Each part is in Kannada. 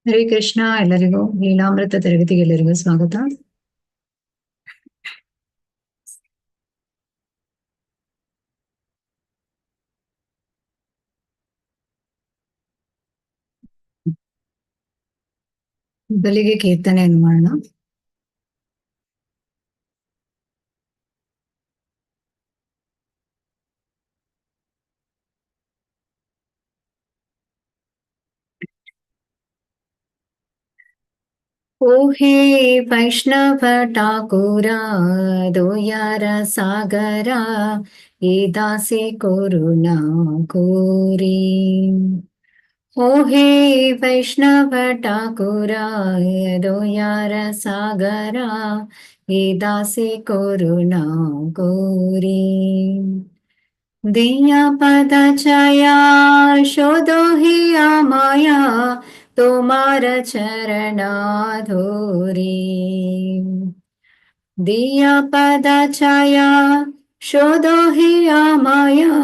ಹರೇ ಕೃಷ್ಣ. ಎಲ್ಲರಿಗೂ ಲೀಲಾಮೃತ ತರಗತಿಗೆ ಎಲ್ಲರಿಗೂ ಸ್ವಾಗತ. ಮೊದಲಿಗೆ ಕೀರ್ತನೆಯನ್ನು ಮಾಡೋಣ. ओ हे वैष्णव ठाकुरा दोयार सागरा ये दासे करुणा कोरी। ओ हे वैष्णव ठाकुरा दोयार सागरा ये दासे करुणा कोरी। दिया पद छाया शोधो ही माया तुम्हार चरणा धोरी। दिया पद छाया शोधो ही माया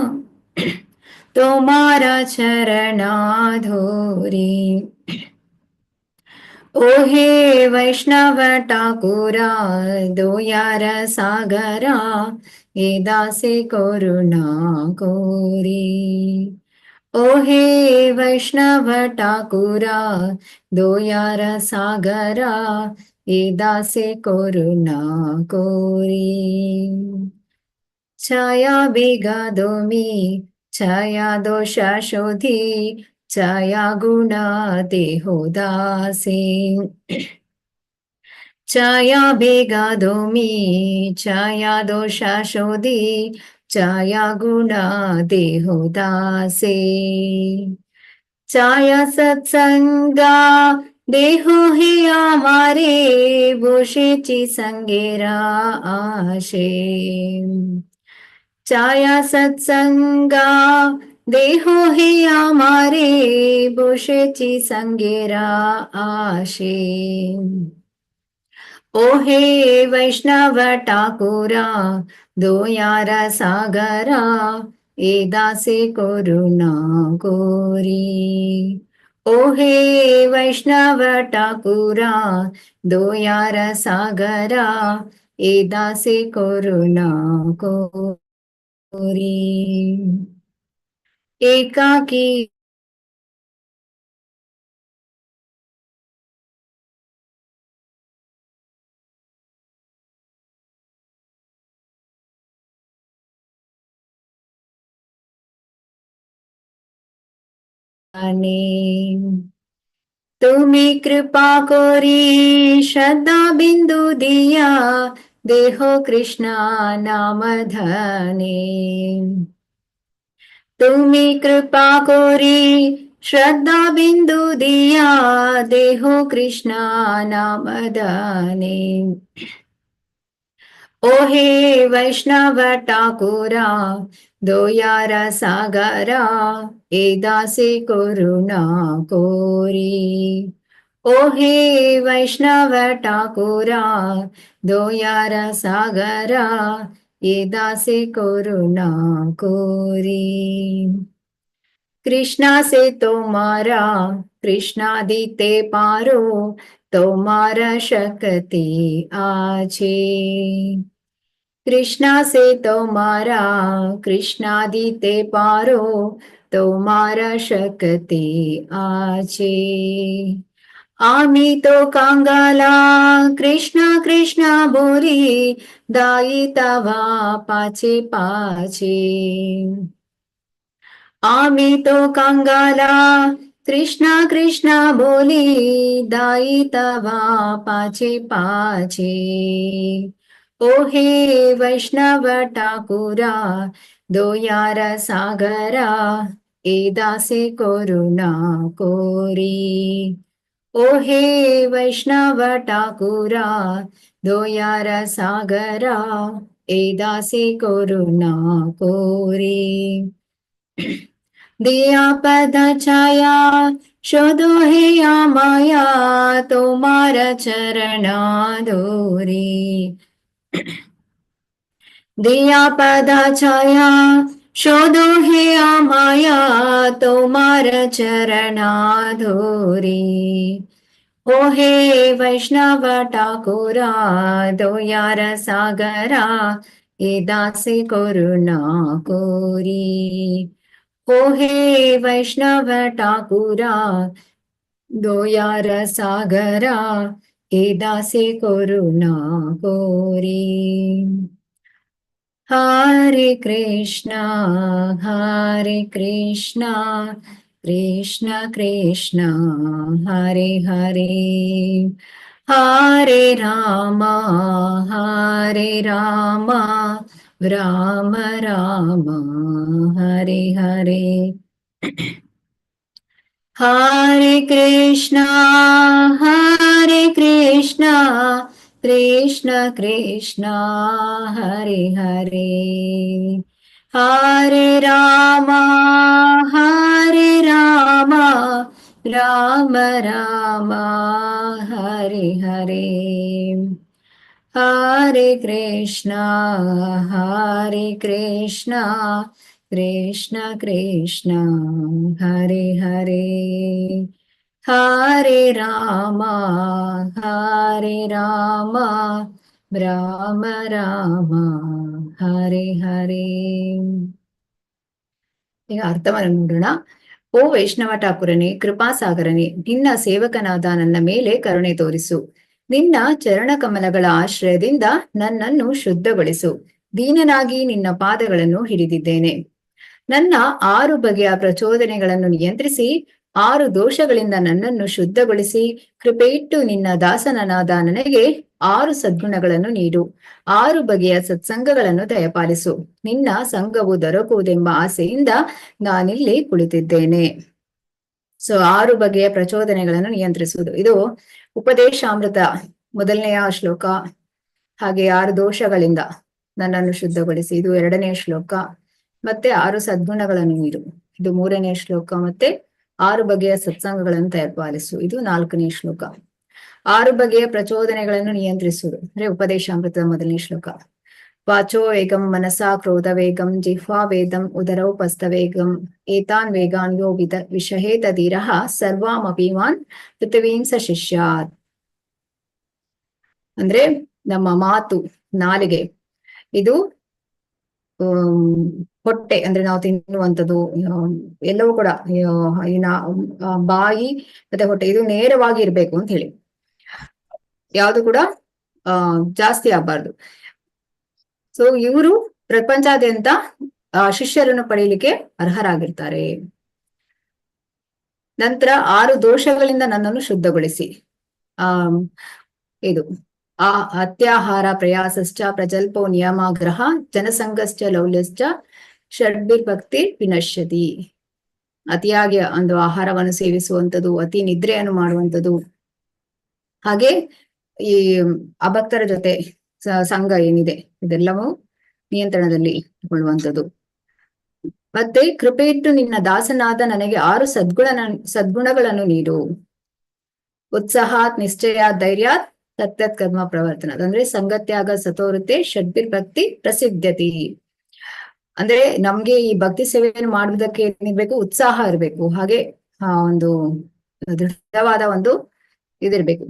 तुम्हारा चरणा धोरी। ओ हे वैष्णव ठाकुरा दोयार सागरा ये दासे करुणा कोरी। ओ हे वैष्णव ठाकुरा दोयार सागरा ये दासे करुणा कोरी। छाया बेगा दोमी छाया दोषा शोधी छाया गुणा देहो दासे। छाया बेगा दोमी छाया दोषा शोधी छाया गुणा देहो दासे। छाया सत्संगा देहो हे आमारे बोशेची संगेरा आशे। छाया सत्संगा देहो हे आमारे बोशेची संगेरा आशे। ओ हे वैष्णव ठाकुरा दोयार सागरा ये दासे करुणा कोरी। ओ हे वैष्णव ठाकुरा दोयार सागरा ये दासे करुणा कोरी। एकाकी तुम्ही कृपा कोरी श्रद्धा बिंदु दिया देहो कृष्णा नाम धने। तुम्ही कृपा कोरी श्रद्धा बिंदु दिया देहो कृष्णा नाम धने। ओ हे वैष्णव ठाकुरा दोयार सागरा ये दासे करुणा कोरी। ओ हे वैष्णव ठाकुरा दोयार सागरा ये दासे करुणा कोरी। कृष्णा से तुम्हारा कृष्णा दीते पारो तुम्हारा शक्ति आछे। कृष्णा से तुम्हारा कृष्णा दीते पारो तुम्हारा शक्ति आछे। आम्ही तो कांगाला कृष्णा कृष्णा बोली दाई तवा पाचे पाचे। आम्ही तो कांगाला कृष्णा कृष्णा बोली दाई तवा पाचे पाचे। ओ हे वैष्णव ठाकुरा दोयार सागरा ये दासे करुणा कोरी। ओ हे वैष्णव ठाकुरा दोयार सागरा ये दासे करुणा कोरी। दिया पद छाया शोधो हे माया तुम्हार चरणा धोरी। दिया पद छाया शोधो हे माया तुम्हार चरणा धोरी। ओ हे वैष्णव ठाकुरा दयार सागरा ए दासी करुणा कोरी। ओ हे वैष्णव ठाकुरा दयार सागरा ए दासी करुणा कोरी। हरे कृष्णा कृष्ण कृष्ण हरे हरे, हरे रामा राम राम हरे हरे। हरे कृष्णा कृष्ण कृष्ण हरे हरे, हरे रामा राम राम हरे हरे। हरे कृष्णा कृष्ण कृष्ण हरे हरे, हरे रामा राम राम ಹರೇ ಹರೇ. ಈಗ ಅರ್ಥವನ್ನು ನೋಡೋಣ. ಓ ವೈಷ್ಣವ ಠಾಕುರನೇ, ಕೃಪಾಸಾಗರನೇ, ನಿನ್ನ ಸೇವಕನಾದ ನನ್ನ ಮೇಲೆ ಕರುಣೆ ತೋರಿಸು. ನಿನ್ನ ಚರಣ ಕಮಲಗಳ ಆಶ್ರಯದಿಂದ ನನ್ನನ್ನು ಶುದ್ಧಗೊಳಿಸು. ದೀನನಾಗಿ ನಿನ್ನ ಪಾದಗಳನ್ನು ಹಿಡಿದಿದ್ದೇನೆ. ನನ್ನ 6 ಬಗೆಯ ಪ್ರಚೋದನೆಗಳನ್ನು ನಿಯಂತ್ರಿಸಿ 6 ದೋಷಗಳಿಂದ ನನ್ನನ್ನು ಶುದ್ಧಗೊಳಿಸಿ ಕೃಪೆಯಿಟ್ಟು ನಿನ್ನ ದಾಸನನಾದ ನನಗೆ 6 ಸದ್ಗುಣಗಳನ್ನು ನೀಡು. 6 ಬಗೆಯ ಸತ್ಸಂಗಗಳನ್ನು ದಯಪಾಲಿಸು. ನಿನ್ನ ಸಂಘವು ದೊರಕುವುದೆಂಬ ಆಸೆಯಿಂದ ನಾನಿಲ್ಲಿ ಕುಳಿತಿದ್ದೇನೆ. ಸೊ 6 ಬಗೆಯ ಪ್ರಚೋದನೆಗಳನ್ನು ನಿಯಂತ್ರಿಸುವುದು, ಇದು ಉಪದೇಶಾಮೃತ ಮೊದಲನೆಯ ಶ್ಲೋಕ. ಹಾಗೆ 6 ದೋಷಗಳಿಂದ ನನ್ನನ್ನು ಶುದ್ಧಗೊಳಿಸಿ, ಇದು 2ನೇ ಶ್ಲೋಕ. ಮತ್ತೆ 6 ಸದ್ಗುಣಗಳನ್ನು ನೀಡು, ಇದು 3ನೇ ಶ್ಲೋಕ. ಮತ್ತೆ 6 ಬಗೆಯ ಸತ್ಸಂಗಗಳನ್ನು ದಯಪಾಲಿಸು, ಇದು 4ನೇ ಶ್ಲೋಕ. 6 ಬಗೆಯ ಪ್ರಚೋದನೆಗಳನ್ನು ನಿಯಂತ್ರಿಸುವುದು ಅಂದ್ರೆ ಉಪದೇಶಾಮೃತದ 1ನೇ ಶ್ಲೋಕ. ವಾಚೋ ವೇಗಂ ಮನಸಾ ಕ್ರೋಧ ವೇಗಂ ಜಿಹ್ವಾ ವೇದಂ ಉದರೌ ಪಸ್ತವೇಗಂ ಏತಾನ್ ವೇಗಾನ್ ಯೋ ವಿಷಹೇತ ಧೀರಃ ಸರ್ವಾಮಪೀವಾನ್ ಪೃಥಿವೀಂ ಸ ಶಿಷ್ಯಾತ್. ಅಂದ್ರೆ ನಮ್ಮ ಮಾತು, ನಾಲಿಗೆ, ಇದು ಹೊಟ್ಟೆ ಅಂದ್ರೆ ನಾವು ತಿನ್ನುವಂಥದ್ದು ಎಲ್ಲವೂ ಕೂಡ ಬಾಯಿ ಮತ್ತೆ ಹೊಟ್ಟೆ ಇದು ನೇರವಾಗಿ ಇರ್ಬೇಕು ಅಂತ ಹೇಳಿ, ಯಾವುದು ಕೂಡ ಜಾಸ್ತಿ ಆಗ್ಬಾರ್ದು. ಸೊ ಇವರು ಪ್ರಪಂಚಾದ್ಯಂತ ಶಿಷ್ಯರನ್ನು ಪಡೆಯಲಿಕ್ಕೆ ಅರ್ಹರಾಗಿರ್ತಾರೆ. ನಂತರ 6 ದೋಷಗಳಿಂದ ನನ್ನನ್ನು ಶುದ್ಧಗೊಳಿಸಿ. ಇದು ಅತ್ಯಾಹಾರ ಪ್ರಯಾಸಶ್ಚ ಪ್ರಜಲ್ಪೋ ನಿಯಮಾಗ್ರಹ ಜನಸಂಗಶ್ಚ ಲೌಲ್ಯಶ್ಚ ಷಡ್ಭಿರ್ಭಕ್ತಿ ವಿನಶ್ಯತಿ. ಅತಿಯಾಗಿ ಒಂದು ಆಹಾರವನ್ನು ಸೇವಿಸುವಂಥದ್ದು, ಅತಿ ನಿದ್ರೆಯನ್ನು ಮಾಡುವಂಥದ್ದು, ಹಾಗೆ ಈ ಅಭಕ್ತರ ಜೊತೆ ಸಂಘ ಏನಿದೆ ಇದೆಲ್ಲವೂ ನಿಯಂತ್ರಣದಲ್ಲಿ ಇಟ್ಟುಕೊಳ್ಳುವಂಥದ್ದು. ಮತ್ತೆ ಕೃಪೆಯಿಟ್ಟು ನಿನ್ನ ದಾಸನಾದ ನನಗೆ 6 ಸದ್ಗುಣಗಳನ್ನು ನೀಡು. ಉತ್ಸಾಹಾತ್ ನಿಶ್ಚಯಾತ್ ಧೈರ್ಯಾತ್ ಸತ್ಯತ್ ಕರ್ಮ ಪ್ರವರ್ತನ, ಅಂದ್ರೆ ಸಂಗತ್ಯಾಗ ಸತೋವೃತ್ತಿ ಷಡ್ಭಿರ್ಭಕ್ತಿ ಪ್ರಸಿದ್ಧತಿ. ಅಂದ್ರೆ ನಮ್ಗೆ ಈ ಭಕ್ತಿ ಸೇವೆಯನ್ನು ಮಾಡುವುದಕ್ಕೆ ಏನಿರ್ಬೇಕು, ಉತ್ಸಾಹ ಇರ್ಬೇಕು, ಹಾಗೆ ಒಂದು ದೃಢವಾದ ಒಂದು ಇದಿರ್ಬೇಕು,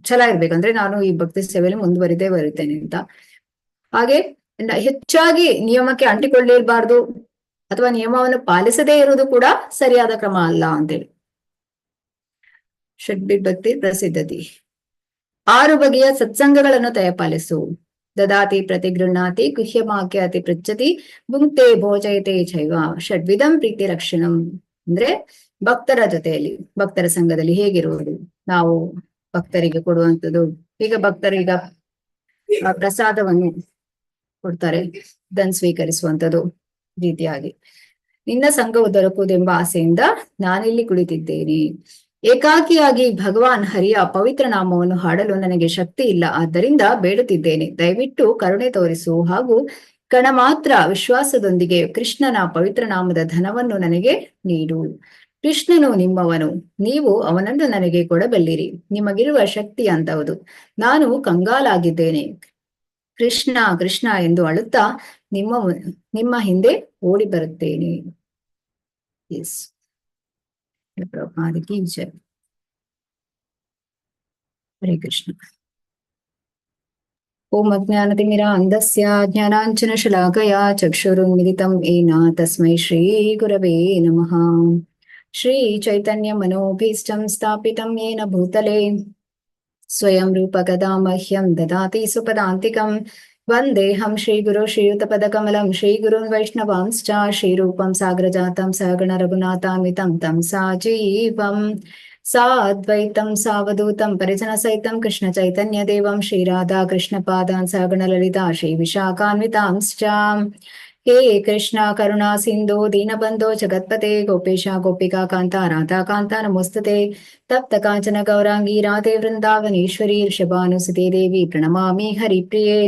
ಛಲ ಇರ್ಬೇಕು. ಅಂದ್ರೆ ನಾನು ಈ ಭಕ್ತಿ ಸೇವೆಯಲ್ಲಿ ಮುಂದುವರಿದೇ ಬರುತ್ತೇನೆ ಅಂತ. ಹಾಗೆ ಹೆಚ್ಚಾಗಿ ನಿಯಮಕ್ಕೆ ಅಂಟಿಕೊಳ್ಳಿರಬಾರ್ದು, ಅಥವಾ ನಿಯಮವನ್ನು ಪಾಲಿಸದೇ ಇರುವುದು ಕೂಡ ಸರಿಯಾದ ಕ್ರಮ ಅಲ್ಲ ಅಂತೇಳಿ. ಷಡ್ಭಿರ್ಭಕ್ತಿ ಪ್ರಸಿದ್ಧತಿ. 6 ಬಗೆಯ ಸತ್ಸಂಗಗಳನ್ನು ದಯಪಾಲಿಸು. ದದಾತಿ ಪ್ರತಿಗೃಹಾತಿ ಗುಹ್ಯಮಾಖ್ಯಾತಿ ಪೃಚ್ಛತಿ ಭುಂಕ್ತೆ ಭೋಜಯತೆ ಚೈವ ಷಡ್ವಿಧಂ ಪ್ರೀತಿ ರಕ್ಷಣಂ. ಅಂದ್ರೆ ಭಕ್ತರ ಜೊತೆಯಲ್ಲಿ, ಭಕ್ತರ ಸಂಘದಲ್ಲಿ ಹೇಗಿರುವುದು, ನಾವು ಭಕ್ತರಿಗೆ ಕೊಡುವಂಥದ್ದು. ಈಗ ಭಕ್ತರೀಗ ಪ್ರಸಾದವನ್ನು ಕೊಡ್ತಾರೆ, ಇದನ್ನು ಸ್ವೀಕರಿಸುವಂಥದ್ದು ರೀತಿಯಾಗಿ. ನಿನ್ನ ಸಂಘವು ದೊರಕುವುದೆಂಬ ಆಸೆಯಿಂದ ನಾನಿಲ್ಲಿ ಕುಳಿತಿದ್ದೇನೆ. ಏಕಾಕಿಯಾಗಿ ಭಗವಾನ್ ಹರಿಯ ಪವಿತ್ರ ನಾಮವನ್ನು ಹಾಡಲು ನನಗೆ ಶಕ್ತಿ ಇಲ್ಲ, ಆದ್ದರಿಂದ ಬೇಡುತ್ತಿದ್ದೇನೆ, ದಯವಿಟ್ಟು ಕರುಣೆ ತೋರಿಸು ಹಾಗೂ ಕಣ ಮಾತ್ರ ವಿಶ್ವಾಸದೊಂದಿಗೆ ಕೃಷ್ಣನ ಪವಿತ್ರ ನಾಮದ ಧನವನ್ನು ನನಗೆ ನೀಡು. ಕೃಷ್ಣನು ನಿಮ್ಮವನು, ನೀವು ಅವನನ್ನು ನನಗೆ ಕೊಡಬಲ್ಲಿರಿ. ನಿಮಗಿರುವ ಶಕ್ತಿ ಅಂತಹದು. ನಾನು ಕಂಗಾಲಾಗಿದ್ದೇನೆ. ಕೃಷ್ಣ ಕೃಷ್ಣ ಎಂದು ಅಳುತ್ತಾ ನಿಮ್ಮ ಹಿಂದೆ ಓಡಿ ಬರುತ್ತೇನೆ. ಎಸ್, ಪ್ರಭುಪಾದಕ್ಕೆ ವಿಜಯ. ಹರೇ ಕೃಷ್ಣ. ಓಂ ಅಜ್ಞಾನತಿಮಿರಾಂಧಸ್ಯ ಜ್ಞಾನಾಂಜನಶಲಾಕಯಾ ಚಕ್ಷುರುನ್ಮಿಲಿತಂ ಏನ ತಸ್ಮೈ ಶ್ರೀ ಗುರವೇ ನಮಃ. ಶ್ರೀ ಚೈತನ್ಯ ಮನೋಭೀಷ್ಟಂ ಸ್ಥಾಪಿತಂ ಯೇನ ಭೂತಲೆ ಸ್ವಯಂ ರೂಪ ಗದಾ ಮಹ್ಯಂ ದದಾತಿ ಸುಪದಾಂತಿಕಂ. ವಂದೇಹಂ ಶ್ರೀಗುರು ಶ್ರೀಯುತಪದಕಮಲಂ ಶ್ರೀಗುರುನ್ ವೈಷ್ಣವಾಂಶ್ಚ ಶ್ರೀರೂಪಂ ಸಾಗ್ರಜಾತಂ ಸಹಗಣ ರಘುನಾಥಾನ್ವಿತಂ तं ಸಾಜೀವಂ ಸಾದ್ವೈತಂ ಸಾವಧೂತಂ ಪರಿಜನಸಹಿತಂ ಕೃಷ್ಣ ಚೈತನ್ಯ ದೇವಂ ಶ್ರೀರಾಧಾ ಕೃಷ್ಣಪಾದಾನ್ ಸಹಗಣ ಲಲಿತಾ ಶ್ರೀ ವಿಶಾಖಾನ್ವಿತಾಂಶ್ಚ. ಹೇ ಕೃಷ್ಣ ಕರುಣಾ ಸಿಂಧು ದೀನಬಂಧೋ ಜಗತ್ಪತೆ ಗೋಪೇಶ ಗೋಪಿಕಾ ಕಾಂತ ರಾಧಾ ಕಾಂತ ನಮೋಸ್ತುತೆ. ತಪ್ತ ಕಾಂಚನ ಗೌರಾಂಗಿ ರಾಧೆ ವೃಂದಾವನೇಶ್ವರಿ ಋಷಭಾನುಸುತೆ ದೇವಿ ಪ್ರಣಮಾಮಿ ಹರಿಪ್ರಿಯೇ.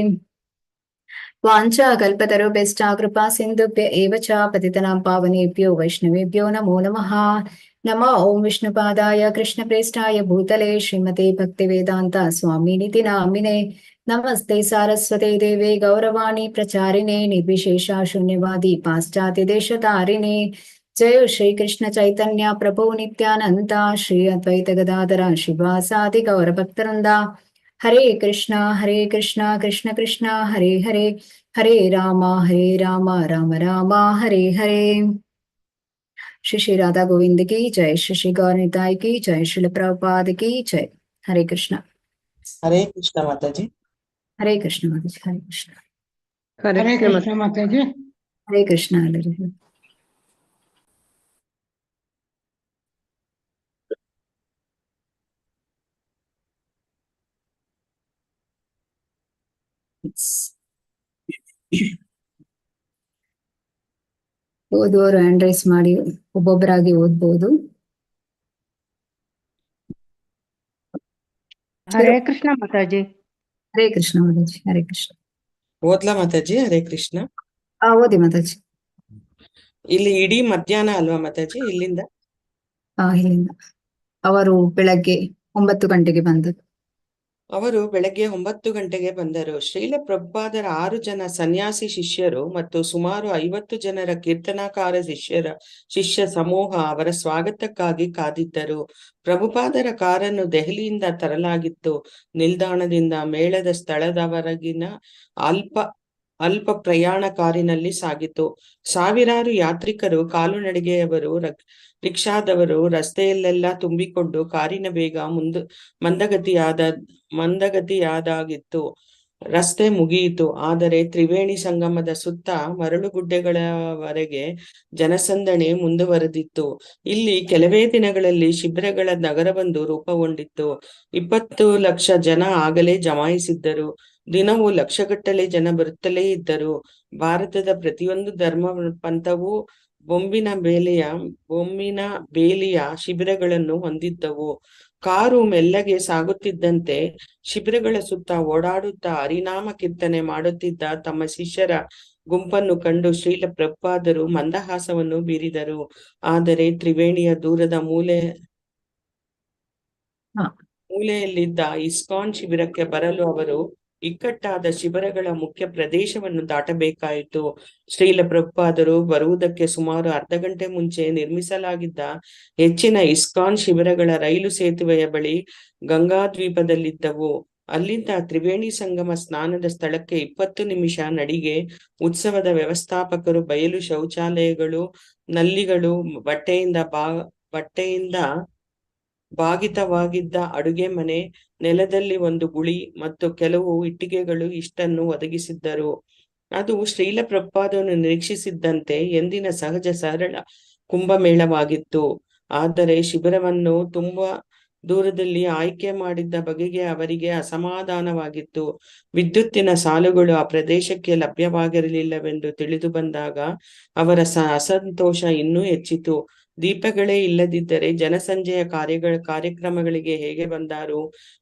ವಾಂಛಾ ಕಲ್ಪತರುಭ್ಯಶ್ಚ ಕೃಪಾ ಸಿಂಧುಭ್ಯ ಏವ ಚ ಪತಿತನಾಂ ಪಾವನೇಭ್ಯೋ ವೈಷ್ಣವೇಭ್ಯೋ ನಮೋ ನಮಃ. ನಮೋ ಓಂ ವಿಷ್ಣುಪಾದಾಯ ಕೃಷ್ಣಪ್ರೇಷ್ಠಾಯ ಭೂತಲೆ ಶ್ರೀಮತೆ ಭಕ್ತಿವೇದಾಂತ ಸ್ವಾಮಿನಿತಿ ನಾಮಿನೆ. ನಮಸ್ತೆ ಸಾರಸ್ವತೆ ದೇವೆ ಗೌರವಾಣಿ ಪ್ರಚಾರಿಣೆ ನಿರ್ವಿಶೇಷ ಶೂನ್ಯವಾದಿ ಪಾಶ್ಚಾತ್ಯ ದೇಶಧಾರಿಣೆ. ಜಯ ಶ್ರೀ ಕೃಷ್ಣ ಚೈತನ್ಯ ಪ್ರಭು ನಿತ್ಯಾನಂದ ಶ್ರೀ ಅದ್ವೈತ ಗದಾಧರ ಶಿವಾಸಾದಿ ಗೌರ ಭಕ್ತವೃಂದ. ಹರೇ ಕೃಷ್ಣ ಕೃಷ್ಣ ಕೃಷ್ಣ ಹರೇ ಹರೇ ಹರೇ ರಾಮ ರಾಮ ರಾಮ ಹರೇ ಹರೇ. ಶ್ರೀ ಶ್ರೀ ರಾಧಾ ಗೋವಿಂದ ಕಿ ಜೈ, ಶ್ರೀ ಶ್ರೀ ಗೌರ ನಿತಾಯಿ ಕಿ ಜೈ, ಶ್ರೀಲ ಪ್ರಭುಪಾದ ಕಿ ಜೈ. ಹರೇ ಕೃಷ್ಣ. ಹರೇ ಕೃಷ್ಣ ಮಾತಾಜಿ. ಹರೇ ಕೃಷ್ಣ ಮಾತಾಜಿ. ಹರೇ ಕೃಷ್ಣ. ಹರೇ ಕೃಷ್ಣ ಮಾತಾಜಿ. ಹರೇ ಕೃಷ್ಣ ಎಲ್ಲರಿಗೂ. ಓದುವವರು ಹ್ಯಾಂಡ್ ರೈಸ್ ಮಾಡಿ ಒಬ್ಬೊಬ್ಬರಾಗಿ ಓದ್ಬೋದು. ಹರೇ ಕೃಷ್ಣ ಮಾತಾಜಿ. ಹರೇ ಕೃಷ್ಣ ಮಾತಾಜಿ. ಹರೇ ಕೃಷ್ಣ. ಓದ್ಲಾ ಮಾತಾಜಿ? ಹರೇ ಕೃಷ್ಣ. ಓದಿ ಮಾತಾಜಿ. ಇಲ್ಲಿ ಇಡೀ ಮಧ್ಯಾಹ್ನ ಅಲ್ವಾ ಮಾತಾಜಿ? ಇಲ್ಲಿಂದ ಇಲ್ಲಿಂದ ಅವರು ಬೆಳಗ್ಗೆ 9 ಗಂಟೆಗೆ ಬಂದರು. ಅವರು ಬೆಳಗ್ಗೆ 9 ಗಂಟೆಗೆ ಬಂದರು. ಶ್ರೀಲ ಪ್ರಭುಪಾದರ 6 ಜನ ಸನ್ಯಾಸಿ ಶಿಷ್ಯರು ಮತ್ತು ಸುಮಾರು 50 ಜನರ ಕೀರ್ತನಾಕಾರ ಶಿಷ್ಯ ಸಮೂಹ ಅವರ ಸ್ವಾಗತಕ್ಕಾಗಿ ಕಾದಿದ್ದರು. ಪ್ರಭುಪಾದರ ಕಾರನ್ನು ದೆಹಲಿಯಿಂದ ತರಲಾಗಿತ್ತು. ನಿಲ್ದಾಣದಿಂದ ಮೇಳದ ಸ್ಥಳದವರೆಗಿನ ಅಲ್ಪ ಪ್ರಯಾಣ ಕಾರಿನಲ್ಲಿ ಸಾಗಿತು. ಸಾವಿರಾರು ಯಾತ್ರಿಕರು, ಕಾಲುನಡಿಗೆಯವರು, ರಿಕ್ಷಾದವರು ರಸ್ತೆಯಲ್ಲೆಲ್ಲ ತುಂಬಿಕೊಂಡು ಕಾರಿನ ವೇಗ ಮಂದಗತಿಯಾದಾಗಿತ್ತು. ರಸ್ತೆ ಮುಗಿಯಿತು. ಆದರೆ ತ್ರಿವೇಣಿ ಸಂಗಮದ ಸುತ್ತ ಮರಳುಗುಡ್ಡೆಗಳವರೆಗೆ ಜನಸಂದಣಿ ಮುಂದುವರೆದಿತ್ತು. ಇಲ್ಲಿ ಕೆಲವೇ ದಿನಗಳಲ್ಲಿ ಶಿಬಿರಗಳ ನಗರವೊಂದು ರೂಪುಗೊಂಡಿತ್ತು. 20 ಲಕ್ಷ ಜನ ಆಗಲೇ ಜಮಾಯಿಸಿದ್ದರು. ದಿನವೂ ಲಕ್ಷಗಟ್ಟಲೆ ಜನ ಬರುತ್ತಲೇ ಇದ್ದರು. ಭಾರತದ ಪ್ರತಿಯೊಂದು ಧರ್ಮ ಪಂಥವೂ ಬೊಂಬಿನ ಬೇಲಿಯ ಶಿಬಿರಗಳನ್ನು ಹೊಂದಿದ್ದವು. ಕಾರು ಮೆಲ್ಲಗೆ ಸಾಗುತ್ತಿದ್ದಂತೆ ಶಿಬಿರಗಳ ಸುತ್ತ ಓಡಾಡುತ್ತಾ ಹರಿನಾಮ ಕೀರ್ತನೆ ಮಾಡುತ್ತಿದ್ದ ತಮ್ಮ ಶಿಷ್ಯರ ಗುಂಪನ್ನು ಕಂಡು ಶ್ರೀಲ ಪ್ರಭುಪಾದರು ಮಂದಹಾಸವನ್ನು ಬೀರಿದರು. ಆದರೆ ತ್ರಿವೇಣಿಯ ದೂರದ ಮೂಲೆಯಲ್ಲಿದ್ದ ಇಸ್ಕಾನ್ ಶಿಬಿರಕ್ಕೆ ಬರಲು ಅವರು ಇಕ್ಕಟ್ಟಾದ ಶಿಬಿರಗಳ ಮುಖ್ಯ ಪ್ರದೇಶವನ್ನು ದಾಟಬೇಕಾಯಿತು. ಶ್ರೀಲ ಪ್ರಭುಪಾದರು ಬರುವುದಕ್ಕೆ ಸುಮಾರು ಅರ್ಧ ಗಂಟೆ ಮುಂಚೆ ನಿರ್ಮಿಸಲಾಗಿದ್ದ ಹೆಚ್ಚಿನ ಇಸ್ಕಾನ್ ಶಿಬಿರಗಳ ರೈಲು ಸೇತುವೆಯ ಬಳಿ ಗಂಗಾದ್ವೀಪದಲ್ಲಿದ್ದವು. ಅಲ್ಲಿಂದ ತ್ರಿವೇಣಿ ಸಂಗಮ ಸ್ನಾನದ ಸ್ಥಳಕ್ಕೆ 20 ನಿಮಿಷ ನಡಿಗೆ. ಉತ್ಸವದ ವ್ಯವಸ್ಥಾಪಕರು ಬಯಲು ಶೌಚಾಲಯಗಳು, ನಲ್ಲಿಗಳು, ಬಟ್ಟೆಯಿಂದ ಬಾಗಿತವಾಗಿದ್ದ ಅಡುಗೆ ಮನೆ, ನೆಲದಲ್ಲಿ ಒಂದು ಗುಳಿ ಮತ್ತು ಕೆಲವು ಇಟ್ಟಿಗೆಗಳು ಇಷ್ಟನ್ನು ಒದಗಿಸಿದ್ದರು. ಅದು ಶ್ರೀಲ ಪ್ರಭುಪಾದನು ನಿರೀಕ್ಷಿಸಿದ್ದಂತೆ ಎಂದಿನ ಸಹಜ ಸರಳ ಕುಂಭಮೇಳವಾಗಿತ್ತು. ಆದರೆ ಶಿಬಿರವನ್ನು ತುಂಬಾ ದೂರದಲ್ಲಿ ಆಯ್ಕೆ ಮಾಡಿದ್ದ ಬಗೆಗೆ ಅವರಿಗೆ ಅಸಮಾಧಾನವಾಗಿತ್ತು. ವಿದ್ಯುತ್ತಿನ ಸಾಲುಗಳು ಆ ಪ್ರದೇಶಕ್ಕೆ ಲಭ್ಯವಾಗಿರಲಿಲ್ಲವೆಂದು ತಿಳಿದು ಬಂದಾಗ ಅವರ ಅಸಂತೋಷ ಇನ್ನೂ ಹೆಚ್ಚಿತು. ದೀಪಗಳೇ ಇಲ್ಲದಿದ್ದರೆ ಜನಸಂಜೆಯ ಕಾರ್ಯಕ್ರಮಗಳಿಗೆ ಹೇಗೆ ಬಂದಾರು?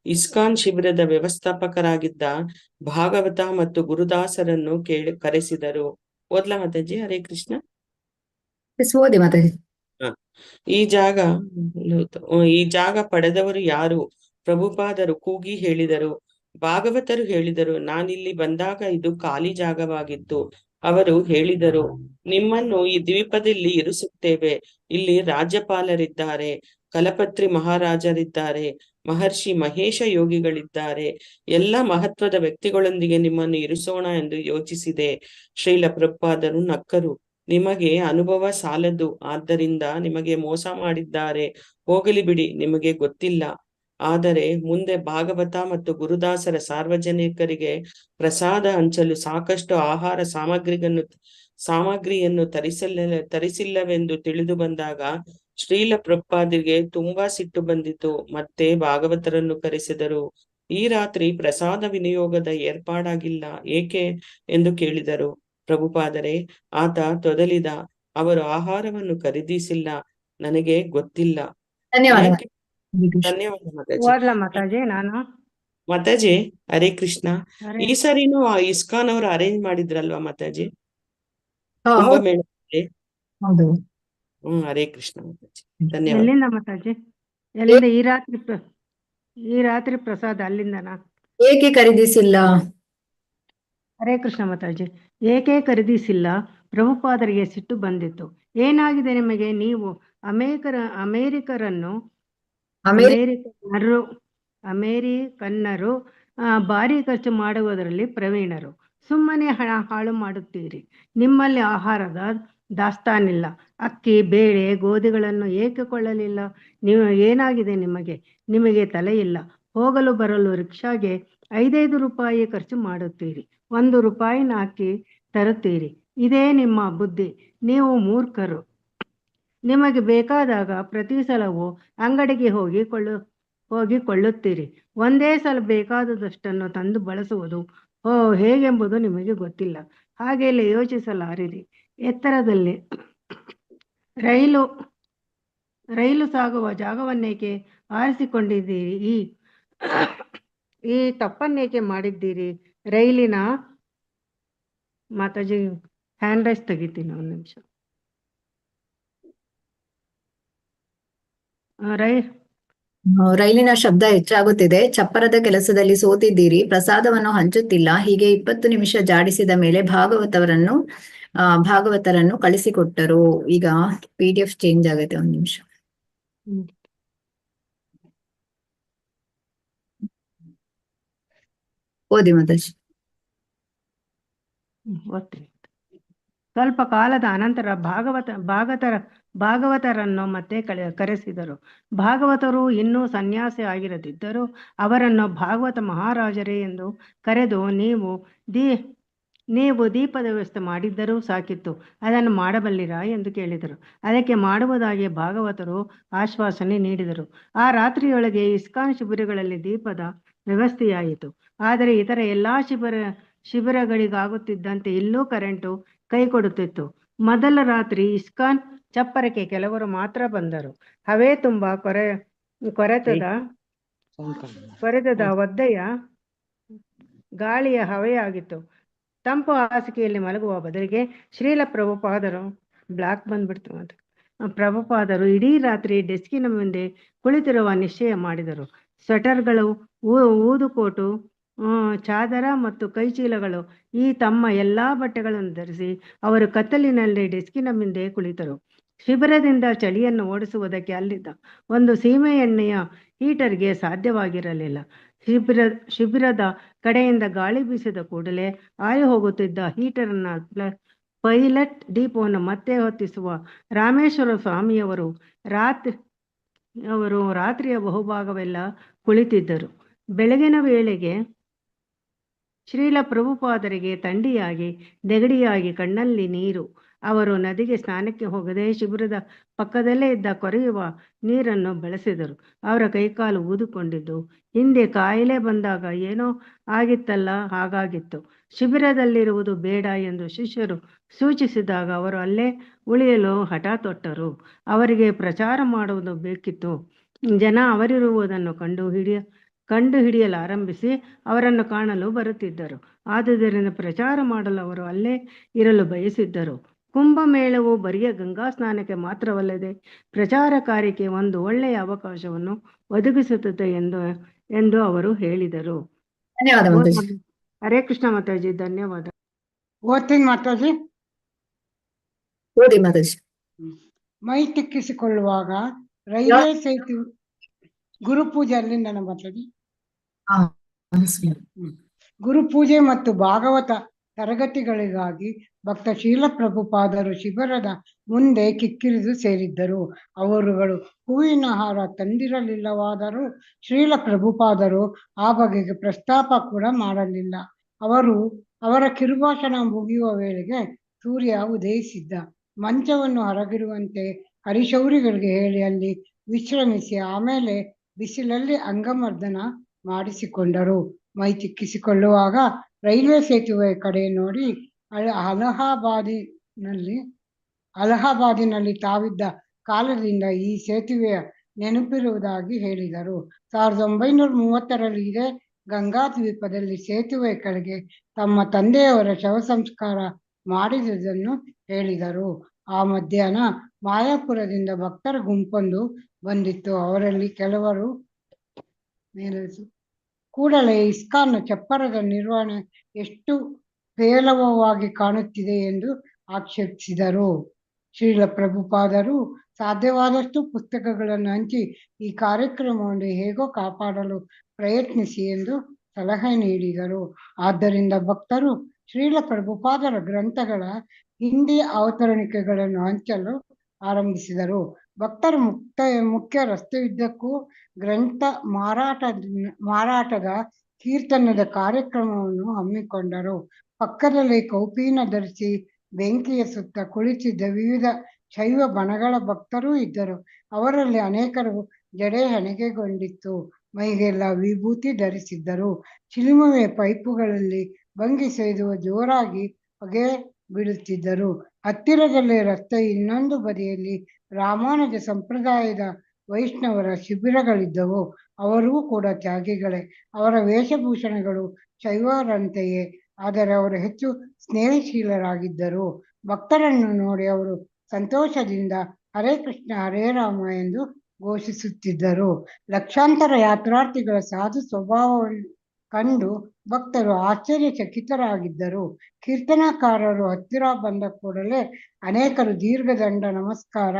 ಇಸ್ಕಾನ್ ಶಿಬಿರದ ವ್ಯವಸ್ಥಾಪಕರಾಗಿದ್ದ ಭಾಗವತ ಮತ್ತು ಗುರುದಾಸರನ್ನು ಕರೆಸಿದರು. ಓದ್ಲಾ ಮಾತಾಜಿ? ಹರೇ ಕೃಷ್ಣ. ಈ ಜಾಗ ಪಡೆದವರು ಯಾರು? ಪ್ರಭುಪಾದರು ಕೂಗಿ ಹೇಳಿದರು. ಭಾಗವತರು ಹೇಳಿದರು, ನಾನಿಲ್ಲಿ ಬಂದಾಗ ಇದು ಖಾಲಿ ಜಾಗವಾಗಿತ್ತು. ಅವರು ಹೇಳಿದರು, ನಿಮ್ಮನ್ನು ಈ ದ್ವೀಪದಲ್ಲಿ ಇರಿಸುತ್ತೇವೆ. ಇಲ್ಲಿ ರಾಜ್ಯಪಾಲರಿದ್ದಾರೆ, ಕಲಪತ್ರಿ ಮಹಾರಾಜರಿದ್ದಾರೆ, ಮಹರ್ಷಿ ಮಹೇಶ ಯೋಗಿಗಳಿದ್ದಾರೆ. ಎಲ್ಲ ಮಹತ್ವದ ವ್ಯಕ್ತಿಗಳೊಂದಿಗೆ ನಿಮ್ಮನ್ನು ಇರಿಸೋಣ ಎಂದು ಯೋಚಿಸಿದೆ. ಶ್ರೀಲ ಪ್ರಭುಪಾದರು ನಕ್ಕರು. ನಿಮಗೆ ಅನುಭವ ಸಾಲದು, ಆದ್ದರಿಂದ ನಿಮಗೆ ಮೋಸ ಮಾಡಿದ್ದಾರೆ. ಹೋಗಲಿ ಬಿಡಿ, ನಿಮಗೆ ಗೊತ್ತಿಲ್ಲ. ಆದರೆ ಮುಂದೆ ಭಾಗವತ ಮತ್ತು ಗುರುದಾಸರ ಸಾರ್ವಜನಿಕರಿಗೆ ಪ್ರಸಾದ ಹಂಚಲು ಸಾಕಷ್ಟು ಆಹಾರ ಸಾಮಗ್ರಿಯನ್ನು ತರಿಸಿಲ್ಲವೆಂದು ತಿಳಿದು ಬಂದಾಗ ಶ್ರೀಲ ಪ್ರಭುಪಾದರಿಗೆ ತುಂಬಾ ಸಿಟ್ಟು ಬಂದಿತು. ಮತ್ತೆ ಭಾಗವತರನ್ನು ಕರೆಸಿದರು. ಈ ರಾತ್ರಿ ಪ್ರಸಾದ ವಿನಿಯೋಗದ ಏರ್ಪಾಡಾಗಿಲ್ಲ, ಏಕೆ ಎಂದು ಕೇಳಿದರು. ಪ್ರಭುಪಾದರೆ, ಆತ ತೊದಲಿದ. ಅವರು ಆಹಾರವನ್ನು ಖರೀದಿಸಿಲ್ಲ. ನನಗೆ ಗೊತ್ತಿಲ್ಲ. ಧನ್ಯವಾದ. ಯಾಕೆ? ಧನ್ಯವಾದ ಮಾತಾಜಿ. ಓದ್ಲಾ ಮಾತಾಜಿ ನಾನು? ಮಾತಾಜಿ, ಹರೇ ಕೃಷ್ಣ. ಹರೇ ಈ ಸಾರಿನೂ ಇಸ್ಕಾನ್ ಅವರು ಅರೇಂಜ್ ಮಾಡಿದ್ರಲ್ವಾ ಮಾತಾಜಿ, ಹೌದು. ಕುಂಭಮೇಳದಲ್ಲಿ? ಹೌದು. ಹರೇ ಕೃಷ್ಣ ಮಾತಾಜಿ. ಧನ್ಯವಾದ. ಎಲ್ಲಿಂದ ಮಾತಾಜಿ? ಎಲ್ಲಿಂದ? ಈ ರಾತ್ರಿ ಪ್ರಸಾದ ಅಲ್ಲಿಂದನಾ? ಏಕೆ ಖರೀದಿಸಿಲ್ಲ? ಹರೇ ಕೃಷ್ಣ ಮಾತಾಜಿ. ಏಕೆ ಖರೀದಿಸಿಲ್ಲ? ಪ್ರಭುಪಾದರಿಗೆ ಸಿಟ್ಟು ಬಂದಿತ್ತು. ಏನಾಗಿದೆ ನಿಮಗೆ? ನೀವು ಅಮೇರಿಕನ್ನರು ಭಾರಿ ಖರ್ಚು ಮಾಡುವುದರಲ್ಲಿ ಪ್ರವೀಣರು. ಸುಮ್ಮನೆ ಹಣ ಹಾಳು ಮಾಡುತ್ತೀರಿ. ನಿಮ್ಮಲ್ಲಿ ಆಹಾರದ ದಾಸ್ತಾನಿಲ್ಲ. ಅಕ್ಕಿ, ಬೇಳೆ, ಗೋಧಿಗಳನ್ನು ಏಕೆ ಕೊಳ್ಳಲಿಲ್ಲ? ನೀವು ಏನಾಗಿದೆ ನಿಮಗೆ ತಲೆ ಇಲ್ಲ. ಹೋಗಲು ಬರಲು ರಿಕ್ಷಾಗೆ 5 ರೂಪಾಯಿ ಖರ್ಚು ಮಾಡುತ್ತೀರಿ. 1 ರೂಪಾಯಿನ ಅಕ್ಕಿ ತರುತ್ತೀರಿ. ಇದೇ ನಿಮ್ಮ ಬುದ್ಧಿ. ನೀವು ಮೂರ್ಖರು. ನಿಮಗೆ ಬೇಕಾದಾಗ ಪ್ರತಿ ಸಲವೂ ಅಂಗಡಿಗೆ ಹೋಗಿ ಕೊಳ್ಳುತ್ತೀರಿ. ಒಂದೇ ಸಲ ಬೇಕಾದದಷ್ಟನ್ನು ತಂದು ಬಳಸುವುದು ಹೇಗೆಂಬುದು ನಿಮಗೆ ಗೊತ್ತಿಲ್ಲ. ಹಾಗೆಲ್ಲ ಯೋಚಿಸಲಾರಿರಿ. ಎತ್ತರದಲ್ಲಿ ರೈಲು ಸಾಗುವ ಜಾಗವನ್ನೇಕೆ ಆರಿಸಿಕೊಂಡಿದ್ದೀರಿ? ಈ ತಪ್ಪನ್ನೇಕೆ ಮಾಡಿದ್ದೀರಿ? ರೈಲಿನ ಮಾತಾಜಿ ಹ್ಯಾಂಡ್ ರೈಸ್ ತೆಗಿತೀನಿ, 1 ನಿಮಿಷ. ರೈಲಿನ ಶಬ್ದ ಹೆಚ್ಚಾಗುತ್ತಿದೆ. ಚಪ್ಪರದ ಕೆಲಸದಲ್ಲಿ ಸೋತಿದ್ದೀರಿ. ಪ್ರಸಾದವನ್ನು ಹಂಚುತ್ತಿಲ್ಲ. ಹೀಗೆ 20 ನಿಮಿಷ ಜಾಡಿಸಿದ ಮೇಲೆ ಭಾಗವತರನ್ನು ಕಳಿಸಿಕೊಟ್ಟರು. ಈಗ PDF ಚೇಂಜ್ ಆಗುತ್ತೆ, 1 ನಿಮಿಷ. ಓದಿ ಮಾತಾಜಿ. ಸ್ವಲ್ಪ ಕಾಲದ ಅನಂತರ ಭಾಗವತರನ್ನು ಮತ್ತೆ ಕರೆಸಿದರು. ಭಾಗವತರು ಇನ್ನೂ ಸನ್ಯಾಸಿ ಆಗಿರದಿದ್ದರೂ ಅವರನ್ನು ಭಾಗವತ ಮಹಾರಾಜರೇ ಎಂದು ಕರೆದು, ನೀವು ದೀಪದ ವ್ಯವಸ್ಥೆ ಮಾಡಿದ್ದರೂ ಸಾಕಿತ್ತು, ಅದನ್ನು ಮಾಡಬಲ್ಲಿರಾ ಎಂದು ಕೇಳಿದರು. ಅದಕ್ಕೆ ಮಾಡುವುದಾಗಿ ಭಾಗವತರು ಆಶ್ವಾಸನೆ ನೀಡಿದರು. ಆ ರಾತ್ರಿಯೊಳಗೆ ಇಸ್ಕಾನ್ ಶಿಬಿರಗಳಲ್ಲಿ ದೀಪದ ವ್ಯವಸ್ಥೆಯಾಯಿತು. ಆದರೆ ಇತರ ಎಲ್ಲಾ ಶಿಬಿರಗಳಿಗಾಗುತ್ತಿದ್ದಂತೆ ಇಲ್ಲೂ ಕರೆಂಟು ಕೈ ಕೊಡುತ್ತಿತ್ತು. ಮೊದಲ ರಾತ್ರಿ ಇಸ್ಕಾನ್ ಚಪ್ಪರಕ್ಕೆ ಕೆಲವರು ಮಾತ್ರ ಬಂದರು. ಹವೆ ತುಂಬಾ ಕೊರೆತದ ಒದ್ದೆಯ ಗಾಳಿಯ ಹವೆಯಾಗಿತ್ತು. ತಂಪು ಹಾಸಿಗೆಯಲ್ಲಿ ಮಲಗುವ ಬದಲಿಗೆ ಶ್ರೀಲ ಪ್ರಭುಪಾದರು ಇಡೀ ರಾತ್ರಿ ಡೆಸ್ಕಿನ ಮುಂದೆ ಕುಳಿತಿರುವ ನಿಶ್ಚಯ ಮಾಡಿದರು. ಸ್ವೆಟರ್ಗಳು, ಊದುಕೋಟು, ಚಾದರ ಮತ್ತು ಕೈಚೀಲಗಳು, ಈ ತಮ್ಮ ಎಲ್ಲಾ ಬಟ್ಟೆಗಳನ್ನು ಧರಿಸಿ ಅವರು ಕತ್ತಲಿನಲ್ಲಿ ಡೆಸ್ಕಿನ ಮುಂದೆ ಕುಳಿತರು. ಶಿಬಿರದಿಂದ ಚಳಿಯನ್ನು ಓಡಿಸುವುದಕ್ಕೆ ಅಲ್ಲಿದ್ದ ಒಂದು ಸೀಮೆ ಎಣ್ಣೆಯ ಹೀಟರ್ಗೆ ಸಾಧ್ಯವಾಗಿರಲಿಲ್ಲ. ಶಿಬಿರದ ಕಡೆಯಿಂದ ಗಾಳಿ ಬೀಸಿದ ಕೂಡಲೇ ಆರಿ ಹೋಗುತ್ತಿದ್ದ ಹೀಟರ್ನ ಪೈಲಟ್ ದೀಪವನ್ನು ಮತ್ತೆ ಹೊತ್ತಿಸುವ ರಾಮೇಶ್ವರ ಸ್ವಾಮಿಯವರು ರಾತ್ರಿಯ ಬಹುಭಾಗವೆಲ್ಲ ಕುಳಿತಿದ್ದರು. ಬೆಳಗಿನ ವೇಳೆಗೆ ಶ್ರೀಲ ಪ್ರಭುಪಾದರಿಗೆ ಥಂಡಿಯಾಗಿ ನೆಗಡಿಯಾಗಿ ಕಣ್ಣಲ್ಲಿ ನೀರು. ಅವರು ನದಿಗೆ ಸ್ನಾನಕ್ಕೆ ಹೋಗದೆ ಶಿಬಿರದ ಪಕ್ಕದಲ್ಲೇ ಇದ್ದ ಕೊರೆಯುವ ನೀರನ್ನು ಬಳಸಿದರು. ಅವರ ಕೈಕಾಲು ಊದಿಕೊಂಡಿದ್ದು ಹಿಂದೆ ಕಾಯಿಲೆ ಬಂದಾಗ ಏನೋ ಆಗಿತ್ತಲ್ಲ, ಹಾಗಾಗಿತ್ತು. ಶಿಬಿರದಲ್ಲಿರುವುದು ಬೇಡ ಎಂದು ಶಿಷ್ಯರು ಸೂಚಿಸಿದಾಗ ಅವರು ಅಲ್ಲೇ ಉಳಿಯಲು ಹಠ ತೊಟ್ಟರು. ಅವರಿಗೆ ಪ್ರಚಾರ ಮಾಡುವುದು ಬೇಕಿತ್ತು. ಜನ ಅವರಿರುವುದನ್ನು ಕಂಡು ಹಿಡಿಯಲಾರಂಭಿಸಿ ಅವರನ್ನು ಕಾಣಲು ಬರುತ್ತಿದ್ದರು. ಆದುದರಿಂದ ಪ್ರಚಾರ ಮಾಡಲು ಅವರು ಅಲ್ಲೇ ಇರಲು ಬಯಸಿದ್ದರು. ಕುಂಭಮೇಳವು ಬರಿಯ ಗಂಗಾ ಸ್ನಾನಕ್ಕೆ ಮಾತ್ರವಲ್ಲದೆ ಪ್ರಚಾರ ಕಾರ್ಯಕ್ಕೆ ಒಂದು ಒಳ್ಳೆಯ ಅವಕಾಶವನ್ನು ಒದಗಿಸುತ್ತದೆ ಎಂದು ಅವರು ಹೇಳಿದರು. ಧನ್ಯವಾದ ಮಾತಾಜಿ. ಹರೇ ಕೃಷ್ಣ ಮಾತಾಜಿ. ಧನ್ಯವಾದ. ಓದ್ತೀನಿ ಮಾತಾಜಿ. ಓದಿ ಮಾತಾಜಿ. ಮೈ ತಿಕ್ಕಿಸಿಕೊಳ್ಳುವಾಗ ರೈಲ್ವೆ ಸೇತುವೆ ಗುರು ಪೂಜೆ ಅಲ್ಲಿಂದ ಮಾತಾಡಿ. ಹಾ, ಸ್ವಾಮಿ. ಗುರುಪೂಜೆ ಮತ್ತು ಭಾಗವತ ತರಗತಿಗಳಿಗಾಗಿ ಭಕ್ತ ಶೀಲ ಪ್ರಭುಪಾದರು ಶಿಬಿರದ ಮುಂದೆ ಕಿಕ್ಕಿರಿದು ಸೇರಿದ್ದರು. ಅವರುಗಳು ಹೂವಿನ ಹಾರ ತಂದಿರಲಿಲ್ಲವಾದರೂ ಶ್ರೀಲ ಪ್ರಭುಪಾದರು ಆ ಬಗೆಗೆ ಪ್ರಸ್ತಾಪ ಕೂಡ ಮಾಡಲಿಲ್ಲ. ಅವರ ಕಿರುಭಾಷಣ ಮುಗಿಯುವ ವೇಳೆಗೆ ಸೂರ್ಯ ಉದಯಿಸಿದ್ದ. ಮಂಚವನ್ನು ಹೊರಗಿರುವಂತೆ ಹರಿಶೌರಿಗಳಿಗೆ ಹೇಳಿ ಅಲ್ಲಿ ವಿಶ್ರಮಿಸಿ ಆಮೇಲೆ ಬಿಸಿಲಲ್ಲಿ ಅಂಗಮರ್ದನ ಮಾಡಿಸಿಕೊಂಡರು. ಮೈ ಚಿಕ್ಕಿಸಿಕೊಳ್ಳುವಾಗ ರೈಲ್ವೆ ಸೇತುವೆ ಕಡೆ ನೋಡಿ ಅಲಹಾಬಾದಿನಲ್ಲಿ ತಾವಿದ್ದ ಕಾಲದಿಂದ ಈ ಸೇತುವೆಯ ನೆನಪಿರುವುದಾಗಿ ಹೇಳಿದರು. 1930ರಲ್ಲಿ ಇದೇ ಗಂಗಾ ದ್ವೀಪದಲ್ಲಿ ಸೇತುವೆ ಕೆಳಗೆ ತಮ್ಮ ತಂದೆಯವರ ಶವ ಸಂಸ್ಕಾರ ಮಾಡಿದುದನ್ನು ಹೇಳಿದರು. ಆ ಮಧ್ಯಾಹ್ನ ಮಾಯಾಪುರದಿಂದ ಭಕ್ತರ ಗುಂಪೊಂದು ಬಂದಿತ್ತು. ಅವರಲ್ಲಿ ಕೆಲವರು ಕೂಡಲೇ ಇಸ್ಕಾನ್ನ ಚಪ್ಪರದ ನಿರ್ವಹಣೆ ಎಷ್ಟು ಪೇಲವವಾಗಿ ಕಾಣುತ್ತಿದೆ ಎಂದು ಆಕ್ಷೇಪಿಸಿದರು. ಶ್ರೀಲ ಪ್ರಭುಪಾದರು ಸಾಧ್ಯವಾದಷ್ಟು ಪುಸ್ತಕಗಳನ್ನು ಹಂಚಿ ಈ ಕಾರ್ಯಕ್ರಮವನ್ನು ಹೇಗೋ ಕಾಪಾಡಲು ಪ್ರಯತ್ನಿಸಿ ಎಂದು ಸಲಹೆ ನೀಡಿದರು. ಆದ್ದರಿಂದ ಭಕ್ತರು ಶ್ರೀಲ ಪ್ರಭುಪಾದರ ಗ್ರಂಥಗಳ ಹಿಂದಿ ಅವತರಣಿಕೆಗಳನ್ನು ಹಂಚಲು ಆರಂಭಿಸಿದರು. ಭಕ್ತರ ಮುಖ್ಯ ರಸ್ತೆಯುದ್ದಕ್ಕೂ ಗ್ರಂಥ ಮಾರಾಟದ ಕೀರ್ತನದ ಕಾರ್ಯಕ್ರಮವನ್ನು ಹಮ್ಮಿಕೊಂಡರು. ಪಕ್ಕದಲ್ಲಿ ಕೌಪೀನ ಧರಿಸಿ ಬೆಂಕಿಯ ಸುತ್ತ ಕುಳಿತಿದ್ದ ವಿವಿಧ ಶೈವ ಬಣಗಳ ಭಕ್ತರೂ ಇದ್ದರು. ಅವರಲ್ಲಿ ಅನೇಕರು ಜಡೆ ಹೆಣೆಗೆಗೊಂಡಿತ್ತು, ಮೈಗೆಲ್ಲ ವಿಭೂತಿ ಧರಿಸಿದ್ದರು. ಚಿಲುಮೆಯ ಪೈಪುಗಳಲ್ಲಿ ಭಂಗಿ ಸೇದುವ ಜೋರಾಗಿ ಹೊಗೆ ಬಿಡುತ್ತಿದ್ದರು. ಹತ್ತಿರದಲ್ಲೇ ರಸ್ತೆಯ ಇನ್ನೊಂದು ಬದಿಯಲ್ಲಿ ರಾಮಾನುಜ ಸಂಪ್ರದಾಯದ ವೈಷ್ಣವರ ಶಿಬಿರಗಳಿದ್ದವು. ಅವರೂ ಕೂಡ ತ್ಯಾಗಿಗಳೇ. ಅವರ ವೇಷಭೂಷಣಗಳು ಶೈವರಂತೆಯೇ, ಆದರೆ ಅವರು ಹೆಚ್ಚು ಸ್ನೇಹಶೀಲರಾಗಿದ್ದರು. ಭಕ್ತರನ್ನು ನೋಡಿ ಅವರು ಸಂತೋಷದಿಂದ ಹರೇ ಕೃಷ್ಣ ಹರೇ ರಾಮ ಎಂದು ಘೋಷಿಸುತ್ತಿದ್ದರು. ಲಕ್ಷಾಂತರ ಯಾತ್ರಾರ್ಥಿಗಳ ಸಾಧು ಸ್ವಭಾವವನ್ನು ಕಂಡು ಭಕ್ತರು ಆಶ್ಚರ್ಯಚಕಿತರಾಗಿದ್ದರು. ಕೀರ್ತನಕಾರರು ಹತ್ತಿರ ಬಂದ ಕೂಡಲೇ ಅನೇಕರು ದೀರ್ಘದಂಡ ನಮಸ್ಕಾರ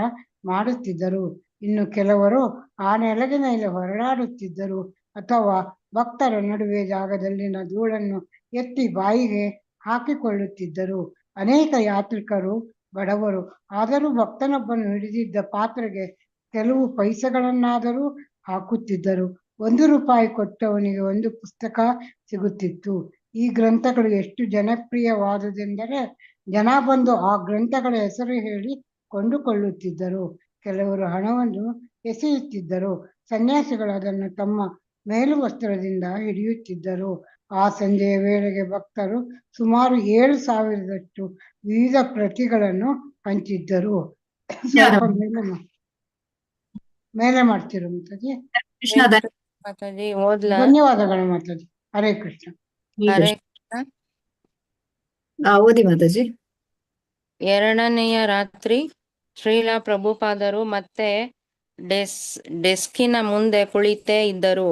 ಮಾಡುತ್ತಿದ್ದರು. ಇನ್ನು ಕೆಲವರು ಆ ನೆಲದ ಮೇಲೆ ಹೊರಡಾಡುತ್ತಿದ್ದರು ಅಥವಾ ಭಕ್ತರ ನಡುವೆ ಜಾಗದಲ್ಲಿನ ಧೂಳನ್ನು ಎತ್ತಿ ಬಾಯಿಗೆ ಹಾಕಿಕೊಳ್ಳುತ್ತಿದ್ದರು. ಅನೇಕ ಯಾತ್ರಿಕರು ಬಡವರು, ಆದರೂ ಭಕ್ತನೊಬ್ಬನು ಹಿಡಿದಿದ್ದ ಪಾತ್ರೆಗೆ ಕೆಲವು ಪೈಸೆಗಳನ್ನಾದರೂ ಹಾಕುತ್ತಿದ್ದರು. 1 ರೂಪಾಯಿ ಕೊಟ್ಟವನಿಗೆ 1 ಪುಸ್ತಕ ಸಿಗುತ್ತಿತ್ತು. ಈ ಗ್ರಂಥಗಳು ಎಷ್ಟು ಜನಪ್ರಿಯವಾದುದೆಂದರೆ ಜನ ಬಂದು ಆ ಗ್ರಂಥಗಳ ಹೆಸರು ಹೇಳಿ ಕೊಂಡುಕೊಳ್ಳುತ್ತಿದ್ದರು. ಕೆಲವರು ಹಣವನ್ನು ಎಸೆಯುತ್ತಿದ್ದರು. ಸನ್ಯಾಸಿಗಳು ಅದನ್ನು ತಮ್ಮ ಮೇಲುವಸ್ತ್ರದಿಂದ ಹಿಡಿಯುತ್ತಿದ್ದರು. ಆ ಸಂಜೆಯ ವೇಳೆಗೆ ಭಕ್ತರು ಸುಮಾರು 7,000ದಷ್ಟು ವಿವಿಧ ಪ್ರತಿಗಳನ್ನು ಹಂಚಿದ್ದರು. ಸ್ವಲ್ಪ ಮೇಲೆ ಮಾಡ್ತಿರೋ ಮಾತಾಜಿ. ಕೃಷ್ಣ ಮಾತಾಜಿ ಓದ್ಲಾ? ಧನ್ಯವಾದಗಳು ಮಾತಾಜಿ. ಹರೇ ಕೃಷ್ಣ. ಹರೇ ಕೃಷ್ಣ. ಓದಿ ಮಾತಾಜಿ. 2ನೆಯ ರಾತ್ರಿ ಶ್ರೀಲ ಪ್ರಭುಪಾದರು ಮತ್ತೆ ಡೆಸ್ಕಿನ ಮುಂದೆ ಕುಳಿತೇ ಇದ್ದರು.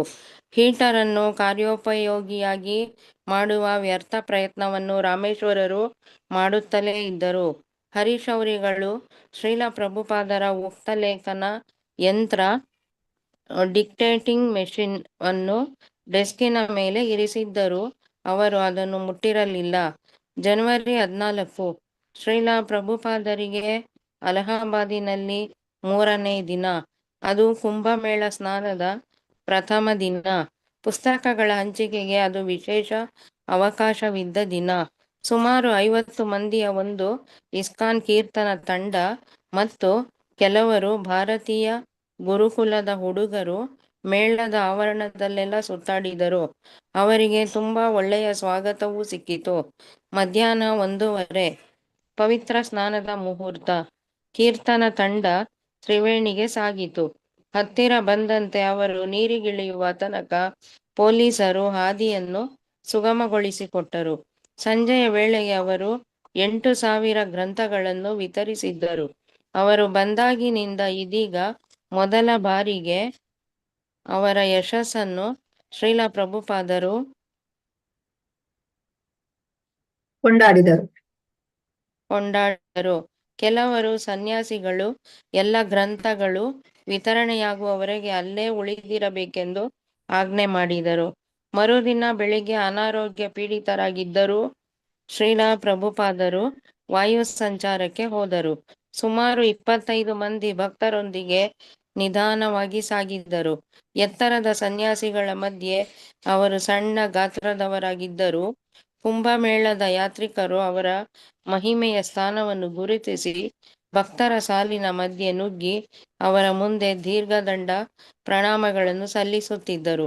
ಹೀಟರನ್ನು ಕಾರ್ಯೋಪಯೋಗಿಯಾಗಿ ಮಾಡುವ ವ್ಯರ್ಥ ಪ್ರಯತ್ನವನ್ನು ರಾಮೇಶ್ವರರು ಮಾಡುತ್ತಲೇ ಇದ್ದರು. ಹರಿಶೌರಿಗಳು ಶ್ರೀಲ ಪ್ರಭುಪಾದರ ಉಕ್ತಲೇಖನ ಯಂತ್ರ ಡಿಕ್ಟೇಟಿಂಗ್ ಮೆಷಿನ್ ಅನ್ನು ಡೆಸ್ಕಿನ ಮೇಲೆ ಇರಿಸಿದ್ದರು. ಅವರು ಅದನ್ನು ಮುಟ್ಟಿರಲಿಲ್ಲ. ಜನವರಿ 14 ಶ್ರೀಲ ಪ್ರಭುಪಾದರಿಗೆ ಅಲಹಾಬಾದಿನಲ್ಲಿ 3ನೇ ದಿನ. ಅದು ಕುಂಭಮೇಳ ಸ್ನಾನದ ಪ್ರಥಮ ದಿನ. ಪುಸ್ತಕಗಳ ಹಂಚಿಕೆಗೆ ಅದು ವಿಶೇಷ ಅವಕಾಶವಿದ್ದ ದಿನ. ಸುಮಾರು 50 ಮಂದಿಯ ಒಂದು ಇಸ್ಕಾನ್ ಕೀರ್ತನ ತಂಡ ಮತ್ತು ಕೆಲವರು ಭಾರತೀಯ ಗುರುಕುಲದ ಹುಡುಗರು ಮೇಳದ ಆವರಣದಲ್ಲೆಲ್ಲ ಸುತ್ತಾಡಿದರು. ಅವರಿಗೆ ತುಂಬಾ ಒಳ್ಳೆಯ ಸ್ವಾಗತವೂ ಸಿಕ್ಕಿತು. ಮಧ್ಯಾಹ್ನ 1:15 ಪವಿತ್ರ ಸ್ನಾನದ ಮುಹೂರ್ತ. ಕೀರ್ತನ ತಂಡ ತ್ರಿವೇಣಿಗೆ ಸಾಗಿತು. ಹತ್ತಿರ ಬಂದಂತೆ ಅವರು ನೀರಿಗಿಳಿಯುವ ತನಕ ಪೊಲೀಸರು ಹಾದಿಯನ್ನು ಸುಗಮಗೊಳಿಸಿಕೊಟ್ಟರು. ಸಂಜೆಯ ವೇಳೆಗೆ ಅವರು 8,000 ಗ್ರಂಥಗಳನ್ನು ವಿತರಿಸಿದ್ದರು. ಅವರು ಬಂದಾಗಿನಿಂದ ಇದೀಗ ಮೊದಲ ಬಾರಿಗೆ ಅವರ ಯಶಸ್ಸನ್ನು ಶ್ರೀಲ ಪ್ರಭುಪಾದರು ಕೊಂಡಾಡಿದರು. ಕೊಂಡಾಡಿದರು. ಕೆಲವರು ಸನ್ಯಾಸಿಗಳು ಎಲ್ಲ ಗ್ರಂಥಗಳು ವಿತರಣೆಯಾಗುವವರೆಗೆ ಅಲ್ಲೇ ಉಳಿದಿರಬೇಕೆಂದು ಆಜ್ಞೆ ಮಾಡಿದರು. ಮರುದಿನ ಬೆಳಿಗ್ಗೆ ಅನಾರೋಗ್ಯ ಪೀಡಿತರಾಗಿದ್ದರೂ ಶ್ರೀಲಾ ಪ್ರಭುಪಾದರು ವಾಯು ಸಂಚಾರಕ್ಕೆ ಹೋದರು. ಸುಮಾರು 25 ಮಂದಿ ಭಕ್ತರೊಂದಿಗೆ ನಿಧಾನವಾಗಿ ಸಾಗಿದ್ದರು. ಎತ್ತರದ ಸನ್ಯಾಸಿಗಳ ಮಧ್ಯೆ ಅವರು ಸಣ್ಣ ಗಾತ್ರದವರಾಗಿದ್ದರು. ಕುಂಭಮೇಳದ ಯಾತ್ರಿಕರು ಅವರ ಮಹಿಮೆಯ ಸ್ಥಾನವನ್ನು ಗುರುತಿಸಿ ಭಕ್ತರ ಸಾಲಿನ ಮಧ್ಯೆ ನುಗ್ಗಿ ಅವರ ಮುಂದೆ ದೀರ್ಘದಂಡ ಪ್ರಣಾಮಗಳನ್ನು ಸಲ್ಲಿಸುತ್ತಿದ್ದರು.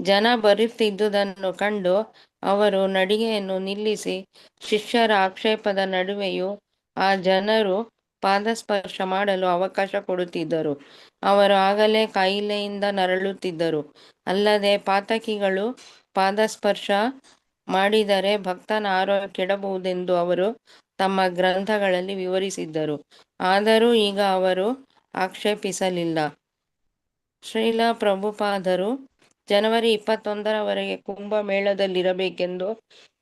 ಜನ ಬರುತ್ತಿದ್ದುದನ್ನು ಕಂಡು ಅವರು ನಡಿಗೆಯನ್ನು ನಿಲ್ಲಿಸಿ ಶಿಷ್ಯರ ಆಕ್ಷೇಪದ ನಡುವೆಯೂ ಆ ಜನರು ಪಾದಸ್ಪರ್ಶ ಮಾಡಲು ಅವಕಾಶ ಕೊಡುತ್ತಿದ್ದರು. ಅವರು ಆಗಲೇ ಕಾಯಿಲೆಯಿಂದ ನರಳುತ್ತಿದ್ದರು. ಅಲ್ಲದೆ ಪಾತಕಿಗಳು ಪಾದಸ್ಪರ್ಶ ಮಾಡಿದರೆ ಭಕ್ತನ ಆರೋಗ್ಯ ಕೆಡಬಹುದೆಂದು ಅವರು ತಮ್ಮ ಗ್ರಂಥಗಳಲ್ಲಿ ವಿವರಿಸಿದ್ದರು. ಆದರೂ ಈಗ ಅವರು ಆಕ್ಷೇಪಿಸಲಿಲ್ಲ. ಶ್ರೀಲಾ ಪ್ರಭುಪಾದರು ಜನವರಿ 21ರವರೆಗೆ ಕುಂಭಮೇಳದಲ್ಲಿರಬೇಕೆಂದು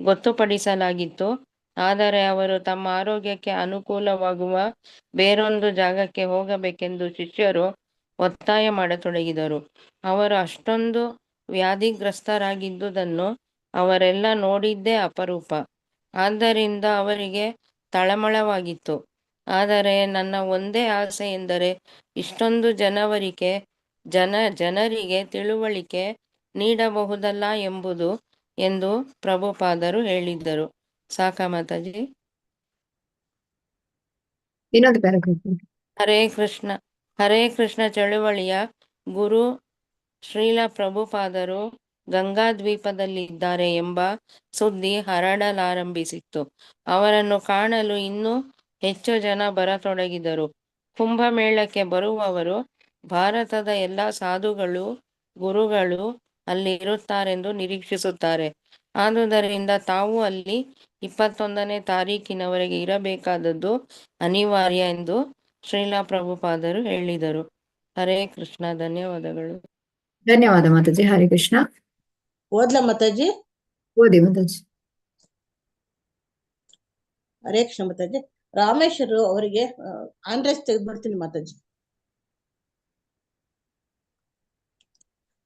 ಗೊತ್ತುಪಡಿಸಲಾಗಿತ್ತು. ಆದರೆ ಅವರು ತಮ್ಮ ಆರೋಗ್ಯಕ್ಕೆ ಅನುಕೂಲವಾಗುವ ಬೇರೊಂದು ಜಾಗಕ್ಕೆ ಹೋಗಬೇಕೆಂದು ಶಿಷ್ಯರು ಒತ್ತಾಯ ಮಾಡತೊಡಗಿದರು. ಅವರು ಅಷ್ಟೊಂದು ವ್ಯಾಧಿಗ್ರಸ್ತರಾಗಿದ್ದುದನ್ನು ಅವರೆಲ್ಲ ನೋಡಿದ್ದೇ ಅಪರೂಪ. ಆದ್ದರಿಂದ ಅವರಿಗೆ ತಳಮಳವಾಗಿತ್ತು. ಆದರೆ ನನ್ನ ಒಂದೇ ಆಸೆ ಎಂದರೆ ಇಷ್ಟೊಂದು ಜನರಿಗೆ ತಿಳುವಳಿಕೆ ನೀಡಬಹುದಲ್ಲ ಎಂಬುದು ಎಂದು ಪ್ರಭುಪಾದರು ಹೇಳಿದ್ದರು. ಸಾಕಾ ಮಾತಾಜಿ? ಇನ್ನೊಂದು ಪ್ಯಾರಾಗ್ರಾಫ್. ಹರೇ ಕೃಷ್ಣ ಚಳುವಳಿಯ ಗುರು ಶ್ರೀಲ ಪ್ರಭುಪಾದರು ಗಂಗಾದ್ವೀಪದಲ್ಲಿದ್ದಾರೆ ಎಂಬ ಸುದ್ದಿ ಹರಡಲಾರಂಭಿಸಿತ್ತು. ಅವರನ್ನು ಕಾಣಲು ಇನ್ನೂ ಹೆಚ್ಚು ಜನ ಬರತೊಡಗಿದರು. ಕುಂಭಮೇಳಕ್ಕೆ ಬರುವವರು ಭಾರತದ ಎಲ್ಲ ಸಾಧುಗಳು, ಗುರುಗಳು ಅಲ್ಲಿ ಇರುತ್ತಾರೆಂದು ನಿರೀಕ್ಷಿಸುತ್ತಾರೆ. ಆದುದರಿಂದ ತಾವು ಅಲ್ಲಿ 21ನೇ ತಾರೀಕಿನವರೆಗೆ ಇರಬೇಕಾದದ್ದು ಅನಿವಾರ್ಯ ಎಂದು ಶ್ರೀಲಾ ಪ್ರಭುಪಾದರು ಹೇಳಿದರು. ಹರೇ ಕೃಷ್ಣ. ಧನ್ಯವಾದಗಳು. ಧನ್ಯವಾದ ಮಾತಾಜಿ. ಹರೇ ಕೃಷ್ಣ. ಓದ್ಲಾ ಮಾತಾಜಿ? ಓದಿ ಮಾತಾಜಿ. ಹರೇ ಕೃಷ್ಣ ಮಾತಾಜಿ. ರಾಮೇಶ್ವರು ಅವರಿಗೆ ಆಂಡ್ರೆಸ್ ತೆಗೆದ್ಬಿಡ್ತೀನಿ ಮಾತಾಜಿ.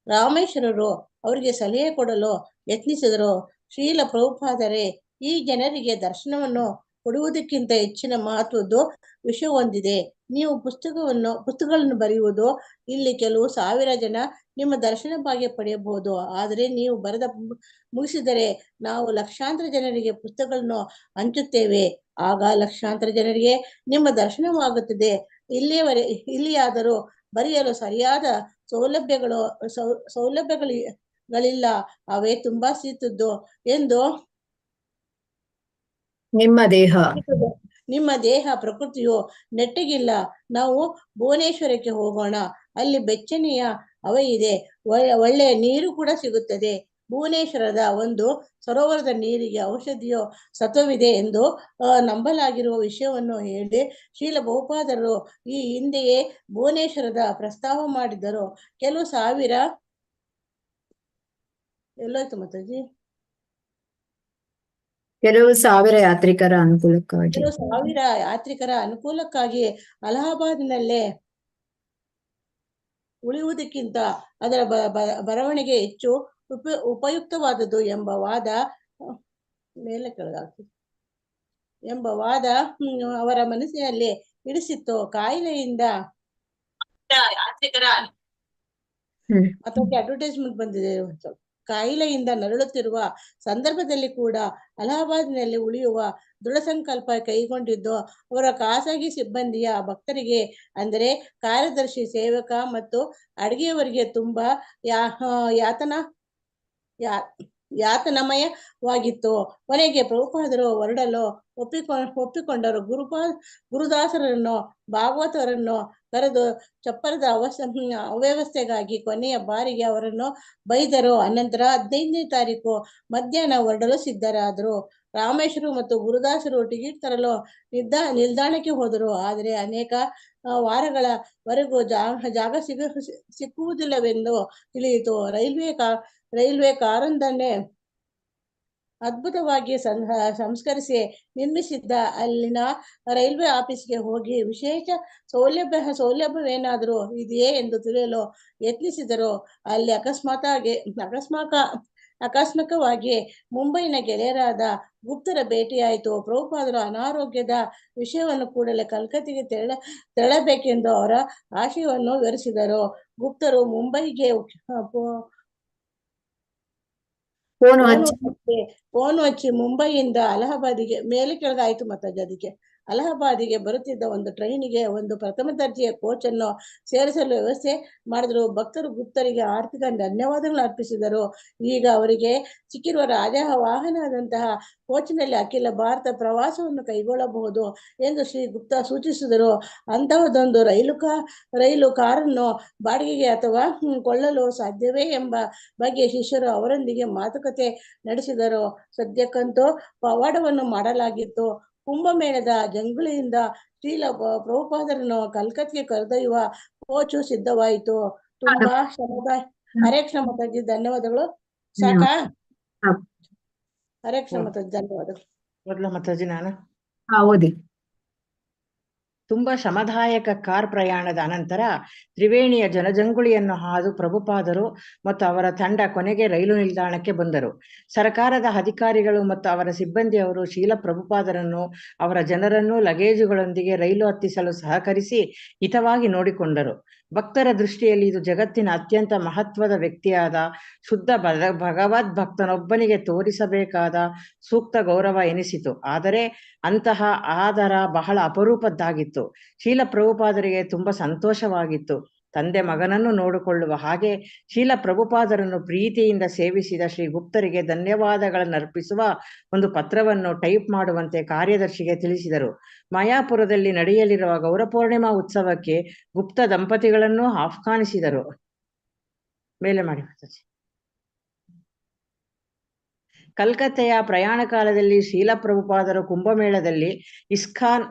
ರಾಮೇಶ್ವರರು ಅವರಿಗೆ ಸಲಹೆ ಕೊಡಲು ಯತ್ನಿಸಿದರು. ಶ್ರೀಲ ಪ್ರಭುಪಾದರೆ ಈ ಜನರಿಗೆ ದರ್ಶನವನ್ನು ಕೊಡುವುದಕ್ಕಿಂತ ಹೆಚ್ಚಿನ ಮಹತ್ವದ್ದು ವಿಷಯ ಹೊಂದಿದೆ. ನೀವು ಪುಸ್ತಕಗಳನ್ನು ಬರೆಯುವುದು, ಇಲ್ಲಿ ಕೆಲವು ಸಾವಿರ ಜನ ನಿಮ್ಮ ದರ್ಶನ ಭಾಗ್ಯ ಪಡೆಯಬಹುದು. ಆದರೆ ನೀವು ಬರೆದ ಮುಗಿಸಿದರೆ ನಾವು ಲಕ್ಷಾಂತರ ಜನರಿಗೆ ಪುಸ್ತಕಗಳನ್ನು ಹಂಚುತ್ತೇವೆ. ಆಗ ಲಕ್ಷಾಂತರ ಜನರಿಗೆ ನಿಮ್ಮ ದರ್ಶನವಾಗುತ್ತದೆ. ಇಲ್ಲಿಯಾದರೂ ಬರೆಯಲು ಸರಿಯಾದ ಸೌಲಭ್ಯಗಳಿಲ್ಲ. ಅವೇ ತುಂಬಾ ಸೀತದ್ದು ಎಂದು ನಿಮ್ಮ ದೇಹ ಪ್ರಕೃತಿಯು ನೆಟ್ಟಗಿಲ್ಲ. ನಾವು ಭುವನೇಶ್ವರಕ್ಕೆ ಹೋಗೋಣ. ಅಲ್ಲಿ ಬೆಚ್ಚನೆಯ ಹವೆ ಇದೆ, ಒಳ್ಳೆಯ ನೀರು ಕೂಡ ಸಿಗುತ್ತದೆ. ಭುವನೇಶ್ವರದ ಒಂದು ಸರೋವರದ ನೀರಿಗೆ ಔಷಧಿಯೋ ಸತ್ವವಿದೆ ಎಂದು ನಂಬಲಾಗಿರುವ ವಿಷಯವನ್ನು ಹೇಳಿ ಶ್ರೀಲ ಬಹುಪಾದರು ಈ ಹಿಂದೆಯೇ ಭುವನೇಶ್ವರದ ಪ್ರಸ್ತಾವ ಮಾಡಿದ್ದರು. ಕೆಲವು ಸಾವಿರ ಯಾತ್ರಿಕರ ಅನುಕೂಲಕ್ಕಾಗಿ ಅಲಹಾಬಾದಿನಲ್ಲೇ ಉಳಿಯುವುದಕ್ಕಿಂತ ಅದರ ಬರವಣಿಗೆ ಹೆಚ್ಚು ಉಪಯುಕ್ತವಾದದ್ದು ಎಂಬ ವಾದ ಅವರ ಮನಸ್ಸಿನಲ್ಲಿ ಇಡಿಸಿತ್ತು. ಅಡ್ವರ್ಟೈಸ್ಮೆಂಟ್ ಬಂದಿದೆ. ಕಾಯಿಲೆಯಿಂದ ನರಳುತ್ತಿರುವ ಸಂದರ್ಭದಲ್ಲಿ ಕೂಡ ಅಲಹಾಬಾದಿನಲ್ಲಿ ಉಳಿಯುವ ದೃಢ ಸಂಕಲ್ಪ ಕೈಗೊಂಡಿದ್ದು ಅವರ ಖಾಸಗಿ ಸಿಬ್ಬಂದಿಯ ಭಕ್ತರಿಗೆ, ಅಂದರೆ ಕಾರ್ಯದರ್ಶಿ, ಸೇವಕ ಮತ್ತು ಅಡಿಗೆಯವರಿಗೆ ತುಂಬಾ ಯಾತನಮಯವಾಗಿತ್ತು. ಕೊನೆಗೆ ಪ್ರಭುಪಾದರು ಹೊರಡಲು ಒಪ್ಪಿಕೊಂಡರು. ಗುರುದಾಸರನ್ನು, ಭಾಗವತರನ್ನು ಕರೆದು ಚಪ್ಪರದ ಅವ್ಯವಸ್ಥೆಗಾಗಿ ಕೊನೆಯ ಬಾರಿಗೆ ಅವರನ್ನು ಬೈದರು. ಅನಂತರ 15ನೇ ತಾರೀಕು ಮಧ್ಯಾಹ್ನ ಹೊರಡಲು ಸಿದ್ಧರಾದರು. ರಾಮೇಶ್ವರು ಮತ್ತು ಗುರುದಾಸರು ಟಿಕೆಟ್ ತರಲು ನಿಲ್ದಾಣಕ್ಕೆ ಹೋದರು. ಆದರೆ ಅನೇಕ ವಾರಗಳವರೆಗೂ ಜಾಗ ಸಿಕ್ಕುವುದಿಲ್ಲವೆಂದು ತಿಳಿಯಿತು. ರೈಲ್ವೆ ಕಾರೊಂದನ್ನೇ ಅದ್ಭುತವಾಗಿ ಸಂಸ್ಕರಿಸಿ ನಿರ್ಮಿಸಿದ್ದ ಅಲ್ಲಿನ ರೈಲ್ವೆ ಆಫೀಸ್ಗೆ ಹೋಗಿ ವಿಶೇಷ ಸೌಲಭ್ಯವೇನಾದರೂ ಇದೆಯೇ ಎಂದು ತಿಳಿಯಲು ಯತ್ನಿಸಿದರು. ಅಲ್ಲಿ ಆಕಸ್ಮಿಕವಾಗಿ ಮುಂಬೈನ ಗೆಳೆಯರಾದ ಗುಪ್ತರ ಭೇಟಿಯಾಯಿತು. ಪ್ರಭುಪಾದರು ಅನಾರೋಗ್ಯದ ವಿಷಯವನ್ನು ಕೂಡಲೇ ಕಲ್ಕತ್ತೆಗೆ ತೆರಳಬೇಕೆಂದು ಅವರ ಆಶಯವನ್ನು ವಿವರಿಸಿದರು. ಗುಪ್ತರು ಮುಂಬೈಗೆ ಫೋನು ಹಚ್ಚಿ ಫೋನ್ ಹಚ್ಚಿ ಮುಂಬೈಯಿಂದ ಅಲಹಾಬಾದಿಗೆ ಮೇಲೆ ಕೆಳಗಾಯ್ತು ಮಾತಾಜಿ. ಅದಕ್ಕೆ ಅಲಹಾಬಾದಿಗೆ ಬರುತ್ತಿದ್ದ ಒಂದು ಟ್ರೈನಿಗೆ ಒಂದು ಪ್ರಥಮ ದರ್ಜೆಯ ಕೋಚ್ ಅನ್ನು ಸೇರಿಸಲು ವ್ಯವಸ್ಥೆ ಮಾಡಿದರು. ಭಕ್ತರು ಗುಪ್ತರಿಗೆ ಆರ್ಥಿಕ ಧನ್ಯವಾದಗಳನ್ನು ಅರ್ಪಿಸಿದರು. ಈಗ ಅವರಿಗೆ ಸಿಕ್ಕಿರುವ ರಾಜವಾಹನದಂತಹ ಕೋಚ್ನಲ್ಲಿ ಅಖಿಲ ಭಾರತ ಪ್ರವಾಸವನ್ನು ಕೈಗೊಳ್ಳಬಹುದು ಎಂದು ಶ್ರೀ ಗುಪ್ತ ಸೂಚಿಸಿದರು. ಅಂತಹದೊಂದು ರೈಲು ಕಾರನ್ನು ಬಾಡಿಗೆಗೆ ಅಥವಾ ಕೊಳ್ಳಲು ಸಾಧ್ಯವೇ ಎಂಬ ಬಗ್ಗೆ ಶಿಷ್ಯರು ಅವರೊಂದಿಗೆ ಮಾತುಕತೆ ನಡೆಸಿದರು. ಸದ್ಯಕ್ಕಂತೂ ಪವಾಡವನ್ನು ಮಾಡಲಾಗಿತ್ತು. ಕುಂಭಮೇಳದ ಜಂಗುಳಿಯಿಂದ ಶ್ರೀಲ ಪ್ರಭುಪಾದರನ್ನು ಕಲ್ಕತ್ತೆಗೆ ಕರೆದೊಯ್ಯುವ ಕೋಚು ಸಿದ್ಧವಾಯಿತು. ತುಂಬಾ ಹರೇ ಕೃಷ್ಣ ಮಾತಾಜಿ, ಧನ್ಯವಾದಗಳು. ಸಾಕಾ? ಹರೇ ಕೃಷ್ಣ ಮಾತಾಜಿ, ಧನ್ಯವಾದಗಳು. ಮೊದಲ ಮಾತಾಜಿ ನಾನು ಓದಿ. ತುಂಬಾ ಶ್ರಮದಾಯಕ ಕಾರ್ ಪ್ರಯಾಣದ ಅನಂತರ ತ್ರಿವೇಣಿಯ ಜನಜಂಗುಳಿಯನ್ನು ಹಾದು ಪ್ರಭುಪಾದರು ಮತ್ತು ಅವರ ತಂಡ ಕೊನೆಗೆ ರೈಲು ನಿಲ್ದಾಣಕ್ಕೆ ಬಂದರು. ಸರ್ಕಾರದ ಅಧಿಕಾರಿಗಳು ಮತ್ತು ಅವರ ಸಿಬ್ಬಂದಿಯವರು ಶೀಲ ಪ್ರಭುಪಾದರನ್ನು ಅವರ ಜನರನ್ನು ಲಗೇಜುಗಳೊಂದಿಗೆ ರೈಲು ಹತ್ತಿಸಲು ಸಹಕರಿಸಿ ಹಿತವಾಗಿ ನೋಡಿಕೊಂಡರು. ಭಕ್ತರ ದೃಷ್ಟಿಯಲ್ಲಿ ಇದು ಜಗತ್ತಿನ ಅತ್ಯಂತ ಮಹತ್ವದ ವ್ಯಕ್ತಿಯಾದ ಶುದ್ಧ ಭಗವದ್ಭಕ್ತನೊಬ್ಬನಿಗೆ ತೋರಿಸಬೇಕಾದ ಸೂಕ್ತ ಗೌರವ ಎನಿಸಿತು. ಆದರೆ ಅಂತಹ ಆದರ ಬಹಳ ಅಪರೂಪದ್ದಾಗಿತ್ತು. ಶೀಲ ಪ್ರಭುಪಾದರಿಗೆ ತುಂಬಾ ಸಂತೋಷವಾಗಿತ್ತು. ತಂದೆ ಮಗನನ್ನು ನೋಡಿಕೊಳ್ಳುವ ಹಾಗೆ ಶೀಲ ಪ್ರಭುಪಾದರನ್ನು ಪ್ರೀತಿಯಿಂದ ಸೇವಿಸಿದ ಶ್ರೀ ಗುಪ್ತರಿಗೆ ಧನ್ಯವಾದಗಳನ್ನು ಅರ್ಪಿಸುವ ಒಂದು ಪತ್ರವನ್ನು ಟೈಪ್ ಮಾಡುವಂತೆ ಕಾರ್ಯದರ್ಶಿಗೆ ತಿಳಿಸಿದರು. ಮಾಯಾಪುರದಲ್ಲಿ ನಡೆಯಲಿರುವ ಗೌರಪೂರ್ಣಿಮಾ ಉತ್ಸವಕ್ಕೆ ಗುಪ್ತ ದಂಪತಿಗಳನ್ನು ಆಹ್ವಾನಿಸಿದರು. ಮೇಲೆ ಮಾಡಿ. ಕಲ್ಕತ್ತೆಯ ಪ್ರಯಾಣ ಕಾಲದಲ್ಲಿ ಶೀಲ ಪ್ರಭುಪಾದರು ಕುಂಭಮೇಳದಲ್ಲಿ ಇಸ್ಕಾನ್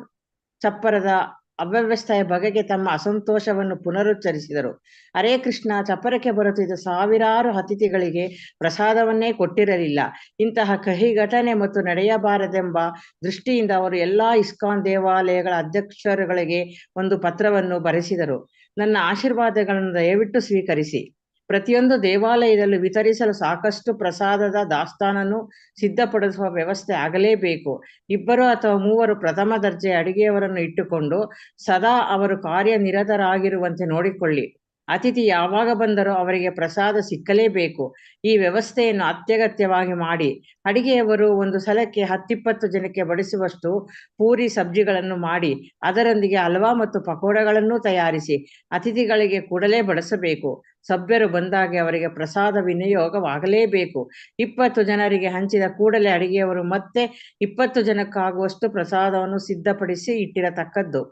ಚಪ್ಪರದ ಅವ್ಯವಸ್ಥೆಯ ಬಗೆಗೆ ತಮ್ಮ ಅಸಂತೋಷವನ್ನು ಪುನರುಚ್ಚರಿಸಿದರು. ಹರೇ ಕೃಷ್ಣ ಚಪ್ಪರಕ್ಕೆ ಬರುತ್ತಿದ್ದ ಸಾವಿರಾರು ಅತಿಥಿಗಳಿಗೆ ಪ್ರಸಾದವನ್ನೇ ಕೊಟ್ಟಿರಲಿಲ್ಲ. ಇಂತಹ ಕಹಿ ಘಟನೆ ಮತ್ತು ನಡೆಯಬಾರದೆಂಬ ದೃಷ್ಟಿಯಿಂದ ಅವರು ಎಲ್ಲಾ ಇಸ್ಕಾನ್ ದೇವಾಲಯಗಳ ಅಧ್ಯಕ್ಷರುಗಳಿಗೆ ಒಂದು ಪತ್ರವನ್ನು ಬರೆಸಿದರು. ನನ್ನ ಆಶೀರ್ವಾದಗಳನ್ನು ದಯವಿಟ್ಟು ಸ್ವೀಕರಿಸಿ. ಪ್ರತಿಯೊಂದು ದೇವಾಲಯದಲ್ಲೂ ವಿತರಿಸಲು ಸಾಕಷ್ಟು ಪ್ರಸಾದದ ದಾಸ್ತಾನನ್ನು ಸಿದ್ಧಪಡಿಸುವ ವ್ಯವಸ್ಥೆ ಆಗಲೇಬೇಕು. 2 ಅಥವಾ 3 ಪ್ರಥಮ ದರ್ಜೆ ಅಡಿಗೆಯವರನ್ನು ಇಟ್ಟುಕೊಂಡು ಸದಾ ಅವರು ಕಾರ್ಯನಿರತರಾಗಿರುವಂತೆ ನೋಡಿಕೊಳ್ಳಿ. ಅತಿಥಿ ಯಾವಾಗ ಬಂದರೋ ಅವರಿಗೆ ಪ್ರಸಾದ ಸಿಕ್ಕಲೇಬೇಕು. ಈ ವ್ಯವಸ್ಥೆಯನ್ನು ಅತ್ಯಗತ್ಯವಾಗಿ ಮಾಡಿ. ಅಡಿಗೆಯವರು ಒಂದು ಸಲಕ್ಕೆ 10-20 ಜನಕ್ಕೆ ಬಡಿಸುವಷ್ಟು ಪೂರಿ ಸಬ್ಜಿಗಳನ್ನು ಮಾಡಿ ಅದರೊಂದಿಗೆ ಹಲ್ವಾ ಮತ್ತು ಪಕೋಡಗಳನ್ನು ತಯಾರಿಸಿ ಅತಿಥಿಗಳಿಗೆ ಕೂಡಲೇ ಬಡಿಸಬೇಕು. ಸಭ್ಯರು ಬಂದಾಗ ಅವರಿಗೆ ಪ್ರಸಾದ ವಿನಿಯೋಗವಾಗಲೇಬೇಕು. 20 ಜನರಿಗೆ ಹಂಚಿದ ಕೂಡಲೇ ಅಡಿಗೆಯವರು ಮತ್ತೆ 20 ಜನಕ್ಕಾಗುವಷ್ಟು ಪ್ರಸಾದವನ್ನು ಸಿದ್ಧಪಡಿಸಿ ಇಟ್ಟಿರತಕ್ಕದ್ದು.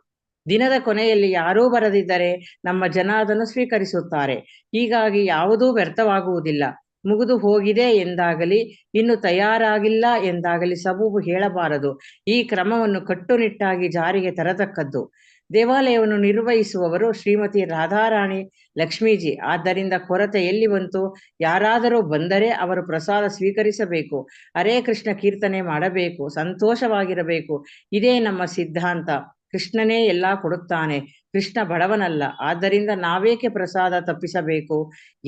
ದಿನದ ಕೊನೆಯಲ್ಲಿ ಯಾರೂ ಬರದಿದ್ದರೆ ನಮ್ಮ ಜನ ಅದನ್ನು ಸ್ವೀಕರಿಸುತ್ತಾರೆ. ಹೀಗಾಗಿ ಯಾವುದೂ ವ್ಯರ್ಥವಾಗುವುದಿಲ್ಲ. ಮುಗಿದು ಹೋಗಿದೆ ಎಂದಾಗಲಿ ಇನ್ನು ತಯಾರಾಗಿಲ್ಲ ಎಂದಾಗಲಿ ಸಬೂಬು ಹೇಳಬಾರದು. ಈ ಕ್ರಮವನ್ನು ಕಟ್ಟುನಿಟ್ಟಾಗಿ ಜಾರಿಗೆ ತರತಕ್ಕದ್ದು. ದೇವಾಲಯವನ್ನು ನಿರ್ವಹಿಸುವವರು ಶ್ರೀಮತಿ ರಾಧಾರಾಣಿ ಲಕ್ಷ್ಮೀಜಿ. ಆದ್ದರಿಂದ ಕೊರತೆ ಎಲ್ಲಿ ಬಂತು? ಯಾರಾದರೂ ಬಂದರೆ ಅವರು ಪ್ರಸಾದ ಸ್ವೀಕರಿಸಬೇಕು, ಹರೇ ಕೃಷ್ಣ ಕೀರ್ತನೆ ಮಾಡಬೇಕು, ಸಂತೋಷವಾಗಿರಬೇಕು. ಇದೇ ನಮ್ಮ ಸಿದ್ಧಾಂತ. ಕೃಷ್ಣನೇ ಎಲ್ಲ ಕೊಡುತ್ತಾನೆ. ಕೃಷ್ಣ ಬಡವನಲ್ಲ. ಆದ್ದರಿಂದ ನಾವೇಕೆ ಪ್ರಸಾದ ತಪ್ಪಿಸಬೇಕು?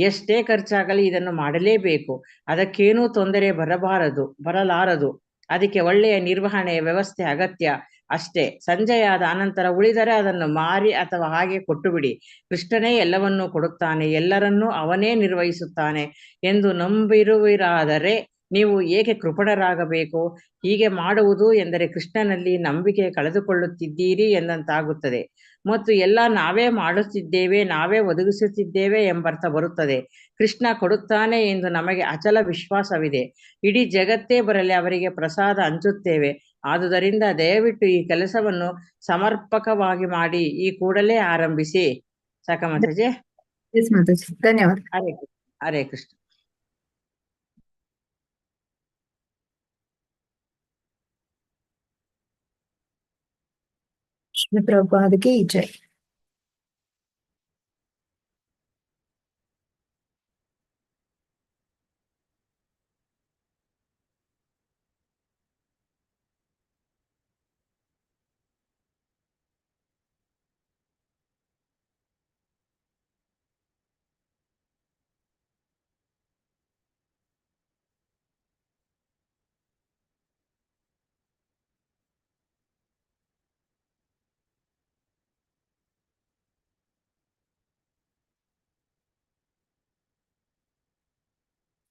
ಎಷ್ಟೇ ಖರ್ಚಾಗಲಿ ಇದನ್ನು ಮಾಡಲೇಬೇಕು. ಅದಕ್ಕೇನೂ ತೊಂದರೆ ಬರಲಾರದು. ಅದಕ್ಕೆ ಒಳ್ಳೆಯ ನಿರ್ವಹಣೆ ವ್ಯವಸ್ಥೆ ಅಗತ್ಯ ಅಷ್ಟೇ. ಸಂಜೆಯಾದ ಅನಂತರ ಉಳಿದರೆ ಅದನ್ನು ಮಾರಿ ಅಥವಾ ಹಾಗೆ ಕೊಟ್ಟು ಬಿಡಿ. ಕೃಷ್ಣನೇ ಎಲ್ಲವನ್ನೂ ಕೊಡುತ್ತಾನೆ, ಎಲ್ಲರನ್ನೂ ಅವನೇ ನಿರ್ವಹಿಸುತ್ತಾನೆ ಎಂದು ನಂಬಿರುವಿರಾದರೆ ನೀವು ಏಕೆ ಕೃಪಣರಾಗಬೇಕು? ಹೀಗೆ ಮಾಡುವುದು ಎಂದರೆ ಕೃಷ್ಣನಲ್ಲಿ ನಂಬಿಕೆ ಕಳೆದುಕೊಳ್ಳುತ್ತಿದ್ದೀರಿ ಎಂದಂತಾಗುತ್ತದೆ ಮತ್ತು ಎಲ್ಲ ನಾವೇ ಮಾಡುತ್ತಿದ್ದೇವೆ, ನಾವೇ ಒದಗಿಸುತ್ತಿದ್ದೇವೆ ಎಂಬರ್ಥ ಬರುತ್ತದೆ. ಕೃಷ್ಣ ಕೊಡುತ್ತಾನೆ ಎಂದು ನಮಗೆ ಅಚಲ ವಿಶ್ವಾಸವಿದೆ. ಇಡೀ ಜಗತ್ತೇ ಬರಲಿ ಅವರಿಗೆ ಪ್ರಸಾದ ಹಂಚುತ್ತೇವೆ. ಆದುದರಿಂದ ದಯವಿಟ್ಟು ಈ ಕೆಲಸವನ್ನು ಸಮರ್ಪಕವಾಗಿ ಮಾಡಿ ಈ ಕೂಡಲೇ ಆರಂಭಿಸಿ. ಸಾಕ ಮಾತಾಜಿ? ಧನ್ಯವಾದ. ಹರೇ ಕೃಷ್ಣ. ಶ್ರೀ ಪ್ರಭುಪಾದಕ್ಕೆ ಜೈ.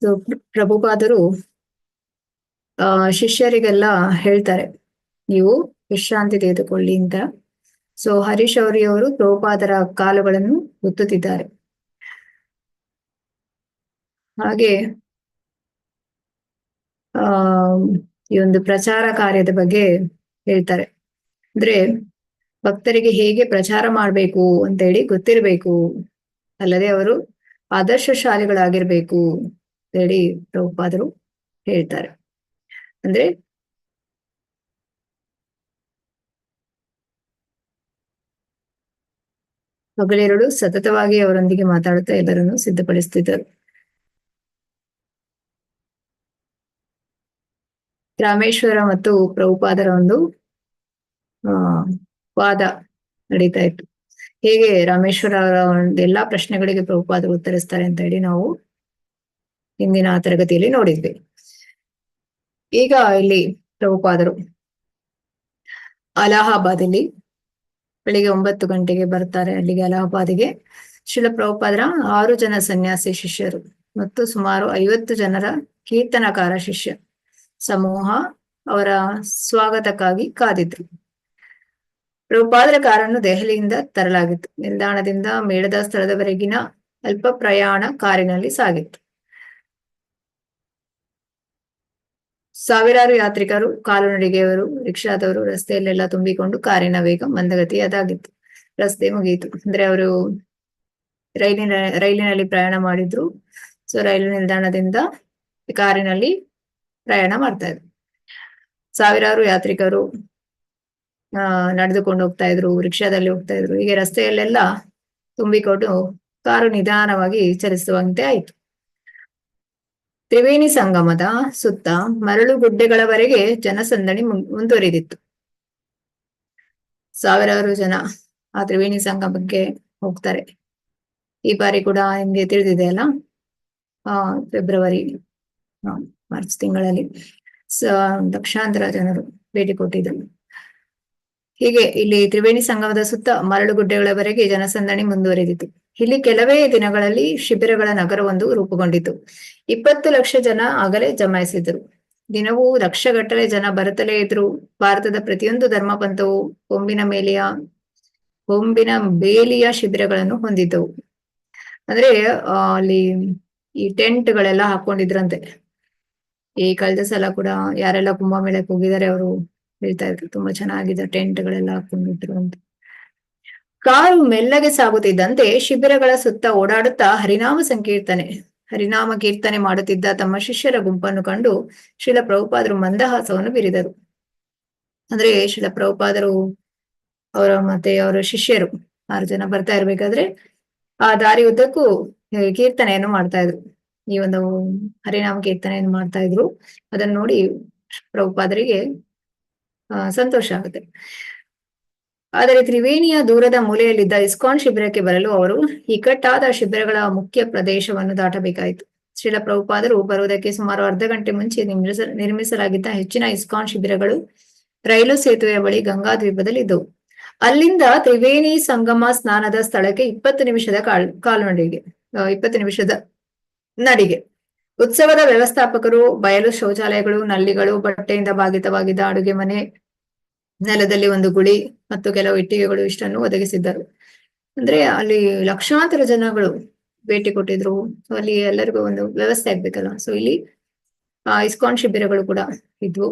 ಸೊ ಪ್ರಭುಪಾದರು ಶಿಷ್ಯರಿಗೆಲ್ಲ ಹೇಳ್ತಾರೆ, ನೀವು ವಿಶ್ರಾಂತಿ ತೆಗೆದುಕೊಳ್ಳಿ ಅಂತ. ಸೊ ಹರೀಶ್ ಅವರು ಪ್ರಭುಪಾದರ ಕಾಲುಗಳನ್ನು ಒತ್ತುತ್ತಿದ್ದಾರೆ. ಹಾಗೆ ಈ ಒಂದು ಪ್ರಚಾರ ಕಾರ್ಯದ ಬಗ್ಗೆ ಹೇಳ್ತಾರೆ. ಅಂದ್ರೆ ಭಕ್ತರಿಗೆ ಹೇಗೆ ಪ್ರಚಾರ ಮಾಡ್ಬೇಕು ಅಂತ ಹೇಳಿ ಗೊತ್ತಿರ್ಬೇಕು, ಅಲ್ಲದೆ ಅವರು ಆದರ್ಶಶಾಲಿಗಳಾಗಿರ್ಬೇಕು ಅಂತ ಹೇಳಿ ಪ್ರಭುಪಾದರು ಹೇಳ್ತಾರೆ. ಅಂದ್ರೆ ಹಗಲಿರುಳು ಸತತವಾಗಿ ಅವರೊಂದಿಗೆ ಮಾತಾಡುತ್ತಾ ಎಲ್ಲರನ್ನು ಸಿದ್ಧಪಡಿಸುತ್ತಿದ್ದರು. ರಾಮೇಶ್ವರ ಮತ್ತು ಪ್ರಭುಪಾದರ ಒಂದು ವಾದ ನಡೀತಾ ಇತ್ತು. ಹೇಗೆ ರಾಮೇಶ್ವರ ಅವರ ಒಂದು ಎಲ್ಲಾ ಪ್ರಶ್ನೆಗಳಿಗೆ ಪ್ರಭುಪಾದರು ಉತ್ತರಿಸ್ತಾರೆ ಅಂತ ಹೇಳಿ ನಾವು ಹಿಂದಿನ ತರಗತಿಯಲ್ಲಿ ನೋಡಿದ್ವಿ. ಈಗ ಇಲ್ಲಿ ಪ್ರಭುಪಾದರು ಅಲಹಾಬಾದಲ್ಲಿ ಬೆಳಿಗ್ಗೆ 9 ಗಂಟೆಗೆ ಬರ್ತಾರೆ ಅಲ್ಲಿಗೆ ಅಲಹಾಬಾದಿಗೆ. ಶ್ರೀಲ ಪ್ರಭುಪಾದರ 6 ಜನ ಸನ್ಯಾಸಿ ಶಿಷ್ಯರು ಮತ್ತು ಸುಮಾರು 50 ಜನರ ಕೀರ್ತನಕಾರ ಶಿಷ್ಯ ಸಮೂಹ ಅವರ ಸ್ವಾಗತಕ್ಕಾಗಿ ಕಾದಿದ್ರು. ಪ್ರಭುಪಾದರ ಕಾರನ್ನು ದೆಹಲಿಯಿಂದ ತರಲಾಗಿತ್ತು. ನಿಲ್ದಾಣದಿಂದ ಮೇಳದ ಸ್ಥಳದವರೆಗಿನ ಅಲ್ಪ ಪ್ರಯಾಣ ಕಾರಿನಲ್ಲಿ ಸಾಗಿತ್ತು. ಸಾವಿರಾರು ಯಾತ್ರಿಕರು, ಕಾಲುನಡಿಗೆಯವರು, ರಿಕ್ಷಾದವರು ರಸ್ತೆಯಲ್ಲೆಲ್ಲ ತುಂಬಿಕೊಂಡು ಕಾರಿನ ವೇಗ ಮಂದಗತಿಯದಾಗಿತ್ತು. ರಸ್ತೆ ಮುಗಿಯಿತು. ಅಂದ್ರೆ ಅವರು ರೈಲಿನಲ್ಲಿ ಪ್ರಯಾಣ ಮಾಡಿದ್ರು. ಸೊ ರೈಲು ನಿಲ್ದಾಣದಿಂದ ಕಾರಿನಲ್ಲಿ ಪ್ರಯಾಣ ಮಾಡ್ತಾ ಇದ್ರು. ಸಾವಿರಾರು ಯಾತ್ರಿಕರು ನಡೆದುಕೊಂಡು ಹೋಗ್ತಾ ಇದ್ರು, ರಿಕ್ಷಾದಲ್ಲಿ ಹೋಗ್ತಾ ಇದ್ರು. ಹೀಗೆ ರಸ್ತೆಯಲ್ಲೆಲ್ಲ ತುಂಬಿಕೊಂಡು ಕಾರು ನಿಧಾನವಾಗಿ ಚಲಿಸುವಂತೆ ಆಯಿತು. ತ್ರಿವೇಣಿ ಸಂಗಮದ ಸುತ್ತ ಮರಳು ಗುಡ್ಡೆಗಳವರೆಗೆ ಜನಸಂದಣಿ ಮುಂದುವರಿದಿತ್ತು. ಸಾವಿರಾರು ಜನ ಆ ತ್ರಿವೇಣಿ ಸಂಗಮಕ್ಕೆ ಹೋಗ್ತಾರೆ. ಈ ಬಾರಿ ಕೂಡ ನಿಮ್ಗೆ ತಿಳಿದಿದೆ ಅಲ್ಲ, ಫೆಬ್ರವರಿ ಮಾರ್ಚ್ ತಿಂಗಳಲ್ಲಿ ಲಕ್ಷಾಂತರ ಜನರು ಭೇಟಿ ಕೊಟ್ಟಿದ್ರು. ಹೀಗೆ ಇಲ್ಲಿ ತ್ರಿವೇಣಿ ಸಂಗಮದ ಸುತ್ತ ಮರಳು ಗುಡ್ಡೆಗಳವರೆಗೆ ಜನಸಂದಣಿ ಮುಂದುವರಿದಿತ್ತು. ಇಲ್ಲಿ ಕೆಲವೇ ದಿನಗಳಲ್ಲಿ ಶಿಬಿರಗಳ ನಗರವೊಂದು ರೂಪುಗೊಂಡಿತು. 20 ಲಕ್ಷ ಜನ ಆಗಲೇ ಜಮಾಯಿಸಿದ್ರು. ದಿನವೂ ಲಕ್ಷಗಟ್ಟಲೆ ಜನ ಬರುತ್ತಲೇ ಇದ್ರು. ಭಾರತದ ಪ್ರತಿಯೊಂದು ಧರ್ಮ ಪಂಥವು ಕೊಂಬಿನ ಬೇಲಿಯ ಶಿಬಿರಗಳನ್ನು ಹೊಂದಿದ್ದವು. ಅಂದ್ರೆ ಅಲ್ಲಿ ಈ ಟೆಂಟ್ಗಳೆಲ್ಲ ಹಾಕೊಂಡಿದ್ರಂತೆ. ಈ ಕಳೆದ ಸಲ ಕೂಡ ಯಾರೆಲ್ಲ ಕುಂಭಮೇಳಕ್ಕೆ ಹೋಗಿದ್ದಾರೆ ಅವರು ಹೇಳ್ತಾ ಇದ್ರು, ತುಂಬಾ ಚೆನ್ನಾಗಿದೆ, ಟೆಂಟ್ಗಳೆಲ್ಲ ಹಾಕೊಂಡಿದ್ರು ಅಂತ. ಕಾರು ಮೆಲ್ಲಗೆ ಸಾಗುತ್ತಿದ್ದಂತೆ ಶಿಬಿರಗಳ ಸುತ್ತ ಓಡಾಡುತ್ತಾ ಹರಿನಾಮ ಕೀರ್ತನೆ ಮಾಡುತ್ತಿದ್ದ ತಮ್ಮ ಶಿಷ್ಯರ ಗುಂಪನ್ನು ಕಂಡು ಶ್ರೀಲ ಪ್ರಭುಪಾದರು ಮಂದಹಾಸವನ್ನು ಬೀರಿದರು. ಅಂದ್ರೆ ಶ್ರೀಲ ಪ್ರಭುಪಾದರು ಮತ್ತೆ ಅವರ ಶಿಷ್ಯರು 6 ಜನ ಬರ್ತಾ ಇರ್ಬೇಕಾದ್ರೆ ಆ ದಾರಿ ಉದ್ದಕ್ಕೂ ಕೀರ್ತನೆಯನ್ನು ಮಾಡ್ತಾ ಇದ್ರು. ಈ ಒಂದು ಹರಿನಾಮ ಕೀರ್ತನೆಯನ್ನು ಮಾಡ್ತಾ ಇದ್ರು. ಅದನ್ನ ನೋಡಿ ಪ್ರಭುಪಾದರಿಗೆ ಸಂತೋಷ ಆಗುತ್ತೆ. ಆದರೆ ತ್ರಿವೇಣಿಯ ದೂರದ ಮೂಲೆಯಲ್ಲಿದ್ದ ಇಸ್ಕಾನ್ ಶಿಬಿರಕ್ಕೆ ಬರಲು ಅವರು ಇಕ್ಕಟ್ಟಾದ ಶಿಬಿರಗಳ ಮುಖ್ಯ ಪ್ರದೇಶವನ್ನು ದಾಟಬೇಕಾಯಿತು. ಶ್ರೀಲ ಪ್ರಭುಪಾದರು ಬರುವುದಕ್ಕೆ ಸುಮಾರು ಅರ್ಧ ಗಂಟೆ ಮುಂಚೆ ನಿರ್ಮಿಸಲಾಗಿದ್ದ ಹೆಚ್ಚಿನ ಇಸ್ಕಾನ್ ಶಿಬಿರಗಳು ರೈಲು ಸೇತುವೆಯ ಬಳಿ ಗಂಗಾ ದ್ವೀಪದಲ್ಲಿ ಇದ್ದವು. ಅಲ್ಲಿಂದ ತ್ರಿವೇಣಿ ಸಂಗಮ ಸ್ನಾನದ ಸ್ಥಳಕ್ಕೆ 20 ನಿಮಿಷದ ಕಾಲುನಡಿಗೆ 20 ನಿಮಿಷದ ನಡಿಗೆ. ಉತ್ಸವದ ವ್ಯವಸ್ಥಾಪಕರು ಬಯಲು ಶೌಚಾಲಯಗಳು, ನಲ್ಲಿಗಳು, ಬಟ್ಟೆಯಿಂದ ಬಾಗಿತವಾಗಿದ್ದ ಅಡುಗೆ ಮನೆ, ನೆಲದಲ್ಲಿ ಒಂದು ಗುಳಿ ಮತ್ತು ಕೆಲವು ಇಟ್ಟಿಗೆಗಳು ಇಷ್ಟನ್ನು ಒದಗಿಸಿದ್ದರು. ಅಂದ್ರೆ ಅಲ್ಲಿ ಲಕ್ಷಾಂತರ ಜನಗಳು ಭೇಟಿ ಕೊಟ್ಟಿದ್ರು. ಸೊ ಅಲ್ಲಿ ಎಲ್ಲರಿಗೂ ಒಂದು ವ್ಯವಸ್ಥೆ ಆಗ್ಬೇಕಲ್ಲ. ಸೊ ಇಲ್ಲಿ ಇಸ್ಕಾನ್ ಶಿಬಿರಗಳು ಕೂಡ ಇದ್ವು.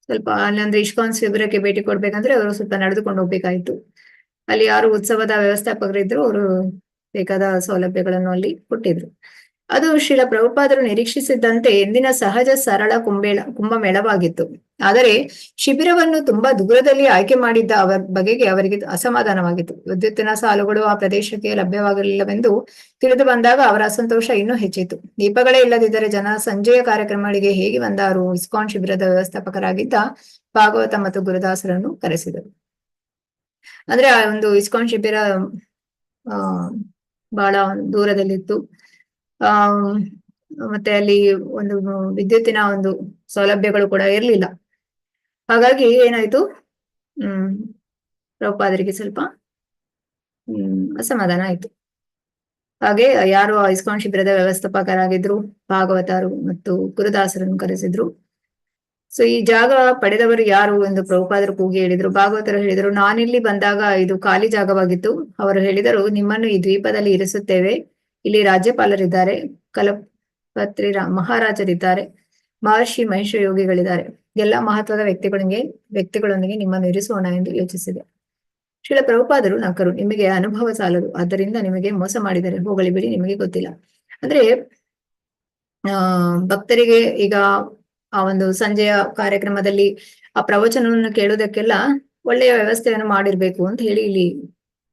ಸ್ವಲ್ಪ ಅಲ್ಲಂದ್ರೆ ಇಸ್ಕಾನ್ ಶಿಬಿರಕ್ಕೆ ಭೇಟಿ ಕೊಡ್ಬೇಕಂದ್ರೆ ಅವರು ಸ್ವಲ್ಪ ನಡೆದುಕೊಂಡು ಹೋಗ್ಬೇಕಾಯ್ತು. ಅಲ್ಲಿ ಯಾರು ಉತ್ಸವದ ವ್ಯವಸ್ಥಾಪಕರಿದ್ರು ಅವರು ಬೇಕಾದ ಸೌಲಭ್ಯಗಳನ್ನು ಅಲ್ಲಿ ಕೊಟ್ಟಿದ್ರು. ಅದು ಶ್ರೀಲ ಪ್ರಭುಪಾದರು ನಿರೀಕ್ಷಿಸಿದ್ದಂತೆ ಎಂದಿನ ಸಹಜ ಸರಳ ಕುಂಭಮೇಳವಾಗಿತ್ತು. ಆದರೆ ಶಿಬಿರವನ್ನು ತುಂಬಾ ದೂರದಲ್ಲಿ ಆಯ್ಕೆ ಮಾಡಿದ್ದ ಬಗೆಗೆ ಅವರಿಗೆ ಅಸಮಾಧಾನವಾಗಿತ್ತು. ವಿದ್ಯುತ್ತಿನ ಸಾಲುಗಳು ಆ ಪ್ರದೇಶಕ್ಕೆ ಲಭ್ಯವಾಗಲಿಲ್ಲವೆಂದು ತಿಳಿದು ಬಂದಾಗ ಅವರ ಅಸಂತೋಷ ಇನ್ನೂ ಹೆಚ್ಚಿತು. ದೀಪಗಳೇ ಇಲ್ಲದಿದ್ದರೆ ಜನ ಸಂಜೆಯ ಕಾರ್ಯಕ್ರಮಗಳಿಗೆ ಹೇಗೆ ಬಂದಾರು? ಇಸ್ಕಾನ್ ಶಿಬಿರದ ವ್ಯವಸ್ಥಾಪಕರಾಗಿದ್ದ ಭಾಗವತ ಮತ್ತು ಗುರುದಾಸರನ್ನು ಕರೆಸಿದರು. ಅಂದ್ರೆ ಆ ಒಂದು ಇಸ್ಕಾನ್ ಶಿಬಿರ ಬಹಳ ದೂರದಲ್ಲಿತ್ತು. ಮತ್ತೆ ಅಲ್ಲಿ ಒಂದು ವಿದ್ಯುತ್ತಿನ ಒಂದು ಸೌಲಭ್ಯಗಳು ಕೂಡ ಇರಲಿಲ್ಲ. ಹಾಗಾಗಿ ಏನಾಯ್ತು, ಪ್ರಭುಪಾದರಿಗೆ ಸ್ವಲ್ಪ ಅಸಮಾಧಾನ ಆಯ್ತು. ಹಾಗೆ ಯಾರು ಆ ಇಸ್ಕಾನ್ ಶಿಬಿರದ ವ್ಯವಸ್ಥಾಪಕರಾಗಿದ್ರು ಭಾಗವತರು ಮತ್ತು ಗುರುದಾಸರನ್ನು ಕರೆಸಿದ್ರು. ಸೊ ಈ ಜಾಗ ಪಡೆದವರು ಯಾರು ಎಂದು ಪ್ರಭುಪಾದರು ಕೂಗಿ ಹೇಳಿದ್ರು. ಭಾಗವತರು ಹೇಳಿದರು, ನಾನಿಲ್ಲಿ ಬಂದಾಗ ಇದು ಖಾಲಿ ಜಾಗವಾಗಿತ್ತು. ಅವರು ಹೇಳಿದರು, ನಿಮ್ಮನ್ನು ಈ ದ್ವೀಪದಲ್ಲಿ ಇರಿಸುತ್ತೇವೆ. ಇಲ್ಲಿ ರಾಜ್ಯಪಾಲರಿದ್ದಾರೆ, ಕಲಪತ್ರಿ ಮಹಾರಾಜರಿದ್ದಾರೆ, ಮಹರ್ಷಿ ಮಹೇಶ ಯೋಗಿಗಳಿದ್ದಾರೆ. ಎಲ್ಲ ಮಹತ್ವದ ವ್ಯಕ್ತಿಗಳೊಂದಿಗೆ ನಿಮ್ಮನ್ನು ಇರಿಸೋಣ ಎಂದು ಯೋಚಿಸಿದೆ. ಶ್ರೀಲ ಪ್ರಭುಪಾದರು ನಕ್ಕರು, ನಿಮಗೆ ಅನುಭವ ಸಾಲದು, ಆದ್ದರಿಂದ ನಿಮಗೆ ಮೋಸ ಮಾಡಿದರೆ ಹೋಗಲಿ ಬಿಡಿ, ನಿಮಗೆ ಗೊತ್ತಿಲ್ಲ. ಅಂದ್ರೆ ಭಕ್ತರಿಗೆ ಈಗ ಆ ಒಂದು ಸಂಜೆಯ ಕಾರ್ಯಕ್ರಮದಲ್ಲಿ ಆ ಪ್ರವಚನವನ್ನು ಕೇಳುವುದಕ್ಕೆಲ್ಲ ಒಳ್ಳೆಯ ವ್ಯವಸ್ಥೆಯನ್ನು ಮಾಡಿರ್ಬೇಕು ಅಂತ ಹೇಳಿ ಇಲ್ಲಿ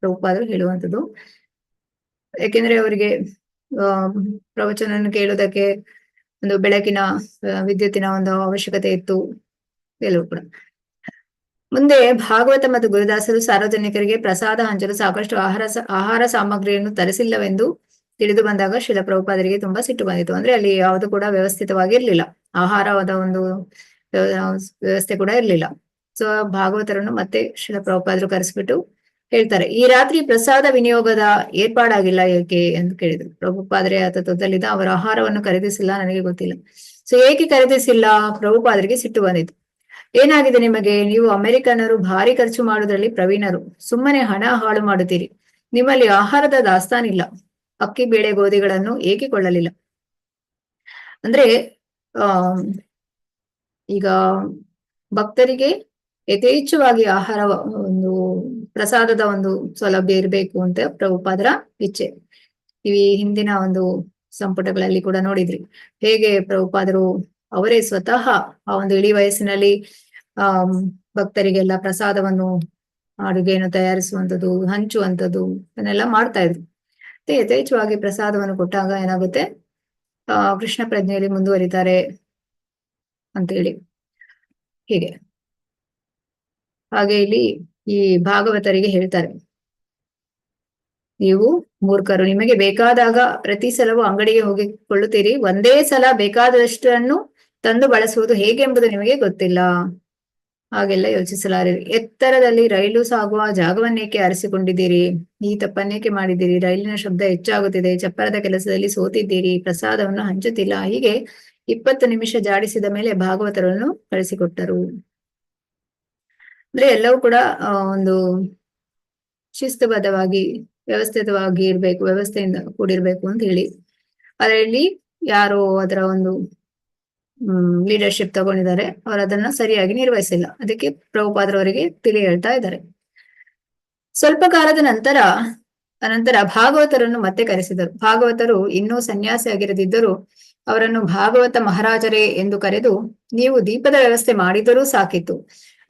ಪ್ರಭುಪಾದರು ಹೇಳುವಂಥದ್ದು. ಯಾಕೆಂದ್ರೆ ಅವರಿಗೆ ಪ್ರವಚನವನ್ನು ಕೇಳುವುದಕ್ಕೆ ಒಂದು ಬೆಳಕಿನ ವಿದ್ಯುತ್ತಿನ ಒಂದು ಅವಶ್ಯಕತೆ ಇತ್ತು ಎಲ್ಲವೂ ಕೂಡ. ಮುಂದೆ ಭಾಗವತ ಮತ್ತು ಗುರುದಾಸರು ಸಾರ್ವಜನಿಕರಿಗೆ ಪ್ರಸಾದ ಹಂಚಲು ಸಾಕಷ್ಟು ಆಹಾರ ಸಾಮಗ್ರಿಯನ್ನು ತರಿಸಿಲ್ಲವೆಂದು ತಿಳಿದು ಬಂದಾಗ ಶ್ರೀಲ ಪ್ರಭುಪಾದರಿಗೆ ತುಂಬಾ ಸಿಟ್ಟು ಬಂದಿತ್ತು. ಅಂದ್ರೆ ಅಲ್ಲಿ ಯಾವುದು ಕೂಡ ವ್ಯವಸ್ಥಿತವಾಗಿರ್ಲಿಲ್ಲ, ಆಹಾರದ ಒಂದು ವ್ಯವಸ್ಥೆ ಕೂಡ ಇರ್ಲಿಲ್ಲ. ಸೊ ಭಾಗವತರನ್ನು ಮತ್ತೆ ಶ್ರೀಲ ಪ್ರಭುಪಾದರು ಕರೆಸ್ಬಿಟ್ಟು ಹೇಳ್ತಾರೆ, ಈ ರಾತ್ರಿ ಪ್ರಸಾದ ವಿನಿಯೋಗದ ಏರ್ಪಾಡಾಗಿಲ್ಲ ಏಕೆ ಎಂದು ಕೇಳಿದ್ರು. ಪ್ರಭುಪಾದರೆ ತತ್ವದಲ್ಲಿದ್ದ ಅವರ ಆಹಾರವನ್ನು ಖರೀದಿಸಿಲ್ಲ, ನನಗೆ ಗೊತ್ತಿಲ್ಲ. ಸೊ ಏಕೆ ಖರೀದಿಸಿಲ್ಲ? ಪ್ರಭುಪಾದರಿಗೆ ಸಿಟ್ಟು ಬಂದಿತ್ತು. ಏನಾಗಿದೆ ನಿಮಗೆ? ನೀವು ಅಮೆರಿಕನ್ನರು ಭಾರಿ ಖರ್ಚು ಮಾಡುವುದರಲ್ಲಿ ಪ್ರವೀಣರು, ಸುಮ್ಮನೆ ಹಣ ಹಾಳು ಮಾಡುತ್ತೀರಿ. ನಿಮ್ಮಲ್ಲಿ ಆಹಾರದ ದಾಸ್ತಾನಿಲ್ಲ, ಅಕ್ಕಿ ಬೇಳೆ ಗೋಧಿಗಳನ್ನು ಏಕೆ ಕೊಳ್ಳಲಿಲ್ಲ? ಅಂದ್ರೆ ಈಗ ಭಕ್ತರಿಗೆ ಯಥೇಚ್ಛವಾಗಿ ಆಹಾರ ಒಂದು ಪ್ರಸಾದದ ಒಂದು ಸೌಲಭ್ಯ ಇರಬೇಕು ಅಂತ ಪ್ರಭುಪಾದರ ಇಚ್ಛೆ. ಈ ಹಿಂದಿನ ಒಂದು ಸಂಪುಟಗಳಲ್ಲಿ ಕೂಡ ನೋಡಿದ್ರಿ ಹೇಗೆ ಪ್ರಭುಪಾದರು ಅವರೇ ಸ್ವತಃ ಆ ಒಂದು ಇಳಿ ವಯಸ್ಸಿನಲ್ಲಿ ಭಕ್ತರಿಗೆಲ್ಲ ಪ್ರಸಾದವನ್ನು ಅಡುಗೆಯನ್ನು ತಯಾರಿಸುವಂಥದ್ದು, ಹಂಚುವಂಥದ್ದು ಅದನ್ನೆಲ್ಲ ಮಾಡ್ತಾ ಇದ್ರು. ಯಥೇಚ್ಛವಾಗಿ ಪ್ರಸಾದವನ್ನು ಕೊಟ್ಟಾಗ ಏನಾಗುತ್ತೆ, ಕೃಷ್ಣ ಪ್ರಜ್ಞೆಯಲ್ಲಿ ಮುಂದುವರಿತಾರೆ ಅಂತೇಳಿ ಹೀಗೆ. ಹಾಗೆ ಇಲ್ಲಿ ಈ ಭಾಗವತರಿಗೆ ಹೇಳ್ತಾರೆ, ನೀವು ಮೂರ್ಖರು, ನಿಮಗೆ ಬೇಕಾದಾಗ ಪ್ರತಿ ಸಲವೂ ಅಂಗಡಿಗೆ ಹೋಗಿಕೊಳ್ಳುತ್ತೀರಿ, ಒಂದೇ ಸಲ ಬೇಕಾದಷ್ಟನ್ನು ತಂದು ಬಳಸುವುದು ಹೇಗೆಂಬುದು ನಿಮಗೆ ಗೊತ್ತಿಲ್ಲ. ಹಾಗೆಲ್ಲ ಯೋಚಿಸಲಾರಿರಿ. ಎತ್ತರದಲ್ಲಿ ರೈಲು ಸಾಗುವ ಜಾಗವನ್ನೇಕೆ ಆರಿಸಿಕೊಂಡಿದ್ದೀರಿ? ಈ ತಪ್ಪನ್ನೇಕೆ ಮಾಡಿದ್ದೀರಿ? ರೈಲಿನ ಶಬ್ದ ಹೆಚ್ಚಾಗುತ್ತಿದೆ, ಚಪ್ಪರದ ಕೆಲಸದಲ್ಲಿ ಸೋತಿದ್ದೀರಿ, ಪ್ರಸಾದವನ್ನು ಹಂಚುತ್ತಿಲ್ಲ. ಹೀಗೆ 20 ನಿಮಿಷ ಜಾಡಿಸಿದ ಮೇಲೆ ಭಾಗವತರನ್ನು ಕಳಿಸಿಕೊಟ್ಟರು. ಅಂದ್ರೆ ಎಲ್ಲವೂ ಕೂಡ ಒಂದು ಶಿಸ್ತುಬದ್ಧವಾಗಿ ವ್ಯವಸ್ಥಿತವಾಗಿ ಇರ್ಬೇಕು, ವ್ಯವಸ್ಥೆಯಿಂದ ಕೂಡಿರ್ಬೇಕು ಅಂತ ಹೇಳಿ. ಅದರಲ್ಲಿ ಯಾರು ಅದರ ಒಂದು ಲೀಡರ್ಶಿಪ್ ತಗೊಂಡಿದ್ದಾರೆ, ಅವರು ಅದನ್ನ ಸರಿಯಾಗಿ ನಿರ್ವಹಿಸಿಲ್ಲ. ಅದಕ್ಕೆ ಪ್ರಭುಪಾದರವರಿಗೆ ತಿಳಿ ಹೇಳ್ತಾ ಇದ್ದಾರೆ. ಸ್ವಲ್ಪ ಕಾಲದ ನಂತರ ಭಾಗವತರನ್ನು ಮತ್ತೆ ಕರೆಸಿದರು. ಭಾಗವತರು ಇನ್ನೂ ಸನ್ಯಾಸಿ ಆಗಿರದಿದ್ದರೂ ಅವರನ್ನು ಭಾಗವತ ಮಹಾರಾಜರೇ ಎಂದು ಕರೆದು, ನೀವು ದೀಪದ ವ್ಯವಸ್ಥೆ ಮಾಡಿದರೂ ಸಾಕಿತ್ತು,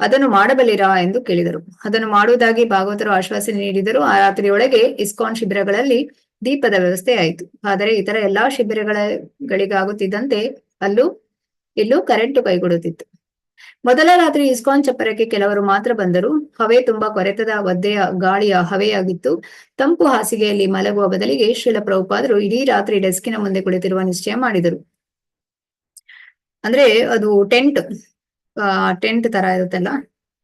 ಅದನ್ನು ಮಾಡಬಲ್ಲಿರಾ ಎಂದು ಕೇಳಿದರು. ಅದನ್ನು ಮಾಡುವುದಾಗಿ ಭಾಗವತರು ಆಶ್ವಾಸನೆ ನೀಡಿದರು. ಆ ರಾತ್ರಿಯೊಳಗೆ ಇಸ್ಕಾನ್ ಶಿಬಿರಗಳಲ್ಲಿ ದೀಪದ ವ್ಯವಸ್ಥೆ ಆಯಿತು. ಆದರೆ ಇತರ ಎಲ್ಲಾ ಶಿಬಿರಗಳಿಗಾಗುತ್ತಿದ್ದಂತೆ ಇಲ್ಲೂ ಕರೆಂಟು ಕೈಗೊಡುತ್ತಿತ್ತು. ಮೊದಲ ರಾತ್ರಿ ಇಸ್ಕಾನ್ ಚಪ್ಪರಕ್ಕೆ ಕೆಲವರು ಮಾತ್ರ ಬಂದರು. ಹವೆ ತುಂಬಾ ಕೊರೆತದ ಒದ್ದೆಯ ಗಾಳಿಯ ಹವೆಯಾಗಿತ್ತು. ತಂಪು ಹಾಸಿಗೆಯಲ್ಲಿ ಮಲಗುವ ಬದಲಿಗೆ ಶ್ರೀಲ ಪ್ರಭುಪಾದರು ಇಡೀ ರಾತ್ರಿ ಡೆಸ್ಕಿನ ಮುಂದೆ ಕುಳಿತಿರುವ ನಿಶ್ಚಯ ಮಾಡಿದರು. ಅಂದ್ರೆ ಅದು ಟೆಂಟ್ ತರ ಇರುತ್ತಲ್ಲ,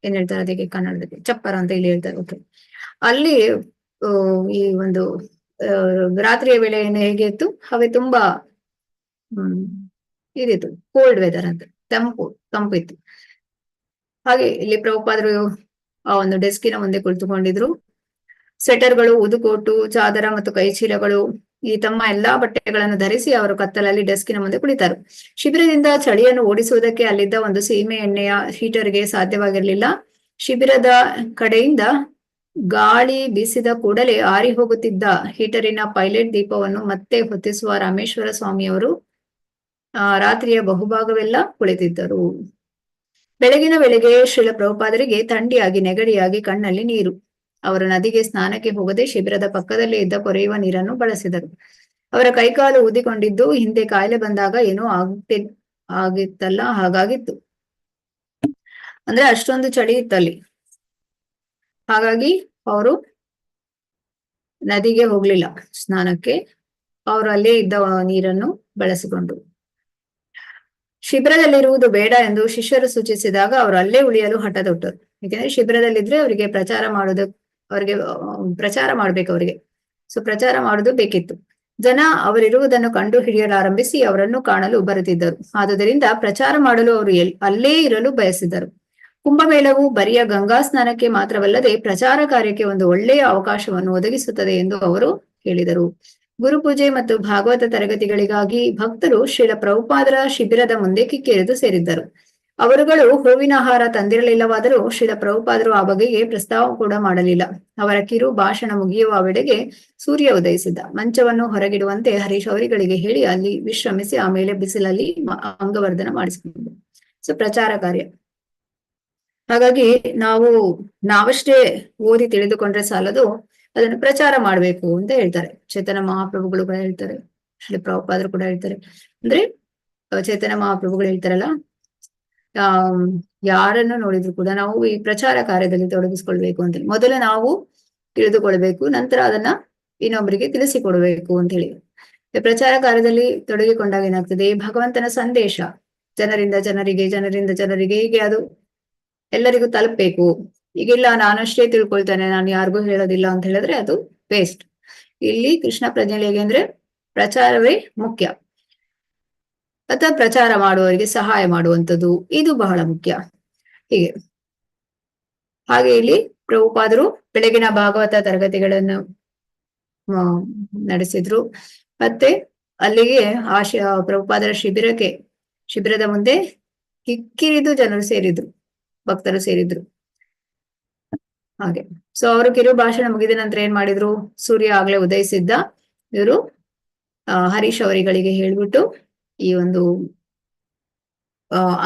ಏನ್ ಹೇಳ್ತಾರೆ ಅದಕ್ಕೆ ಕನ್ನಡದಲ್ಲಿ, ಚಪ್ಪರ ಅಂತ ಇಲ್ಲಿ ಹೇಳ್ತಾರೆ. ಓಕೆ, ಅಲ್ಲಿ ಈ ಒಂದು ರಾತ್ರಿಯ ವೇಳೆ ಹೇಗೆ ಇತ್ತು, ಹವೆ ತುಂಬಾ ಇದಿತ್ತು, ಕೋಲ್ಡ್ ವೆದರ್ ಅಂತ, ತಂಪು ಇತ್ತು. ಹಾಗೆ ಇಲ್ಲಿ ಪ್ರಭುಪಾದರು ಆ ಒಂದು ಡೆಸ್ಕಿನ ಮುಂದೆ ಕುಳಿತುಕೊಂಡಿದ್ರು. ಸ್ವೆಟರ್ಗಳು, ಉದುಕೋಟು, ಚಾದರ ಮತ್ತು ಕೈಚೀಲಗಳು, ಈ ತಮ್ಮ ಎಲ್ಲಾ ಬಟ್ಟೆಗಳನ್ನು ಧರಿಸಿ ಅವರು ಕತ್ತಲಲ್ಲಿ ಡೆಸ್ಕಿನ ಮುಂದೆ ಕುಳಿತರು. ಶಿಬಿರದಿಂದ ಚಳಿಯನ್ನು ಓಡಿಸುವುದಕ್ಕೆ ಅಲ್ಲಿದ್ದ ಒಂದು ಸೀಮೆ ಎಣ್ಣೆಯ ಹೀಟರ್ಗೆ ಸಾಧ್ಯವಾಗಿರಲಿಲ್ಲ. ಶಿಬಿರದ ಕಡೆಯಿಂದ ಗಾಳಿ ಬೀಸಿದ ಕೂಡಲೇ ಆರಿ ಹೋಗುತ್ತಿದ್ದ ಹೀಟರಿನ ಪೈಲಟ್ ದೀಪವನ್ನು ಮತ್ತೆ ಹೊತ್ತಿಸುವ ರಾಮೇಶ್ವರ ಸ್ವಾಮಿಯವರು ರಾತ್ರಿಯ ಬಹುಭಾಗವೆಲ್ಲ ಕುಳಿತಿದ್ದರು. ಬೆಳಗಿನ ವೇಳೆಗೆ ಶ್ರೀಲ ಪ್ರಭುಪಾದರಿಗೆ ಥಂಡಿಯಾಗಿ ನೆಗಡಿಯಾಗಿ ಕಣ್ಣಲ್ಲಿ ನೀರು. ಅವರು ನದಿಗೆ ಸ್ನಾನಕ್ಕೆ ಹೋಗದೆ ಶಿಬಿರದ ಪಕ್ಕದಲ್ಲೇ ಇದ್ದ ಕೊರೆಯುವ ನೀರನ್ನು ಬಳಸಿದರು. ಅವರ ಕೈಕಾಲು ಊದಿಕೊಂಡಿದ್ದು ಹಿಂದೆ ಕಾಯಿಲೆ ಬಂದಾಗ ಏನೋ ಆಗಿತ್ತಲ್ಲ ಹಾಗಾಗಿತ್ತು. ಅಂದ್ರೆ ಅಷ್ಟೊಂದು ಚಳಿ ಇತ್ತಲ್ಲಿ. ಹಾಗಾಗಿ ಅವರು ನದಿಗೆ ಹೋಗ್ಲಿಲ್ಲ ಸ್ನಾನಕ್ಕೆ, ಅವರು ಅಲ್ಲೇ ಇದ್ದ ನೀರನ್ನು ಬಳಸಿಕೊಂಡ್ರು. ಶಿಬಿರದಲ್ಲಿರುವುದು ಬೇಡ ಎಂದು ಶಿಷ್ಯರು ಸೂಚಿಸಿದಾಗ ಅವರು ಅಲ್ಲೇ ಉಳಿಯಲು ಹಠದೊಟ್ಟರು. ಯಾಕೆಂದ್ರೆ ಶಿಬಿರದಲ್ಲಿದ್ರೆ ಅವರಿಗೆ ಪ್ರಚಾರ ಮಾಡ್ಬೇಕು ಅವರಿಗೆ. ಸೊ ಪ್ರಚಾರ ಮಾಡುವುದು ಬೇಕಿತ್ತು. ಜನ ಅವರಿರುವುದನ್ನು ಕಂಡು ಹಿಡಿಯಲಾರಂಭಿಸಿ ಅವರನ್ನು ಕಾಣಲು ಬರುತ್ತಿದ್ದರು. ಆದುದರಿಂದ ಪ್ರಚಾರ ಮಾಡಲು ಅವರು ಅಲ್ಲೇ ಇರಲು ಬಯಸಿದರು. ಕುಂಭಮೇಳವು ಬರಿಯ ಗಂಗಾ ಸ್ನಾನಕ್ಕೆ ಮಾತ್ರವಲ್ಲದೆ ಪ್ರಚಾರ ಕಾರ್ಯಕ್ಕೆ ಒಂದು ಒಳ್ಳೆಯ ಅವಕಾಶವನ್ನು ಒದಗಿಸುತ್ತದೆ ಎಂದು ಅವರು ಹೇಳಿದರು. ಗುರುಪೂಜೆ ಮತ್ತು ಭಾಗವತ ತರಗತಿಗಳಿಗಾಗಿ ಭಕ್ತರು ಶ್ರೀಲ ಪ್ರಭುಪಾದರ ಶಿಬಿರದ ಮುಂದೆ ಕಿಕ್ಕಿರಿದು ಸೇರಿದ್ದರು. ಅವರುಗಳು ಹೂವಿನ ಹಾರ ತಂದಿರಲಿಲ್ಲವಾದರೂ ಶ್ರೀಲ ಪ್ರಭುಪಾದರು ಆ ಬಗೆಗೆ ಪ್ರಸ್ತಾವ ಕೂಡ ಮಾಡಲಿಲ್ಲ. ಅವರ ಕಿರು ಭಾಷಣ ಮುಗಿಯುವ ವೇಳೆಗೆ ಸೂರ್ಯ ಉದಯಿಸಿದ್ದ. ಮಂಚವನ್ನು ಹೊರಗಿಡುವಂತೆ ಹರೀಶ್ ಅವರಿಗಳಿಗೆ ಹೇಳಿ ಅಲ್ಲಿ ವಿಶ್ರಮಿಸಿ ಆಮೇಲೆ ಬಿಸಿಲಲ್ಲಿ ಅಂಗವರ್ಧನ ಮಾಡಿಸಿಕೊಂಡರು. ಸೊ ಪ್ರಚಾರ ಕಾರ್ಯ. ಹಾಗಾಗಿ ನಾವಷ್ಟೇ ಓದಿ ತಿಳಿದುಕೊಂಡ್ರೆ ಸಾಲದು, ಅದನ್ನು ಪ್ರಚಾರ ಮಾಡ್ಬೇಕು ಅಂತ ಹೇಳ್ತಾರೆ. ಚೈತನ್ಯ ಮಹಾಪ್ರಭುಗಳು ಕೂಡ ಹೇಳ್ತಾರೆ, ಶ್ರೀ ಪ್ರಭುಪಾದರು ಕೂಡ ಹೇಳ್ತಾರೆ. ಅಂದ್ರೆ ಚೈತನ್ಯ ಮಹಾಪ್ರಭುಗಳು ಹೇಳ್ತಾರಲ್ಲ, ಯಾರನ್ನು ನೋಡಿದ್ರು ಕೂಡ ನಾವು ಈ ಪ್ರಚಾರ ಕಾರ್ಯದಲ್ಲಿ ತೊಡಗಿಸ್ಕೊಳ್ಬೇಕು ಅಂತ ಮೊದಲು ನಾವು ತಿಳಿದುಕೊಳ್ಬೇಕು, ನಂತರ ಅದನ್ನ ಇನ್ನೊಬ್ಬರಿಗೆ ತಿಳಿಸಿಕೊಡ್ಬೇಕು ಅಂತ ಹೇಳಿ. ಪ್ರಚಾರ ಕಾರ್ಯದಲ್ಲಿ ತೊಡಗಿಕೊಂಡಾಗ ಏನಾಗ್ತದೆ, ಭಗವಂತನ ಸಂದೇಶ ಜನರಿಂದ ಜನರಿಗೆ ಹೀಗೆ ಅದು ಎಲ್ಲರಿಗೂ ತಲುಪಬೇಕು. ಈಗಿಲ್ಲ ನಾನಷ್ಟೇ ತಿಳ್ಕೊಳ್ತೇನೆ, ನಾನು ಯಾರಿಗೂ ಹೇಳೋದಿಲ್ಲ ಅಂತ ಹೇಳಿದ್ರೆ ಅದು ವೇಸ್ಟ್. ಇಲ್ಲಿ ಕೃಷ್ಣ ಪ್ರಜ್ಞೆಯಲ್ಲಿ ಹೇಗೆ ಅಂದ್ರೆ ಪ್ರಚಾರವೇ ಮುಖ್ಯ, ಅಥವಾ ಪ್ರಚಾರ ಮಾಡುವವರಿಗೆ ಸಹಾಯ ಮಾಡುವಂಥದ್ದು ಇದು ಬಹಳ ಮುಖ್ಯ. ಹಾಗೆ ಇಲ್ಲಿ ಪ್ರಭುಪಾದರು ಬೆಳಗಿನ ಭಾಗವತ ತರಗತಿಗಳನ್ನು ನಡೆಸಿದ್ರು. ಮತ್ತೆ ಅಲ್ಲಿಗೆ ಪ್ರಭುಪಾದರ ಶಿಬಿರದ ಮುಂದೆ ಕಿಕ್ಕಿರಿದು ಜನರು ಸೇರಿದ್ರು, ಭಕ್ತರು ಸೇರಿದ್ರು. ಹಾಗೆ ಸೊ ಅವರು ಕಿರು ಭಾಷಣ ಮುಗಿದ ನಂತರ ಏನ್ ಮಾಡಿದ್ರು, ಸೂರ್ಯ ಆಗ್ಲೇ ಉದಯಿಸಿದ್ದ. ಇವರು ಹರೀಶ್ ಅವರಿಗಳಿಗೆ ಹೇಳ್ಬಿಟ್ಟು ಈ ಒಂದು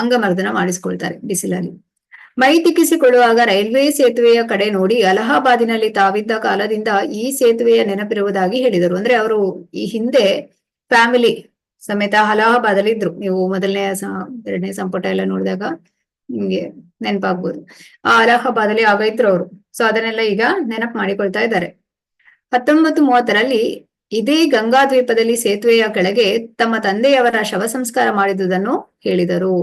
ಅಂಗಮರ್ದನ ಮಾಡಿಸ್ಕೊಳ್ತಾರೆ ಬಿಸಿಲಲ್ಲಿ. ಮೈ ತಿಕ್ಕಿಸಿಕೊಳ್ಳುವಾಗ ರೈಲ್ವೆ ಸೇತುವೆಯ ಕಡೆ ನೋಡಿ ಅಲಹಾಬಾದಿನಲ್ಲಿ ತಾವಿದ್ದ ಕಾಲದಿಂದ ಈ ಸೇತುವೆಯ ನೆನಪಿರುವುದಾಗಿ ಹೇಳಿದರು. ಅಂದ್ರೆ ಅವರು ಈ ಹಿಂದೆ ಫ್ಯಾಮಿಲಿ ಸಮೇತ ಅಲಹಾಬಾದಲ್ಲಿ ಇದ್ರು. ನೀವು ಮೊದಲನೇ 2ನೇ ಸಂಪುಟ ಎಲ್ಲ ನೋಡಿದಾಗ ನಿಮ್ಗೆ ನೆನಪಾಗ್ಬೋದು. ಆ ಅಲಹಾಬಾದಲ್ಲಿ ಆಗ ಇದ್ರು ಅವರು. ಸೊ ಅದನ್ನೆಲ್ಲ ಈಗ ನೆನಪು ಮಾಡಿಕೊಳ್ತಾ ಇದ್ದಾರೆ. 1930ರಲ್ಲಿ ಇದೇ ಗಂಗಾ ದ್ವೀಪದಲ್ಲಿ ಸೇತುವೆಯ ಕೆಳಗೆ ತಮ್ಮ ತಂದೆಯವರ ಶವ ಸಂಸ್ಕಾರ ಮಾಡಿದುದನ್ನು ಹೇಳಿದರು.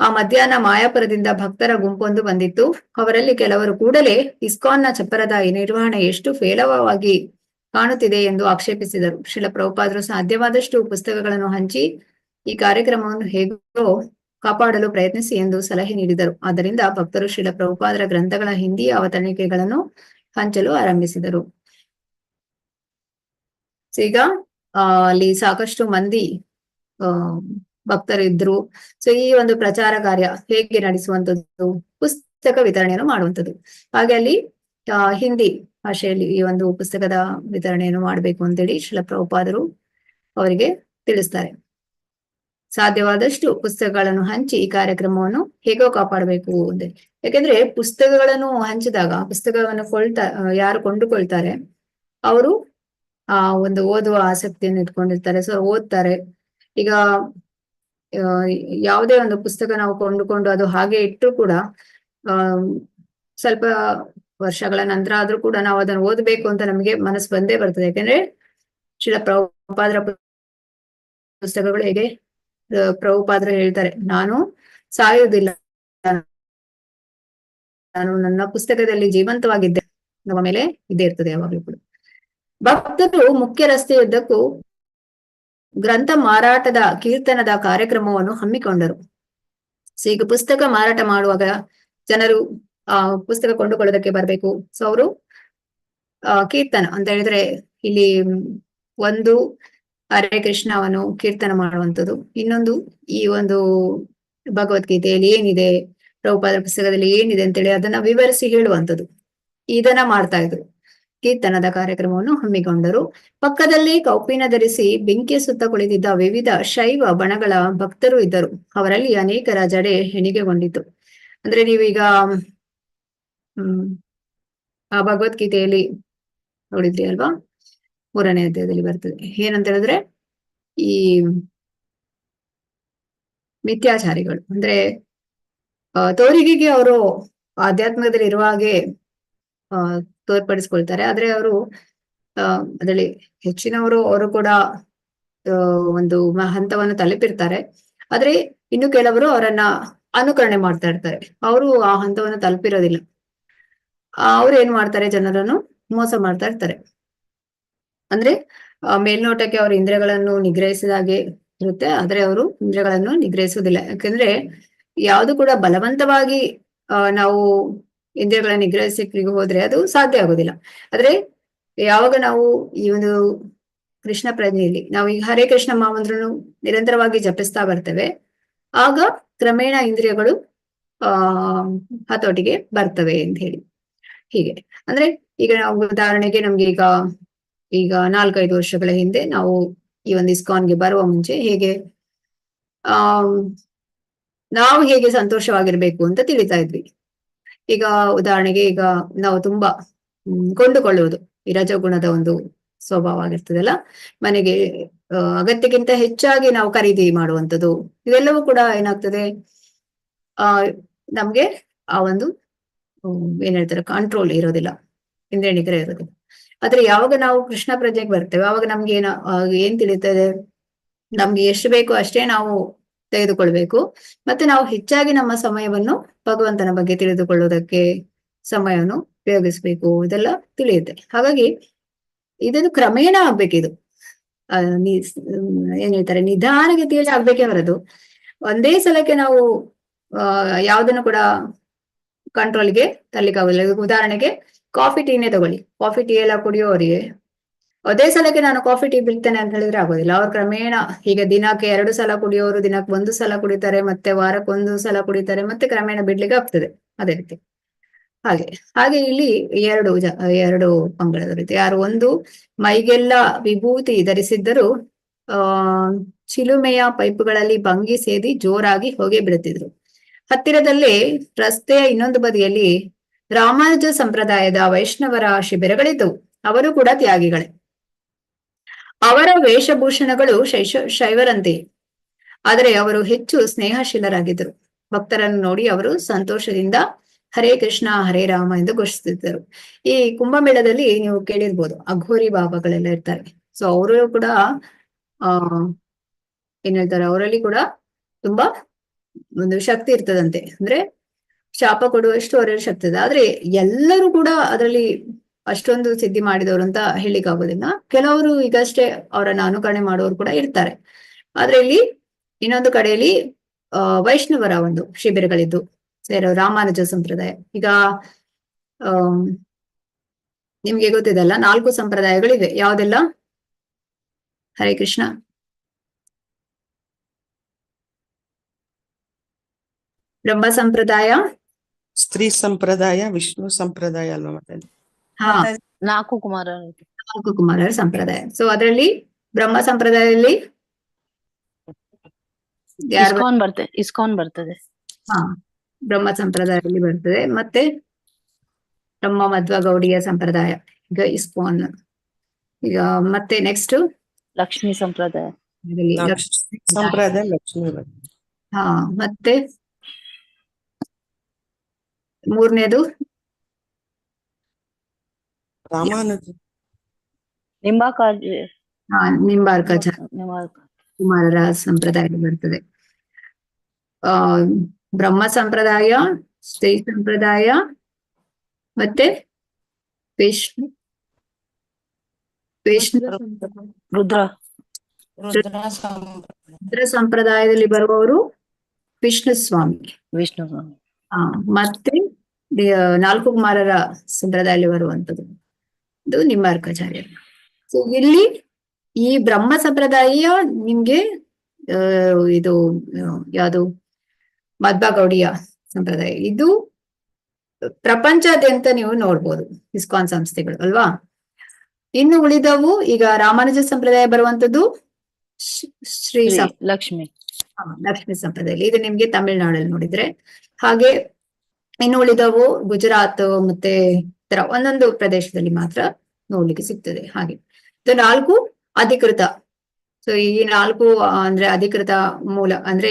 ಆ ಮಧ್ಯಾಹ್ನ ಮಾಯಾಪುರದಿಂದ ಭಕ್ತರ ಗುಂಪೊಂದು ಬಂದಿತ್ತು. ಅವರಲ್ಲಿ ಕೆಲವರು ಕೂಡಲೇ ಇಸ್ಕಾನ್ನ ಚಪ್ಪರದ ಈ ನಿರ್ವಹಣೆ ಎಷ್ಟು ಫೇಲವಾಗಿ ಕಾಣುತ್ತಿದೆ ಎಂದು ಆಕ್ಷೇಪಿಸಿದರು. ಶ್ರೀಲ ಪ್ರಭುಪಾದರು ಸಾಧ್ಯವಾದಷ್ಟು ಪುಸ್ತಕಗಳನ್ನು ಹಂಚಿ ಈ ಕಾರ್ಯಕ್ರಮವನ್ನು ಹೇಗೋ ಕಾಪಾಡಲು ಪ್ರಯತ್ನಿಸಿ ಎಂದು ಸಲಹೆ ನೀಡಿದರು. ಆದ್ದರಿಂದ ಭಕ್ತರು ಶ್ರೀಲ ಪ್ರಭುಪಾದರ ಗ್ರಂಥಗಳ ಹಿಂದಿ ಅವತರಣಿಕೆಗಳನ್ನು ಹಂಚಲು ಆರಂಭಿಸಿದರು. ಈಗ ಅಲ್ಲಿ ಸಾಕಷ್ಟು ಮಂದಿ ಭಕ್ತರಿದ್ರು. ಸೊ ಈ ಒಂದು ಪ್ರಚಾರ ಕಾರ್ಯ ಹೇಗೆ ನಡೆಸುವಂಥದ್ದು, ಪುಸ್ತಕ ವಿತರಣೆಯನ್ನು ಮಾಡುವಂಥದ್ದು. ಹಾಗೆ ಅಲ್ಲಿ ಹಿಂದಿ ಭಾಷೆಯಲ್ಲಿ ಈ ಒಂದು ಪುಸ್ತಕದ ವಿತರಣೆಯನ್ನು ಮಾಡಬೇಕು ಅಂತೇಳಿ ಶ್ರೀಲ ಪ್ರಭುಪಾದರು ಅವರಿಗೆ ತಿಳಿಸ್ತಾರೆ. ಸಾಧ್ಯವಾದಷ್ಟು ಪುಸ್ತಕಗಳನ್ನು ಹಂಚಿ ಈ ಕಾರ್ಯಕ್ರಮವನ್ನು ಹೇಗೋ ಕಾಪಾಡಬೇಕು ಅಂತ. ಯಾಕೆಂದ್ರೆ ಪುಸ್ತಕಗಳನ್ನು ಹಂಚಿದಾಗ ಪುಸ್ತಕವನ್ನು ಯಾರು ಕೊಂಡುಕೊಳ್ತಾರೆ ಅವರು ಒಂದು ಓದುವ ಆಸಕ್ತಿಯನ್ನು ಇಟ್ಕೊಂಡಿರ್ತಾರೆ. ಸೊ ಓದ್ತಾರೆ. ಈಗ ಯಾವುದೇ ಒಂದು ಪುಸ್ತಕ ನಾವು ಕೊಂಡುಕೊಂಡು ಅದು ಹಾಗೆ ಇಟ್ಟರು ಕೂಡ ಸ್ವಲ್ಪ ವರ್ಷಗಳ ನಂತರ ಆದ್ರೂ ಕೂಡ ನಾವು ಅದನ್ನು ಓದಬೇಕು ಅಂತ ನಮಗೆ ಮನಸ್ಸು ಬಂದೇ ಬರ್ತದೆ. ಯಾಕಂದ್ರೆ ಶ್ರೀಲ ಪ್ರಭುಪಾದರ ಪುಸ್ತಕಗಳು ಹೇಗೆ ಪ್ರಭುಪಾದರು ಹೇಳ್ತಾರೆ, ನಾನು ಸಾಯುವುದಿಲ್ಲ, ನಾನು ನನ್ನ ಪುಸ್ತಕದಲ್ಲಿ ಜೀವಂತವಾಗಿದ್ದೆ ನಮ್ಮ ಮೇಲೆ ಇದ್ದೇ ಇರ್ತದೆ ಯಾವಾಗಲೂ ಕೂಡ. ಭಕ್ತರು ಮುಖ್ಯ ರಸ್ತೆಯುದ್ದಕ್ಕೂ ಗ್ರಂಥ ಮಾರಾಟದ ಕೀರ್ತನದ ಕಾರ್ಯಕ್ರಮವನ್ನು ಹಮ್ಮಿಕೊಂಡರು. ಸೊ ಈಗ ಪುಸ್ತಕ ಮಾರಾಟ ಮಾಡುವಾಗ ಜನರು ಪುಸ್ತಕ ಕೊಂಡುಕೊಳ್ಳೋದಕ್ಕೆ ಬರ್ಬೇಕು. ಸೊ ಅವರು ಕೀರ್ತನ ಅಂತ ಹೇಳಿದ್ರೆ ಇಲ್ಲಿ ಒಂದು ಹರೇ ಕೃಷ್ಣವನ್ನು ಕೀರ್ತನ ಮಾಡುವಂಥದ್ದು, ಇನ್ನೊಂದು ಈ ಒಂದು ಭಗವದ್ಗೀತೆಯಲ್ಲಿ ಏನಿದೆ, ಪ್ರಭುಪಾದರ ಪುಸ್ತಕದಲ್ಲಿ ಏನಿದೆ ಅಂತೇಳಿ ಅದನ್ನ ವಿವರಿಸಿ ಹೇಳುವಂಥದ್ದು, ಇದನ್ನ ಮಾಡ್ತಾ ಇದ್ರು. ಕೀರ್ತನದ ಕಾರ್ಯಕ್ರಮವನ್ನು ಹಮ್ಮಿಕೊಂಡರು. ಪಕ್ಕದಲ್ಲಿ ಕೌಪೀನ ಧರಿಸಿ ಬೆಂಕಿಯ ಸುತ್ತ ಕುಳಿತಿದ್ದ ವಿವಿಧ ಶೈವ ಬಣಗಳ ಭಕ್ತರು ಇದ್ದರು. ಅವರಲ್ಲಿ ಅನೇಕರ ಜಡೆ ಹೆಣಿಗೆಗೊಂಡಿತು. ಅಂದ್ರೆ ನೀವೀಗ ಆ ಭಗವದ್ಗೀತೆಯಲ್ಲಿ ನೋಡಿದ್ರಿ ಅಲ್ವಾ, 3ನೇ ಅಧ್ಯಾಯದಲ್ಲಿ ಬರ್ತದೆ. ಏನಂತ ಹೇಳಿದ್ರೆ ಈ ಮಿಥ್ಯಾಚಾರಿಗಳು ಅಂದ್ರೆ ತೋರಿಗೆಗೆ ಅವರು ಆಧ್ಯಾತ್ಮದಲ್ಲಿ ಇರುವ ಹಾಗೆ ತೋರ್ಪಡಿಸ್ಕೊಳ್ತಾರೆ. ಆದ್ರೆ ಅವರು ಅದರಲ್ಲಿ ಹೆಚ್ಚಿನವರು ಅವರು ಕೂಡ ಒಂದು ಹಂತವನ್ನು ತಲುಪಿರ್ತಾರೆ. ಆದ್ರೆ ಇನ್ನು ಕೆಲವರು ಅವರನ್ನ ಅನುಕರಣೆ ಮಾಡ್ತಾ ಇರ್ತಾರೆ. ಅವರು ಆ ಹಂತವನ್ನು ತಲುಪಿರೋದಿಲ್ಲ. ಅವ್ರು ಏನ್ ಮಾಡ್ತಾರೆ, ಜನರನ್ನು ಮೋಸ ಮಾಡ್ತಾ ಇರ್ತಾರೆ. ಅಂದ್ರೆ ಮೇಲ್ನೋಟಕ್ಕೆ ಅವರು ಇಂದ್ರಿಯಗಳನ್ನು ನಿಗ್ರಹಿಸಿದ ಹಾಗೆ ಇರುತ್ತೆ, ಆದ್ರೆ ಅವರು ಇಂದ್ರಿಯಗಳನ್ನು ನಿಗ್ರಹಿಸುವುದಿಲ್ಲ. ಯಾಕಂದ್ರೆ ಯಾವುದು ಕೂಡ ಬಲವಂತವಾಗಿ ನಾವು ಇಂದ್ರಿಯಗಳ ನಿಗ್ರಹಿಸಕ್ಕೆ ಹೋದ್ರೆ ಅದು ಸಾಧ್ಯ ಆಗೋದಿಲ್ಲ. ಆದ್ರೆ ಯಾವಾಗ ನಾವು ಈ ಒಂದು ಕೃಷ್ಣ ಪ್ರಜ್ಞೆಯಲ್ಲಿ ನಾವು ಈಗ ಹರೇ ಕೃಷ್ಣ ಮಹಾಮಂತ್ರನು ನಿರಂತರವಾಗಿ ಜಪಿಸ್ತಾ ಬರ್ತೇವೆ, ಆಗ ಕ್ರಮೇಣ ಇಂದ್ರಿಯಗಳು ಹತೋಟಿಗೆ ಬರ್ತವೆ ಅಂತ ಹೇಳಿ. ಹೀಗೆ ಅಂದ್ರೆ ಈಗ ನಾವು ಉದಾಹರಣೆಗೆ ನಮ್ಗೆ ಈಗ 4-5 ವರ್ಷಗಳ ಹಿಂದೆ ನಾವು ಈ ಒಂದು ಇಸ್ಕಾನ್ಗೆ ಬರುವ ಮುಂಚೆ ಹೇಗೆ ನಾವು ಹೇಗೆ ಸಂತೋಷವಾಗಿರ್ಬೇಕು ಅಂತ ತಿಳಿತಾ ಇದ್ವಿ. ಈಗ ಉದಾಹರಣೆಗೆ ಈಗ ನಾವು ತುಂಬಾ ಕೊಂಡುಕೊಳ್ಳುವುದು ಈ ರಜಗುಣದ ಒಂದು ಸ್ವಭಾವ ಆಗಿರ್ತದಲ್ಲ, ಮನೆಗೆ ಅಗತ್ಯಕ್ಕಿಂತ ಹೆಚ್ಚಾಗಿ ನಾವು ಖರೀದಿ ಮಾಡುವಂಥದ್ದು, ಇವೆಲ್ಲವೂ ಕೂಡ ಏನಾಗ್ತದೆ, ನಮ್ಗೆ ಆ ಒಂದು ಏನ್ ಹೇಳ್ತಾರೆ ಕಂಟ್ರೋಲ್ ಇರೋದಿಲ್ಲ, ಇಂದ್ರಿಯ ನಿಗ್ರಹ ಇರೋದಿಲ್ಲ. ಆದ್ರೆ ಯಾವಾಗ ನಾವು ಕೃಷ್ಣ ಪ್ರಜ್ಞೆಗೆ ಬರ್ತೇವೆ ಆವಾಗ ನಮ್ಗೆ ಏನ್ ತಿಳಿತದೆ, ನಮ್ಗೆ ಎಷ್ಟು ಬೇಕೋ ಅಷ್ಟೇ ನಾವು ತೆಗೆದುಕೊಳ್ಬೇಕು, ಮತ್ತೆ ನಾವು ಹೆಚ್ಚಾಗಿ ನಮ್ಮ ಸಮಯವನ್ನು ಭಗವಂತನ ಬಗ್ಗೆ ತಿಳಿದುಕೊಳ್ಳುವುದಕ್ಕೆ ಸಮಯವನ್ನು ಉಪಯೋಗಿಸ್ಬೇಕು, ಇದೆಲ್ಲ ತಿಳಿಯುತ್ತೆ. ಹಾಗಾಗಿ ಇದನ್ನು ಕ್ರಮೇಣ ಆಗ್ಬೇಕಿದು. ಏನ್ ಹೇಳ್ತಾರೆ ನಿಧಾನಗತಿಯಲ್ಲಿ ಆಗ್ಬೇಕೇ ಹೊರದು ಒಂದೇ ಸಲಕ್ಕೆ ನಾವು ಯಾವ್ದನ್ನು ಕೂಡ ಕಂಟ್ರೋಲ್ಗೆ ತರ್ಲಿಕ್ಕಾಗಲ್ಲ. ಉದಾಹರಣೆಗೆ ಕಾಫಿ ಟೀನೇ ತಗೊಳ್ಳಿ, ಕಾಫಿ ಟೀ ಎಲ್ಲ ಕುಡಿಯೋರಿಗೆ ಅದೇ ಸಲಕ್ಕೆ ನಾನು ಕಾಫಿ ಟೀ ಬಿಡ್ತೇನೆ ಅಂತ ಹೇಳಿದ್ರೆ ಆಗೋದಿಲ್ಲ. ಅವ್ರು ಕ್ರಮೇಣ ಈಗ ದಿನಕ್ಕೆ 2 ಸಲ ಕುಡಿಯೋರು ದಿನಕ್ಕೆ 1 ಸಲ ಕುಡಿತಾರೆ, ಮತ್ತೆ ವಾರಕ್ಕೆ 1 ಸಲ ಕುಡಿತಾರೆ, ಮತ್ತೆ ಕ್ರಮೇಣ ಬಿಡ್ಲಿಕ್ಕೆ ಆಗ್ತದೆ. ಅದೇ ರೀತಿ ಹಾಗೆ ಇಲ್ಲಿ ಎರಡು ಪಂಗಡದ ರೀತಿ. ಯಾರು ಒಂದು ಮೈಗೆಲ್ಲ ವಿಭೂತಿ ಧರಿಸಿದ್ದರೂ ಚಿಲುಮೆಯ ಪೈಪುಗಳಲ್ಲಿ ಭಂಗಿ ಸೇದಿ ಜೋರಾಗಿ ಹೊಗೆ ಬಿಡುತ್ತಿದ್ರು. ಹತ್ತಿರದಲ್ಲಿ ರಸ್ತೆಯ ಇನ್ನೊಂದು ಬದಿಯಲ್ಲಿ ರಾಮಾನುಜ ಸಂಪ್ರದಾಯದ ವೈಷ್ಣವರ ಶಿಬಿರಗಳಿದ್ದವು. ಅವರು ಕೂಡ ತ್ಯಾಗಿಗಳೇ. ಅವರ ವೇಷಭೂಷಣಗಳು ಶೈವರಂತೆಯೇ, ಆದರೆ ಅವರು ಹೆಚ್ಚು ಸ್ನೇಹಶೀಲರಾಗಿದ್ದರು. ಭಕ್ತರನ್ನು ನೋಡಿ ಅವರು ಸಂತೋಷದಿಂದ ಹರೇ ಕೃಷ್ಣ ಹರೇ ರಾಮ ಎಂದು ಘೋಷಿಸುತ್ತಿದ್ದರು. ಈ ಕುಂಭಮೇಳದಲ್ಲಿ ನೀವು ಕೇಳಿರ್ಬೋದು, ಅಘೋರಿ ಬಾಬಾಗಳೆಲ್ಲ ಇರ್ತಾರೆ. ಸೊ ಅವರು ಕೂಡ ಏನ್ ಹೇಳ್ತಾರೆ, ಅವರಲ್ಲಿ ಕೂಡ ತುಂಬಾ ಒಂದು ಶಕ್ತಿ ಇರ್ತದಂತೆ, ಅಂದ್ರೆ ಶಾಪ ಕೊಡುವಷ್ಟು ಅವರಲ್ಲಿ ಶಕ್ತಿ ಇದೆ. ಆದ್ರೆ ಎಲ್ಲರೂ ಕೂಡ ಅದರಲ್ಲಿ ಅಷ್ಟೊಂದು ಸಿದ್ಧಿ ಮಾಡಿದವರು ಅಂತ ಹೇಳಿಕ್ ಆಗೋದಿಲ್ಲ. ಕೆಲವರು ಈಗಷ್ಟೇ ಅವರನ್ನ ಅನುಕರಣೆ ಮಾಡುವವರು ಕೂಡ ಇರ್ತಾರೆ. ಆದ್ರೆ ಇಲ್ಲಿ ಇನ್ನೊಂದು ಕಡೆಯಲ್ಲಿ ವೈಷ್ಣವರ ಒಂದು ಶಿಬಿರಗಳಿದ್ದು ರಾಮಾನುಜ ಸಂಪ್ರದಾಯ. ಈಗ ನಿಮ್ಗೆ ಗೊತ್ತಿದೆಲ್ಲ 4 ಸಂಪ್ರದಾಯಗಳಿವೆ. ಯಾವ್ದೆಲ್ಲ? ಹರೇ ಕೃಷ್ಣ. ಬ್ರಹ್ಮ ಸಂಪ್ರದಾಯ, ಸ್ತ್ರೀ ಸಂಪ್ರದಾಯ, ವಿಷ್ಣು ಸಂಪ್ರದಾಯ ಅಲ್ವಾ ಮತ್ತೆ? ಹಾ, 4 ಕುಮಾರರ ಸಂಪ್ರದಾಯ. ಸೊ ಅದರಲ್ಲಿ ಬ್ರಹ್ಮ ಸಂಪ್ರದಾಯದಲ್ಲಿ ಇಸ್ಕಾನ್ ಬರ್ತದೆ. ಹಾ, ಬ್ರಹ್ಮ ಸಂಪ್ರದಾಯದಲ್ಲಿ ಬರ್ತದೆ. ಮತ್ತೆ ಬ್ರಹ್ಮ ಮಧ್ವ ಗೌಡಿಯ ಸಂಪ್ರದಾಯ, ಈಗ ಇಸ್ಕಾನ್. ಈಗ ಮತ್ತೆ ನೆಕ್ಸ್ಟ್ ಲಕ್ಷ್ಮೀ ಸಂಪ್ರದಾಯ. ಸಂಪ್ರದಾಯ ಲಕ್ಷ್ಮೀ. ಹಾ, ಮತ್ತೆ 3ನೇದು ರಾಮಾನುಜ ನಿಂಬಾರ್ಕಾಚಾರ್ಯ ಕುಮಾರರ ಸಂಪ್ರದಾಯ ಬರ್ತದೆ. ಬ್ರಹ್ಮ ಸಂಪ್ರದಾಯ, ಸ್ತ್ರೀ ಸಂಪ್ರದಾಯ, ಮತ್ತೆ ರುದ್ರ ಸಂಪ್ರದಾಯದಲ್ಲಿ ಬರುವವರು ವಿಷ್ಣು ಸ್ವಾಮಿ. ಮತ್ತೆ 4 ಕುಮಾರರ ಸಂಪ್ರದಾಯದಲ್ಲಿ ಬರುವಂತದ್ದು ಇದು ನಿಂಬಾರ್ಕಾಚಾರ್ಯ. ಸೊ ಇಲ್ಲಿ ಈ ಬ್ರಹ್ಮ ಸಂಪ್ರದಾಯ ನಿಮ್ಗೆ ಇದು ಯಾವುದು ಮಧ್ವ ಗೌಡಿಯ ಸಂಪ್ರದಾಯ, ಇದು ಪ್ರಪಂಚಾದ್ಯಂತ ನೀವು ನೋಡ್ಬೋದು ಇಸ್ಕಾನ್ ಸಂಸ್ಥೆಗಳು ಅಲ್ವಾ. ಇನ್ನು ಉಳಿದವು ಈಗ ರಾಮಾನುಜ ಸಂಪ್ರದಾಯ ಬರುವಂತದ್ದು ಲಕ್ಷ್ಮಿ ಸಂಪ್ರದಾಯ, ಇದು ನಿಮ್ಗೆ ತಮಿಳ್ನಾಡಲ್ಲಿ ನೋಡಿದ್ರೆ. ಹಾಗೆ ಇನ್ನು ಉಳಿದವು ಗುಜರಾತ್ ಮತ್ತೆ ತರ ಒಂದೊಂದು ಪ್ರದೇಶದಲ್ಲಿ ಮಾತ್ರ ನೋಡ್ಲಿಕ್ಕೆ ಸಿಗ್ತದೆ. ಹಾಗೆ 4 ಅಧಿಕೃತ. ಸೊ ಈ 4 ಅಂದ್ರೆ ಅಧಿಕೃತ ಮೂಲ ಅಂದ್ರೆ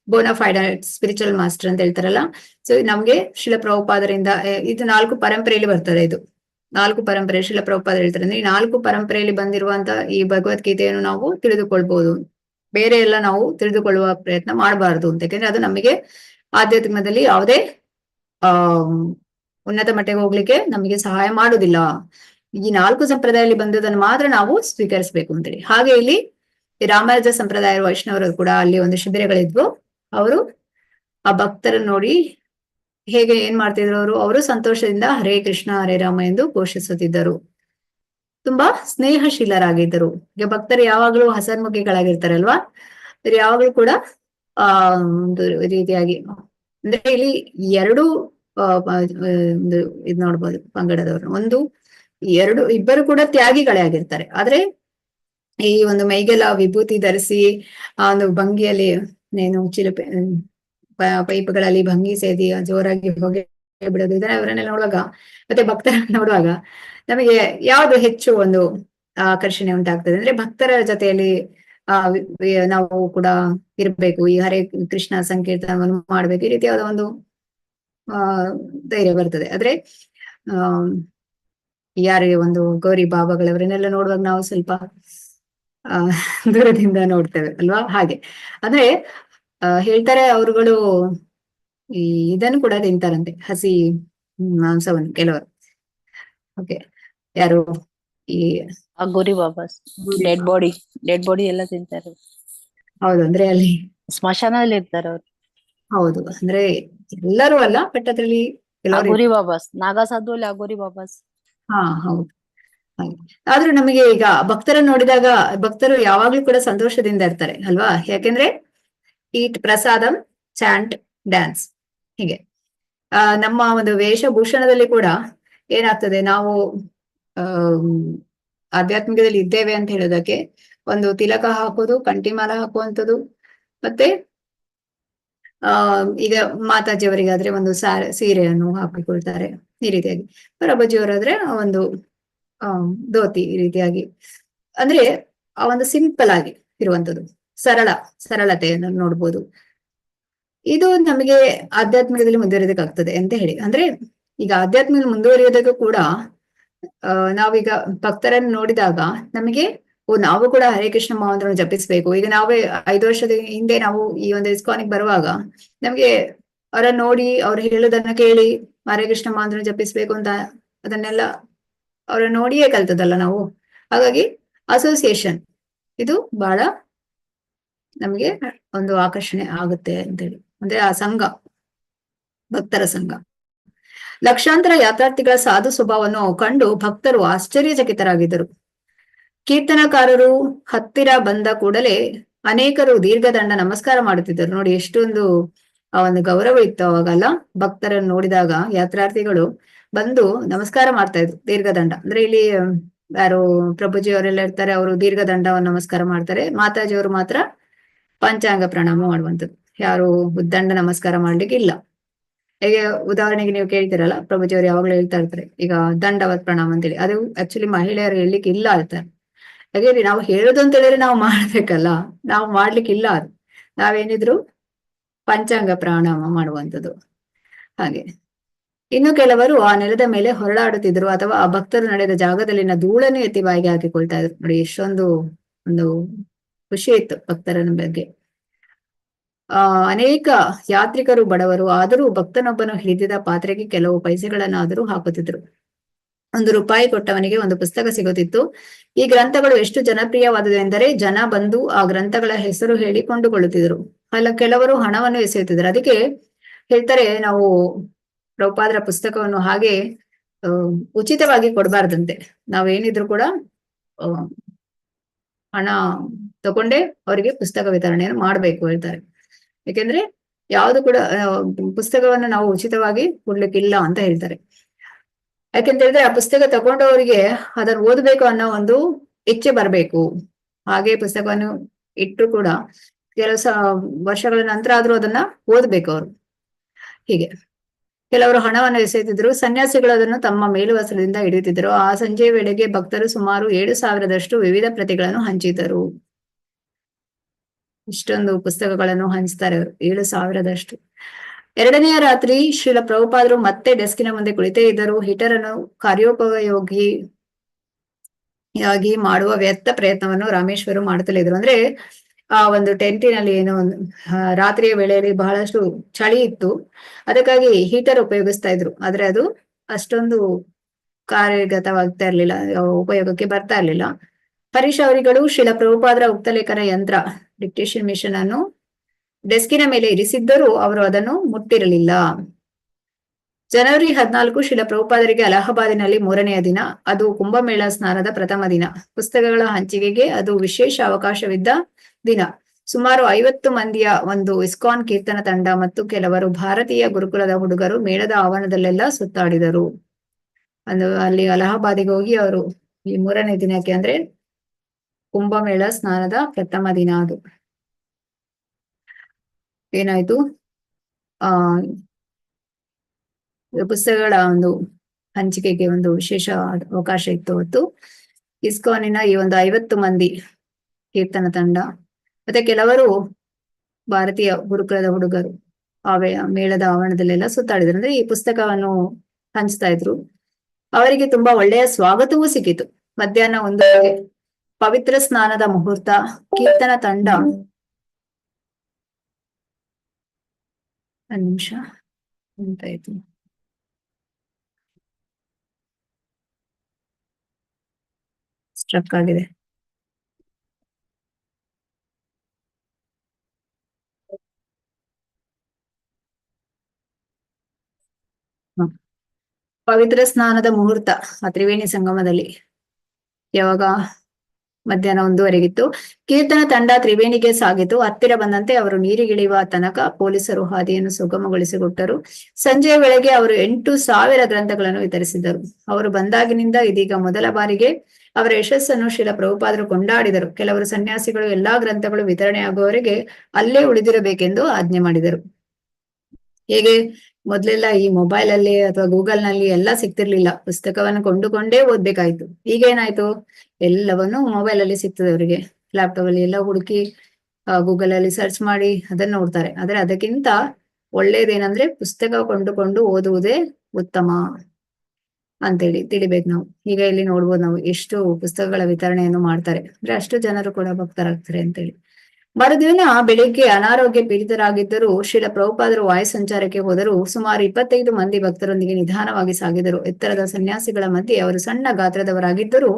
ಬೋನಾಫೈಡ್ ಸ್ಪಿರಿಚುವಲ್ ಮಾಸ್ಟರ್ ಅಂತ ಹೇಳ್ತಾರಲ್ಲ. ಸೊ ನಮ್ಗೆ ಶಿಲ ಪ್ರಭುಪಾದರಿಂದ ಇದು 4 ಪರಂಪರೆಯಲ್ಲಿ ಬರ್ತದೆ. ಇದು 4 ಪರಂಪರೆ ಶಿಲ ಪ್ರಭುಪಾದ ಹೇಳ್ತಾರೆ. ಅಂದ್ರೆ ಈ 4 ಪರಂಪರೆಯಲ್ಲಿ ಬಂದಿರುವಂತ ಈ ಭಗವದ್ಗೀತೆಯನ್ನು ನಾವು ತಿಳಿದುಕೊಳ್ಬಹುದು. ಬೇರೆ ಎಲ್ಲ ನಾವು ತಿಳಿದುಕೊಳ್ಳುವ ಪ್ರಯತ್ನ ಮಾಡಬಾರದು ಅಂತ. ಯಾಕಂದ್ರೆ ಅದು ನಮಗೆ ಆಧ್ಯಾತ್ಮದಲ್ಲಿ ಯಾವುದೇ ಉನ್ನತ ಮಟ್ಟಕ್ಕೆ ಹೋಗ್ಲಿಕ್ಕೆ ನಮಗೆ ಸಹಾಯ ಮಾಡುದಿಲ್ಲ. ಈ 4 ಸಂಪ್ರದಾಯದಲ್ಲಿ ಬಂದದನ್ನು ಮಾತ್ರ ನಾವು ಸ್ವೀಕರಿಸಬೇಕು ಅಂತೇಳಿ. ಹಾಗೆ ಇಲ್ಲಿ ರಾಮಾನುಜ ಸಂಪ್ರದಾಯ ವೈಷ್ಣವರು ಕೂಡ ಅಲ್ಲಿ ಒಂದು ಶಿಬಿರಗಳಿದ್ವು. ಅವರು ಆ ಭಕ್ತರನ್ನು ನೋಡಿ ಹೇಗೆ ಏನ್ ಮಾಡ್ತಿದ್ರು, ಅವರು ಸಂತೋಷದಿಂದ ಹರೇ ಕೃಷ್ಣ ಹರೇ ರಾಮ ಎಂದು ಘೋಷಿಸುತ್ತಿದ್ದರು. ತುಂಬಾ ಸ್ನೇಹಶೀಲರಾಗಿದ್ದರು. ಈಗ ಭಕ್ತರು ಯಾವಾಗ್ಲೂ ಹಸನ್ಮುಖಿಗಳಾಗಿರ್ತಾರಲ್ವಾ, ಯಾವಾಗ್ಲೂ ಕೂಡ ಒಂದು ರೀತಿಯಾಗಿ, ಅಂದ್ರೆ ಇಲ್ಲಿ ಎರಡು ಒಂದು ಇದ್ ನೋಡ್ಬೋದು ಪಂಗಡದವರು. ಇಬ್ಬರು ಕೂಡ ತ್ಯಾಗಿಗಳೇ ಆಗಿರ್ತಾರೆ. ಆದ್ರೆ ಈ ಒಂದು ಮೈಗೆಲ್ಲ ವಿಭೂತಿ ಧರಿಸಿ ಆ ಒಂದು ಭಂಗಿಯಲ್ಲಿ ಏನು ಚಿಲುಪೆ ಪೈಪ್ಗಳಲ್ಲಿ ಭಂಗಿ ಸೇದಿ ಜೋರಾಗಿ ಹೊಗೆ ಬಿಡೋದು, ಅವರನ್ನೆಲ್ಲ ನೋಡುವಾಗ ಮತ್ತೆ ಭಕ್ತರನ್ನ ನೋಡುವಾಗ ನಮಗೆ ಯಾವ್ದು ಹೆಚ್ಚು ಒಂದು ಆಕರ್ಷಣೆ ಉಂಟಾಗ್ತದೆ ಅಂದ್ರೆ ಭಕ್ತರ ಜೊತೆಯಲ್ಲಿ ನಾವು ಕೂಡ ಇರ್ಬೇಕು, ಈ ಹರೇ ಕೃಷ್ಣ ಸಂಕೀರ್ತನವನ್ನು ಮಾಡ್ಬೇಕು, ಈ ರೀತಿಯಾದ ಒಂದು ಧೈರ್ಯ ಬರ್ತದೆ. ಆದ್ರೆ ಯಾರಿಗೆ ಒಂದು ಗೌರಿ ಬಾಬಾಗಳವರನ್ನೆಲ್ಲ ನೋಡುವಾಗ ನಾವು ಸ್ವಲ್ಪ ದೂರದಿಂದ ನೋಡ್ತೇವೆ ಅಲ್ವಾ. ಹಾಗೆ ಅಂದ್ರೆ ಹೇಳ್ತಾರೆ ಅವರುಗಳು ಇದನ್ನು ಕೂಡ ತಿಂತಾರಂತೆ, ಹಸಿ ಮಾಂಸವನ್ನು ಕೆಲವರು. ಓಕೆ, ಯಾರು ಈ ಗೋರಿ ಬಾಬಾಸ್ ಡೆಡ್ ಬಾಡಿ ಎಲ್ಲ ತಿಂತಾರೆ. ಹೌದು, ಅಂದ್ರೆ ಅಲ್ಲಿ ಸ್ಮಶಾನದಲ್ಲಿ ಇರ್ತಾರೆ ಅವ್ರು. ಹೌದು, ಅಂದ್ರೆ ಎಲ್ಲರೂ ಅಲ್ಲ, ಬಟ್ ಅದ್ರಲ್ಲಿ ಕೆಲವರು. ಅಗೋರಿ ಬಾಬಾಸ್, ನಾಗಾ ಸಾಧು ಅಲ್ಲಿ ಅಗೋರಿ ಬಾಬಾಸ್. ಹಾ ಹೌದು. ಆದ್ರೂ ನಮಗೆ ಈಗ ಭಕ್ತರನ್ನು ನೋಡಿದಾಗ ಭಕ್ತರು ಯಾವಾಗ್ಲೂ ಕೂಡ ಸಂತೋಷದಿಂದ ಇರ್ತಾರೆ ಅಲ್ವಾ. ಯಾಕೆಂದ್ರೆ ಈಟ್ ಪ್ರಸಾದಂ, ಚಾಂಟ್, ಡ್ಯಾನ್ಸ್, ಹೀಗೆ ನಮ್ಮ ಒಂದು ವೇಷಭೂಷಣದಲ್ಲಿ ಕೂಡ ಏನಾಗ್ತದೆ, ನಾವು ಆಧ್ಯಾತ್ಮಿಕದಲ್ಲಿ ಇದ್ದೇವೆ ಅಂತ ಹೇಳೋದಕ್ಕೆ ಒಂದು ತಿಲಕ ಹಾಕೋದು, ಕಂಠಿಮಾಲ ಹಾಕುವಂಥದ್ದು, ಮತ್ತೆ ಈಗ ಮಾತಾಜಿಯವರಿಗಾದ್ರೆ ಒಂದು ಸೀರೆಯನ್ನು ಹಾಕಿಕೊಳ್ತಾರೆ ಈ ರೀತಿಯಾಗಿ. ಪ್ರಭುಜಿಯವರಾದ್ರೆ ಒಂದು ಧೋತಿ ಈ ರೀತಿಯಾಗಿ, ಅಂದ್ರೆ ಆ ಒಂದು ಸಿಂಪಲ್ ಆಗಿ ಇರುವಂತದ್ದು, ಸರಳತೆಯನ್ನು ನೋಡ್ಬೋದು. ಇದು ನಮಗೆ ಆಧ್ಯಾತ್ಮಿಕದಲ್ಲಿ ಮುಂದುವರಿಯೋದಕ್ಕಾಗ್ತದೆ ಅಂತ ಹೇಳಿ. ಅಂದ್ರೆ ಈಗ ಆಧ್ಯಾತ್ಮಿಕದಲ್ಲಿ ಮುಂದುವರಿಯೋದಕ್ಕೂ ಕೂಡ ನಾವೀಗ ಭಕ್ತರನ್ನು ನೋಡಿದಾಗ ನಮಗೆ ನಾವು ಕೂಡ ಹರೇ ಕೃಷ್ಣ ಮಹಾಮಂತ್ರವನ್ನು ಜಪಿಸ್ಬೇಕು. ಈಗ ನಾವೇ 5 ವರ್ಷದ ಹಿಂದೆ ನಾವು ಈ ಒಂದು ಇಸ್ಕಾನಿಗೆ ಬರುವಾಗ ನಮ್ಗೆ ಅವರನ್ನ ನೋಡಿ ಅವ್ರು ಹೇಳೋದನ್ನ ಕೇಳಿ ಹರೇ ಕೃಷ್ಣ ಮಹಾಮಂತ್ರ ಜಪಿಸ್ಬೇಕು ಅಂತ ಅದನ್ನೆಲ್ಲ ಅವರ ನೋಡಿಯೇ ಕಲ್ತದಲ್ಲ ನಾವು. ಹಾಗಾಗಿ ಅಸೋಸಿಯೇಷನ್ ಇದು ಬಹಳ ನಮಗೆ ಒಂದು ಆಕರ್ಷಣೆ ಆಗುತ್ತೆ ಅಂತೇಳಿ. ಅಂದ್ರೆ ಆ ಸಂಘ, ಭಕ್ತರ ಸಂಘ. ಲಕ್ಷಾಂತರ ಯಾತ್ರಾರ್ಥಿಗಳ ಸಾಧು ಸ್ವಭಾವವನ್ನು ಕಂಡು ಭಕ್ತರು ಆಶ್ಚರ್ಯಚಕಿತರಾಗಿದ್ದರು. ಕೀರ್ತನಕಾರರು ಹತ್ತಿರ ಬಂದ ಕೂಡಲೇ ಅನೇಕರು ದೀರ್ಘದಂಡ ನಮಸ್ಕಾರ ಮಾಡುತ್ತಿದ್ದರು. ನೋಡಿ ಎಷ್ಟೊಂದು ಆ ಒಂದು ಗೌರವ ಇತ್ತು ಅವಾಗಲ್ಲ. ಭಕ್ತರನ್ನು ನೋಡಿದಾಗ ಯಾತ್ರಾರ್ಥಿಗಳು ಬಂದು ನಮಸ್ಕಾರ ಮಾಡ್ತಾ ಇದ್ರು, ದೀರ್ಘದಂಡ. ಅಂದ್ರೆ ಇಲ್ಲಿ ಯಾರು ಪ್ರಭುಜಿ ಅವರೆಲ್ಲ ಇರ್ತಾರೆ, ಅವರು ದೀರ್ಘದಂಡವನ್ನು ನಮಸ್ಕಾರ ಮಾಡ್ತಾರೆ. ಮಾತಾಜಿಯವರು ಮಾತ್ರ ಪಂಚಾಂಗ ಪ್ರಣಾಮ ಮಾಡುವಂಥದ್ದು, ಯಾರು ಉದ್ದಂಡ ನಮಸ್ಕಾರ ಮಾಡ್ಲಿಕ್ಕೆ ಇಲ್ಲ. ಹೇಗೆ ಉದಾಹರಣೆಗೆ ನೀವು ಕೇಳ್ತೀರಲ್ಲ, ಪ್ರಭುಜಿಯವರು ಯಾವಾಗ್ಲೂ ಹೇಳ್ತಾ ಇರ್ತಾರೆ ಈಗ ದಂಡವತ್ ಪ್ರಣಾಮ ಅಂತೇಳಿ, ಅದು ಆಕ್ಚುಲಿ ಮಹಿಳೆಯರು ಹೇಳಲಿಕ್ಕೆ ಇಲ್ಲ ಹೇಳ್ತಾರೆ. ಹಾಗೆ ನಾವು ಹೇಳುದು ಅಂತ ಹೇಳಿದ್ರೆ ನಾವು ಮಾಡ್ಬೇಕಲ್ಲ, ನಾವು ಮಾಡ್ಲಿಕ್ಕೆ ಇಲ್ಲ. ಅದು ನಾವೇನಿದ್ರು ಪಂಚಾಂಗ ಪ್ರಣಾಮ ಮಾಡುವಂಥದ್ದು. ಹಾಗೆ ಇನ್ನು ಕೆಲವರು ಆ ನೆಲದ ಮೇಲೆ ಹೊರಳಾಡುತ್ತಿದ್ರು ಅಥವಾ ಆ ಭಕ್ತರು ನಡೆದ ಜಾಗದಲ್ಲಿನ ಧೂಳನ್ನು ಎತ್ತಿ ಬಾಯಿಗೆ ಹಾಕಿಕೊಳ್ತಾ ಇದ್ರು. ನೋಡಿ ಎಷ್ಟೊಂದು ಒಂದು ಖುಷಿ ಇತ್ತು ಭಕ್ತರ ಬಗ್ಗೆ. ಅನೇಕ ಯಾತ್ರಿಕರು ಬಡವರು, ಆದರೂ ಭಕ್ತನೊಬ್ಬನು ಹಿಡಿದಿದ್ದ ಪಾತ್ರೆಗೆ ಕೆಲವು ಪೈಸೆಗಳನ್ನಾದರೂ ಹಾಕುತ್ತಿದ್ರು. 1 ರೂಪಾಯಿ ಕೊಟ್ಟವನಿಗೆ ಒಂದು ಪುಸ್ತಕ ಸಿಗುತ್ತಿತ್ತು. ಈ ಗ್ರಂಥಗಳು ಎಷ್ಟು ಜನಪ್ರಿಯವಾದುದು ಎಂದರೆ ಜನ ಬಂದು ಆ ಗ್ರಂಥಗಳ ಹೆಸರು ಹೇಳಿ ಕೊಂಡುಕೊಳ್ಳುತ್ತಿದ್ರು. ಕೆಲವರು ಹಣವನ್ನು ಎಸೆಯುತ್ತಿದ್ರು. ಅದಕ್ಕೆ ಹೇಳ್ತಾರೆ, ನಾವು ಪ್ರಭುಪಾದರ ಪುಸ್ತಕವನ್ನು ಹಾಗೆ ಉಚಿತವಾಗಿ ಕೊಡಬಾರ್ದಂತೆ. ನಾವೇನಿದ್ರು ಕೂಡ ಹಣ ತಗೊಂಡೇ ಅವರಿಗೆ ಪುಸ್ತಕ ವಿತರಣೆಯನ್ನು ಮಾಡ್ಬೇಕು ಹೇಳ್ತಾರೆ. ಯಾಕೆಂದ್ರೆ ಯಾವ್ದು ಕೂಡ ಪುಸ್ತಕವನ್ನು ನಾವು ಉಚಿತವಾಗಿ ಕೊಡ್ಲಿಕ್ಕಿಲ್ಲ ಅಂತ ಹೇಳ್ತಾರೆ. ಯಾಕೆಂತ ಹೇಳಿದ್ರೆ ಆ ಪುಸ್ತಕ ತಗೊಂಡವರಿಗೆ ಅದನ್ನು ಓದ್ಬೇಕು ಅನ್ನೋ ಒಂದು ಇಚ್ಛೆ ಬರ್ಬೇಕು. ಹಾಗೆ ಪುಸ್ತಕವನ್ನು ಇಟ್ಟರು ಕೂಡ ಕೆಲವು ವರ್ಷಗಳ ನಂತರ ಆದ್ರೂ ಅದನ್ನ ಓದ್ಬೇಕು ಅವರು. ಹೀಗೆ ಕೆಲವರು ಹಣವನ್ನು ಎಸೆಯುತ್ತಿದ್ರು. ಸನ್ಯಾಸಿಗಳು ಅದನ್ನು ತಮ್ಮ ಮೇಲುವಸ್ತ್ರದಿಂದ ಹಿಡಿಯುತ್ತಿದ್ದರು. ಆ ಸಂಜೆಯ ವೇಳೆಗೆ ಭಕ್ತರು ಸುಮಾರು 7,000ದಷ್ಟು ವಿವಿಧ ಪ್ರತಿಗಳನ್ನು ಹಂಚಿದರು. ಇಷ್ಟೊಂದು ಪುಸ್ತಕಗಳನ್ನು ಹಂಚ್ತಾರೆ ಅವರು, 7,000ದಷ್ಟು. 2ನೆಯ ರಾತ್ರಿ ಶ್ರೀಲ ಪ್ರಭುಪಾದರು ಮತ್ತೆ ಡೆಸ್ಕಿನ ಮುಂದೆ ಕುಳಿತೇ ಇದ್ದರು. ಹೀಟರನ್ನು ಕಾರ್ಯೋಪಯೋಗಿಯಾಗಿ ಮಾಡುವ ವ್ಯರ್ಥ ಪ್ರಯತ್ನವನ್ನು ರಾಮೇಶ್ವರು ಮಾಡುತ್ತಲೇ ಇದ್ರು. ಅಂದ್ರೆ ಆ ಒಂದು ಟೆಂಟಿನಲ್ಲಿ ಏನೋ ಒಂದು ರಾತ್ರಿಯ ವೇಳೆಯಲ್ಲಿ ಬಹಳಷ್ಟು ಚಳಿ ಇತ್ತು, ಅದಕ್ಕಾಗಿ ಹೀಟರ್ ಉಪಯೋಗಿಸ್ತಾ ಇದ್ರು. ಆದ್ರೆ ಅದು ಅಷ್ಟೊಂದು ಕಾರ್ಯಗತವಾಗ್ತಾ ಇರ್ಲಿಲ್ಲ, ಉಪಯೋಗಕ್ಕೆ ಬರ್ತಾ ಇರ್ಲಿಲ್ಲ. ಹರೀಶ್ ಅವರಿಗಳು ಶ್ರೀಲ ಪ್ರಭುಪಾದರ ಉಕ್ತಲೇಖನ ಯಂತ್ರ ಡಿಕ್ಟೇಷನ್ ಮಿಷನ್ ಅನ್ನು ಡೆಸ್ಕಿನ ಮೇಲೆ ಇರಿಸಿದ್ದರೂ ಅವರು ಅದನ್ನು ಮುಟ್ಟಿರಲಿಲ್ಲ. ಜನವರಿ 14 ಶ್ರೀಲ ಪ್ರಭುಪಾದರಿಗೆ ಅಲಹಾಬಾದಿನಲ್ಲಿ 3ನೆಯ ದಿನ. ಅದು ಕುಂಭಮೇಳ ಸ್ನಾನದ ಪ್ರಥಮ ದಿನ. ಪುಸ್ತಕಗಳ ಹಂಚಿಕೆಗೆ ಅದು ವಿಶೇಷ ಅವಕಾಶವಿದ್ದ ದಿನ. ಸುಮಾರು 50 ಮಂದಿಯ ಒಂದು ಇಸ್ಕಾನ್ ಕೀರ್ತನ ತಂಡ ಮತ್ತು ಕೆಲವರು ಭಾರತೀಯ ಗುರುಕುಲದ ಹುಡುಗರು ಮೇಳದ ಆವರಣದಲ್ಲೆಲ್ಲ ಸುತ್ತಾಡಿದರು. ಅಲ್ಲಿ ಅಲಹಾಬಾದಿಗೆ ಹೋಗಿ ಅವರು ಈ 3ನೇ ದಿನಕ್ಕೆ, ಅಂದ್ರೆ ಕುಂಭಮೇಳ ಸ್ನಾನದ ಪ್ರಥಮ ದಿನ, ಅದು ಏನಾಯ್ತು, ಪುಸ್ತಕಗಳ ಒಂದು ಹಂಚಿಕೆಗೆ ಒಂದು ವಿಶೇಷ ಅವಕಾಶ ಇತ್ತು ಅವತ್ತು. ಇಸ್ಕಾನಿನ ಈ ಒಂದು 50 ಮಂದಿ ಕೀರ್ತನ ತಂಡ ಮತ್ತೆ ಕೆಲವರು ಭಾರತೀಯ ಗುರುಕುಲದ ಹುಡುಗರು ಮೇಳದ ಆವರಣದಲ್ಲೆಲ್ಲ ಸುತ್ತಾಡಿದ್ರು. ಅಂದ್ರೆ ಈ ಪುಸ್ತಕವನ್ನು ಹಂಚ್ತಾ ಇದ್ರು. ಅವರಿಗೆ ತುಂಬಾ ಒಳ್ಳೆಯ ಸ್ವಾಗತವೂ ಸಿಕ್ಕಿತು. ಮಧ್ಯಾಹ್ನ 1 ಗಂಟೆಗೆ ಪವಿತ್ರ ಸ್ನಾನದ ಮುಹೂರ್ತ. ಕೀರ್ತನ ತಂಡ, ಒಂದು ನಿಮಿಷ ಎಂತಾಯ್ತು, ಸ್ಟ್ರಕ್ ಆಗಿದೆ. ಪವಿತ್ರ ಸ್ನಾನದ ಮುಹೂರ್ತ ಆ ತ್ರಿವೇಣಿ ಸಂಗಮದಲ್ಲಿ ಯಾವಾಗ ಮಧ್ಯಾಹ್ನ 1:15 ಕೀರ್ತನ ತಂಡ ತ್ರಿವೇಣಿಗೆ ಸಾಗಿತು. ಹತ್ತಿರ ಬಂದಂತೆ ಅವರು ನೀರಿಗಿಳಿಯುವ ತನಕ ಪೊಲೀಸರು ಹಾದಿಯನ್ನು ಸುಗಮಗೊಳಿಸಿಕೊಟ್ಟರು. ಸಂಜೆಯ ವೇಳೆಗೆ ಅವರು 8,000 ಗ್ರಂಥಗಳನ್ನು ವಿತರಿಸಿದರು. ಅವರು ಬಂದಾಗಿನಿಂದ ಇದೀಗ ಮೊದಲ ಬಾರಿಗೆ ಅವರ ಯಶಸ್ಸನ್ನು ಶ್ರೀಲ ಪ್ರಭುಪಾದರು ಕೊಂಡಾಡಿದರು. ಕೆಲವರು ಸನ್ಯಾಸಿಗಳು ಎಲ್ಲಾ ಗ್ರಂಥಗಳು ವಿತರಣೆಯಾಗುವವರೆಗೆ ಅಲ್ಲೇ ಉಳಿದಿರಬೇಕೆಂದು ಆಜ್ಞೆ ಮಾಡಿದರು. ಹೇಗೆ ಮೊದಲೆಲ್ಲ ಈ ಮೊಬೈಲ್ ಅಲ್ಲಿ ಅಥವಾ ಗೂಗಲ್ ನಲ್ಲಿ ಎಲ್ಲ ಸಿಗ್ತಿರ್ಲಿಲ್ಲ, ಪುಸ್ತಕವನ್ನು ಕೊಂಡುಕೊಂಡೇ ಓದ್ಬೇಕಾಯ್ತು. ಈಗ ಏನಾಯ್ತು, ಎಲ್ಲವನ್ನು ಮೊಬೈಲ್ ಅಲ್ಲಿ ಸಿಗ್ತದೆ ಅವರಿಗೆ. ಲ್ಯಾಪ್ಟಾಪ್ ಅಲ್ಲಿ ಎಲ್ಲ ಹುಡುಕಿ ಗೂಗಲ್ ಅಲ್ಲಿ ಸರ್ಚ್ ಮಾಡಿ ಅದನ್ನ ನೋಡ್ತಾರೆ. ಆದ್ರೆ ಅದಕ್ಕಿಂತ ಒಳ್ಳೇದೇನಂದ್ರೆ ಪುಸ್ತಕ ಕೊಂಡುಕೊಂಡು ಓದುವುದೇ ಉತ್ತಮ ಅಂತೇಳಿ ತಿಳಿಬೇಕು ನಾವು. ಈಗ ಇಲ್ಲಿ ನೋಡ್ಬೋದು ನಾವು ಎಷ್ಟು ಪುಸ್ತಕಗಳ ವಿತರಣೆಯನ್ನು ಮಾಡ್ತಾರೆ, ಅಂದ್ರೆ ಅಷ್ಟು ಜನರು ಕೂಡ ಭಕ್ತರಾಗ್ತಾರೆ ಅಂತೇಳಿ. ಮರುದಿನ ಬೆಳಿಗ್ಗೆ ಅನಾರೋಗ್ಯ ಪೀಡಿತರಾಗಿದ್ದರೂ ಶ್ರೀಲ ಪ್ರಭುಪಾದರು ವಾಯು ಸಂಚಾರಕ್ಕೆ ಹೋದರು. ಸುಮಾರು 25 ಮಂದಿ ಭಕ್ತರೊಂದಿಗೆ ನಿಧಾನವಾಗಿ ಸಾಗಿದರು. ಎತ್ತರದ ಸನ್ಯಾಸಿಗಳ ಮಧ್ಯೆ ಅವರು ಸಣ್ಣ ಗಾತ್ರದವರಾಗಿದ್ದರೂ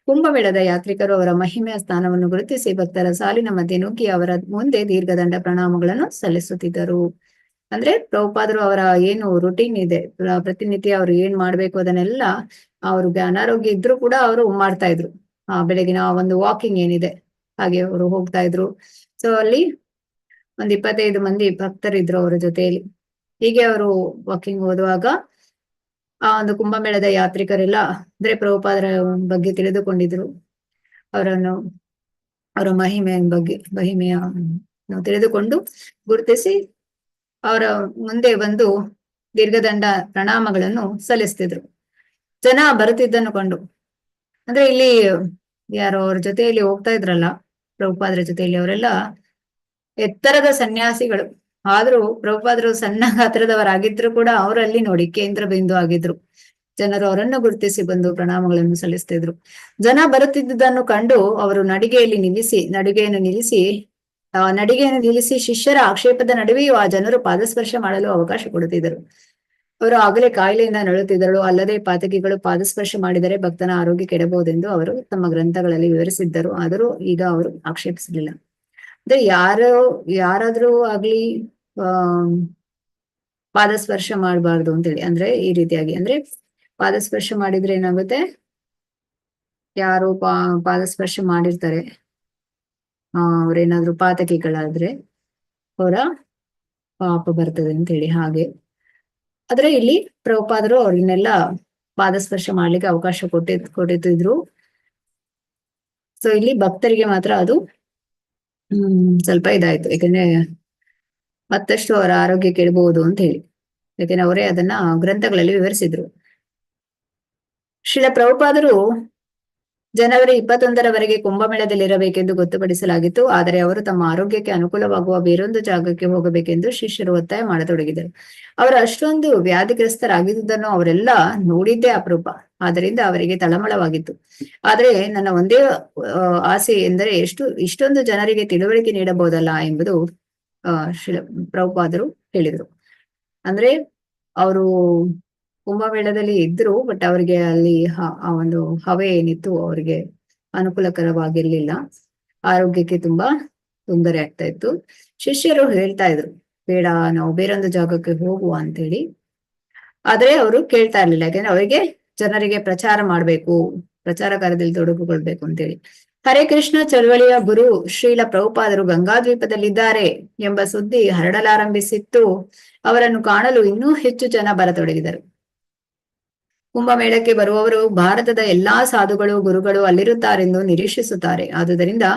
ಕುಂಭಮೇಳದ ಯಾತ್ರಿಕರು ಅವರ ಮಹಿಮೆಯ ಸ್ಥಾನವನ್ನು ಗುರುತಿಸಿ ಭಕ್ತರ ಸಾಲಿನ ಮಧ್ಯೆ ನುಗ್ಗಿ ಅವರ ಮುಂದೆ ದೀರ್ಘದಂಡ ಪ್ರಣಾಮಗಳನ್ನು ಸಲ್ಲಿಸುತ್ತಿದ್ದರು. ಅಂದ್ರೆ ಪ್ರಭುಪಾದರು ಅವರ ಏನು ರುಟೀನ್ ಇದೆ, ಪ್ರತಿನಿತ್ಯ ಅವರು ಏನ್ ಮಾಡ್ಬೇಕು ಅದನ್ನೆಲ್ಲ, ಅವ್ರಿಗೆ ಅನಾರೋಗ್ಯ ಇದ್ರೂ ಕೂಡ ಅವರು ಮಾಡ್ತಾ ಇದ್ರು. ಬೆಳಗಿನ ಒಂದು ವಾಕಿಂಗ್ ಏನಿದೆ ಹಾಗೆ ಅವರು ಹೋಗ್ತಾ ಇದ್ರು. ಸೊ ಅಲ್ಲಿ 25 ಮಂದಿ ಭಕ್ತರಿದ್ರು ಅವರ ಜೊತೆಯಲ್ಲಿ. ಹೀಗೆ ಅವರು ವಾಕಿಂಗ್ ಹೋದುವಾಗ ಆ ಒಂದು ಕುಂಭಮೇಳದ ಯಾತ್ರಿಕರೆಲ್ಲ ಅಂದ್ರೆ ಪ್ರಭುಪಾದರ ಬಗ್ಗೆ ತಿಳಿದುಕೊಂಡಿದ್ರು. ಅವರ ಮಹಿಮೆಯ ತಿಳಿದುಕೊಂಡು ಗುರುತಿಸಿ ಅವರ ಮುಂದೆ ಬಂದು ದೀರ್ಘದಂಡ ಪ್ರಣಾಮಗಳನ್ನು ಸಲ್ಲಿಸ್ತಿದ್ರು. ಜನ ಬರುತ್ತಿದ್ದನ್ನು ಕೊಂಡು, ಅಂದ್ರೆ ಇಲ್ಲಿ ಯಾರೋ ಅವ್ರ ಜೊತೆಯಲ್ಲಿ ಹೋಗ್ತಾ ಇದ್ರಲ್ಲ ಪ್ರಭುಪಾದರ ಜೊತೆಯಲ್ಲಿ, ಅವರೆಲ್ಲ ಎತ್ತರದ ಸನ್ಯಾಸಿಗಳು. ಆದ್ರೂ ಪ್ರಭುಪಾದರು ಸಣ್ಣ ಗಾತ್ರದವರಾಗಿದ್ರು ಕೂಡ ಅವರಲ್ಲಿ ನೋಡಿ ಕೇಂದ್ರ ಬಿಂದು ಆಗಿದ್ರು. ಜನರು ಅವರನ್ನು ಗುರುತಿಸಿ ಬಂದು ಪ್ರಣಾಮಗಳನ್ನು ಸಲ್ಲಿಸ್ತಿದ್ರು. ಜನ ಬರುತ್ತಿದ್ದುದನ್ನು ಕಂಡು ಅವರು ನಡಿಗೆಯನ್ನು ನಿಲ್ಲಿಸಿ ಶಿಷ್ಯರ ಆಕ್ಷೇಪದ ನಡುವೆಯೂ ಆ ಜನರು ಪಾದಸ್ಪರ್ಶ ಮಾಡಲು ಅವಕಾಶ ಕೊಡುತ್ತಿದ್ದರು. ಅವರು ಆಗಲೇ ಕಾಯಿಲೆಯಿಂದ ನರಳುತ್ತಿದ್ದರು. ಅಲ್ಲದೆ ಪಾತಕಿಗಳು ಪಾದಸ್ಪರ್ಶ ಮಾಡಿದರೆ ಭಕ್ತನ ಆರೋಗ್ಯ ಕೆಡಬಹುದೆಂದು ಅವರು ತಮ್ಮ ಗ್ರಂಥಗಳಲ್ಲಿ ವಿವರಿಸಿದ್ದರು. ಆದರೂ ಈಗ ಅವರು ಆಕ್ಷೇಪಿಸಲಿಲ್ಲ. ಅಂದ್ರೆ ಯಾರಾದ್ರೂ ಆಗ್ಲಿ ಪಾದಸ್ಪರ್ಶ ಮಾಡಬಾರ್ದು ಅಂತೇಳಿ, ಅಂದ್ರೆ ಈ ರೀತಿಯಾಗಿ, ಅಂದ್ರೆ ಪಾದಸ್ಪರ್ಶ ಮಾಡಿದ್ರೆ ಏನಾಗುತ್ತೆ, ಯಾರು ಪಾದಸ್ಪರ್ಶ ಮಾಡಿರ್ತಾರೆ ಅವ್ರೇನಾದ್ರು ಪಾತಕಿಗಳಾದ್ರೆ ಅವರ ಪಾಪ ಬರ್ತದೆ ಅಂತೇಳಿ ಹಾಗೆ. ಆದ್ರೆ ಇಲ್ಲಿ ಪ್ರಭುಪಾದರು ಅವ್ರನ್ನೆಲ್ಲ ಪಾದಸ್ಪರ್ಶ ಮಾಡ್ಲಿಕ್ಕೆ ಅವಕಾಶ ಕೊಟ್ಟಿದ್ರು. ಸೊ ಇಲ್ಲಿ ಭಕ್ತರಿಗೆ ಮಾತ್ರ ಅದು ಸ್ವಲ್ಪ ಇದಾಯ್ತು, ಯಾಕಂದ್ರೆ ಮತ್ತಷ್ಟು ಅವರ ಆರೋಗ್ಯ ಕೆಡಬಹುದು ಅಂತ ಹೇಳಿ. ಯಾಕಂದ್ರೆ ಅವರೇ ಅದನ್ನ ಗ್ರಂಥಗಳಲ್ಲಿ ವಿವರಿಸಿದ್ರು. ಶ್ರೀಲ ಪ್ರಭುಪಾದರು ಜನವರಿ 21ರವರೆಗೆ ಕುಂಭಮೇಳದಲ್ಲಿರಬೇಕೆಂದು ಗೊತ್ತುಪಡಿಸಲಾಗಿತ್ತು. ಆದರೆ ಅವರು ತಮ್ಮ ಆರೋಗ್ಯಕ್ಕೆ ಅನುಕೂಲವಾಗುವ ಬೇರೊಂದು ಜಾಗಕ್ಕೆ ಹೋಗಬೇಕೆಂದು ಶಿಷ್ಯರು ಒತ್ತಾಯ ಮಾಡತೊಡಗಿದರು. ಅವರು ಅಷ್ಟೊಂದು ವ್ಯಾಧಿಗ್ರಸ್ತರಾಗಿದ್ದುದನ್ನು ಅವರೆಲ್ಲ ನೋಡಿದ್ದೇ ಅಪರೂಪ. ಆದ್ದರಿಂದ ಅವರಿಗೆ ತಳಮಳವಾಗಿತ್ತು. ಆದರೆ ನನ್ನ ಒಂದೇ ಆಸೆ ಎಂದರೆ ಇಷ್ಟೊಂದು ಜನರಿಗೆ ತಿಳುವಳಿಕೆ ನೀಡಬಹುದಲ್ಲ ಎಂಬುದು ಶ್ರೀಲ ಪ್ರಭುಪಾದರು ಹೇಳಿದರು. ಅಂದ್ರೆ ಅವರು ಕುಂಭಮೇಳದಲ್ಲಿ ಇದ್ರು, ಬಟ್ ಅವರಿಗೆ ಅಲ್ಲಿ ಆ ಒಂದು ಹವೆ ಏನಿತ್ತು ಅವರಿಗೆ ಅನುಕೂಲಕರವಾಗಿರ್ಲಿಲ್ಲ. ಆರೋಗ್ಯಕ್ಕೆ ತುಂಬಾ ತೊಂದರೆ ಆಗ್ತಾ ಇತ್ತು. ಶಿಷ್ಯರು ಹೇಳ್ತಾ ಇದ್ರು, ಬೇಡ ನಾವು ಬೇರೊಂದು ಜಾಗಕ್ಕೆ ಹೋಗುವ ಅಂತೇಳಿ. ಆದ್ರೆ ಅವರು ಕೇಳ್ತಾ ಇರ್ಲಿಲ್ಲ, ಯಾಕಂದ್ರೆ ಅವರಿಗೆ ಜನರಿಗೆ ಪ್ರಚಾರ ಮಾಡ್ಬೇಕು, ಪ್ರಚಾರ ಕಾರ್ಯದಲ್ಲಿ ತೊಡಗಿಕೊಳ್ಬೇಕು ಅಂತೇಳಿ. ಹರೇ ಕೃಷ್ಣ ಚಳವಳಿಯ ಗುರು ಶ್ರೀಲ ಪ್ರಭುಪಾದರು ಗಂಗಾದ್ವೀಪದಲ್ಲಿದ್ದಾರೆ ಎಂಬ ಸುದ್ದಿ ಹರಡಲಾರಂಭಿಸಿತ್ತು. ಅವರನ್ನು ಕಾಣಲು ಇನ್ನೂ ಹೆಚ್ಚು ಜನ ಬರತೊಡಗಿದರು. ಕುಂಭಮೇಳಕ್ಕೆ ಬರುವವರು ಭಾರತದ ಎಲ್ಲಾ ಸಾಧುಗಳು ಗುರುಗಳು ಅಲ್ಲಿರುತ್ತಾರೆಂದು ನಿರೀಕ್ಷಿಸುತ್ತಾರೆ. ಆದುದರಿಂದ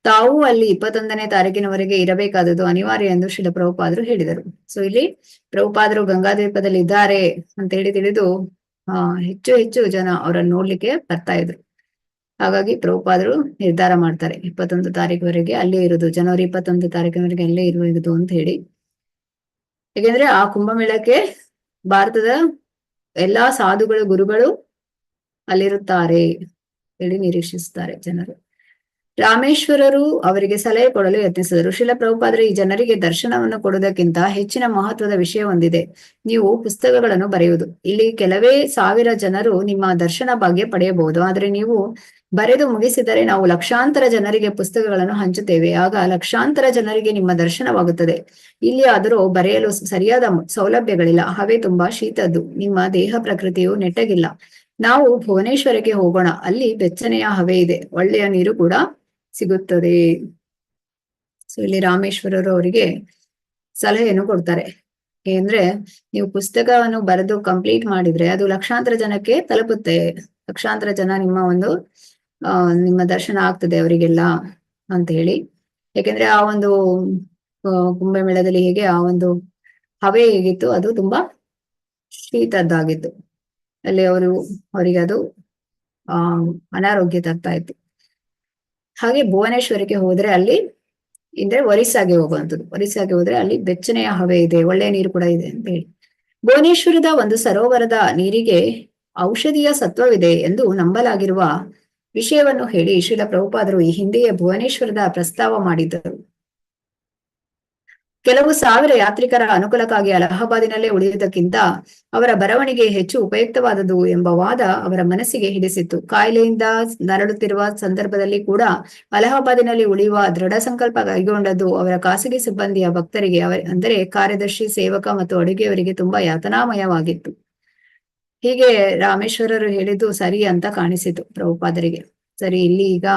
ತಾವು ಅಲ್ಲಿ 21ನೇ ತಾರೀಕಿನವರೆಗೆ ಇರಬೇಕಾದದ್ದು ಅನಿವಾರ್ಯ ಎಂದು ಶ್ರೀಲ ಪ್ರಭುಪಾದರು ಹೇಳಿದರು. ಸೊ ಇಲ್ಲಿ ಪ್ರಭುಪಾದರು ಗಂಗಾದ್ವೀಪದಲ್ಲಿ ಇದ್ದಾರೆ ಅಂತ ಹೇಳಿ ತಿಳಿದು ಹೆಚ್ಚು ಹೆಚ್ಚು ಜನ ಅವರನ್ನು ನೋಡ್ಲಿಕ್ಕೆ ಬರ್ತಾ ಇದ್ರು. ಹಾಗಾಗಿ ಪ್ರಭುಪಾದರು ನಿರ್ಧಾರ ಮಾಡ್ತಾರೆ 21 ತಾರೀಕುವರೆಗೆ ಅಲ್ಲೇ ಇರುವುದು, ಜನವರಿ 21 ತಾರೀಕಿನವರೆಗೆ ಅಲ್ಲೇ ಇರುವುದು ಅಂತ ಹೇಳಿ. ಯಾಕೆಂದ್ರೆ ಆ ಕುಂಭಮೇಳಕ್ಕೆ ಭಾರತದ ಎಲ್ಲಾ ಸಾಧುಗಳು ಗುರುಗಳು ಅಲ್ಲಿರುತ್ತಾರೆ ಹೇಳಿ ನಿರೀಕ್ಷಿಸುತ್ತಾರೆ ಜನರು. ರಾಮೇಶ್ವರರು ಅವರಿಗೆ ಸಲಹೆ ಕೊಡಲು ಯತ್ನಿಸಿದರು. ಶ್ರೀಲ ಪ್ರಭುಪಾದರು ಈ ಜನರಿಗೆ ದರ್ಶನವನ್ನು ಕೊಡುವುದಕ್ಕಿಂತ ಹೆಚ್ಚಿನ ಮಹತ್ವದ ವಿಷಯ ಹೊಂದಿದೆ. ನೀವು ಪುಸ್ತಕಗಳನ್ನು ಬರೆಯುವುದು. ಇಲ್ಲಿ ಕೆಲವೇ ಸಾವಿರ ಜನರು ನಿಮ್ಮ ದರ್ಶನ ಭಾಗ್ಯ ಪಡೆಯಬಹುದು. ಆದ್ರೆ ನೀವು ಬರೆದು ಮುಗಿಸಿದರೆ ನಾವು ಲಕ್ಷಾಂತರ ಜನರಿಗೆ ಪುಸ್ತಕಗಳನ್ನು ಹಂಚುತ್ತೇವೆ. ಆಗ ಲಕ್ಷಾಂತರ ಜನರಿಗೆ ನಿಮ್ಮ ದರ್ಶನವಾಗುತ್ತದೆ. ಇಲ್ಲಿ ಆದರೂ ಬರೆಯಲು ಸರಿಯಾದ ಸೌಲಭ್ಯಗಳಿಲ್ಲ. ಹವೆ ತುಂಬಾ ಶೀತದ್ದು. ನಿಮ್ಮ ದೇಹ ಪ್ರಕೃತಿಯು ನೆಟ್ಟಗಿಲ್ಲ. ನಾವು ಭುವನೇಶ್ವರಕ್ಕೆ ಹೋಗೋಣ. ಅಲ್ಲಿ ಬೆಚ್ಚನೆಯ ಹವೆ ಇದೆ. ಒಳ್ಳೆಯ ನೀರು ಕೂಡ ಸಿಗುತ್ತದೆ. ಸೊ ಇಲ್ಲಿ ರಾಮೇಶ್ವರರು ಅವರಿಗೆ ಸಲಹೆಯನ್ನು ಕೊಡ್ತಾರೆ. ಏನ್ರೆ ನೀವು ಪುಸ್ತಕವನ್ನು ಬರೆದು ಕಂಪ್ಲೀಟ್ ಮಾಡಿದ್ರೆ ಅದು ಲಕ್ಷಾಂತರ ಜನಕ್ಕೆ ತಲುಪುತ್ತೆ. ಲಕ್ಷಾಂತರ ಜನ ನಿಮ್ಮ ದರ್ಶನ ಆಗ್ತದೆ ಅವರಿಗೆಲ್ಲ ಅಂತ ಹೇಳಿ. ಯಾಕೆಂದ್ರೆ ಆ ಒಂದು ಕುಂಭಮೇಳದಲ್ಲಿ ಹೇಗೆ ಆ ಒಂದು ಹವೆ ಹೇಗಿತ್ತು, ಅದು ತುಂಬಾ ಶೀತದ್ದಾಗಿತ್ತು. ಅಲ್ಲಿ ಅವರಿಗೆ ಅದು ಅನಾರೋಗ್ಯ ತರ್ತಾ ಇತ್ತು. ಹಾಗೆ ಭುವನೇಶ್ವರಕ್ಕೆ ಹೋದ್ರೆ ಅಲ್ಲಿ ಒರಿಸ್ಸಾಗೆ ಹೋಗುವಂಥದ್ದು. ಒರಿಸ್ಸಾಗೆ ಹೋದ್ರೆ ಅಲ್ಲಿ ಬೆಚ್ಚನೆಯ ಹವೆ ಇದೆ, ಒಳ್ಳೆಯ ನೀರು ಕೂಡ ಇದೆ ಅಂತ ಹೇಳಿ. ಭುವನೇಶ್ವರದ ಒಂದು ಸರೋವರದ ನೀರಿಗೆ ಔಷಧೀಯ ಸತ್ವವಿದೆ ಎಂದು ನಂಬಲಾಗಿರುವ ವಿಷಯವನ್ನು ಹೇಳಿ ಶ್ರೀಲ ಪ್ರಭುಪಾದರು ಈ ಹಿಂದೆಯೇ ಭುವನೇಶ್ವರದ ಪ್ರಸ್ತಾವ ಮಾಡಿದ್ದರು. ಕೆಲವು ಸಾವಿರ ಯಾತ್ರಿಕರ ಅನುಕೂಲಕ್ಕಾಗಿ ಅಲಹಾಬಾದಿನಲ್ಲೇ ಉಳಿಯುವುದಕ್ಕಿಂತ ಅವರ ಬರವಣಿಗೆ ಹೆಚ್ಚು ಉಪಯುಕ್ತವಾದದ್ದು ಎಂಬ ವಾದ ಅವರ ಮನಸ್ಸಿಗೆ ಹಿಡಿಸಿತ್ತು. ಕಾಯಿಲೆಯಿಂದ ನರಳುತ್ತಿರುವ ಸಂದರ್ಭದಲ್ಲಿ ಕೂಡ ಅಲಹಾಬಾದಿನಲ್ಲಿ ಉಳಿಯುವ ದೃಢ ಸಂಕಲ್ಪ ಕೈಗೊಂಡದ್ದು ಅವರ ಖಾಸಗಿ ಸಿಬ್ಬಂದಿಯ ಭಕ್ತರಿಗೆ ಅಂದರೆ ಕಾರ್ಯದರ್ಶಿ, ಸೇವಕ ಮತ್ತು ಅಡುಗೆಯವರಿಗೆ ತುಂಬಾ ಯಾತನಾಮಯವಾಗಿತ್ತು. ಹೀಗೆ ರಾಮೇಶ್ವರರು ಹೇಳಿದ್ದು ಸರಿ ಅಂತ ಕಾಣಿಸಿತು ಪ್ರಭುಪಾದರಿಗೆ. ಸರಿ, ಇಲ್ಲಿ ಈಗ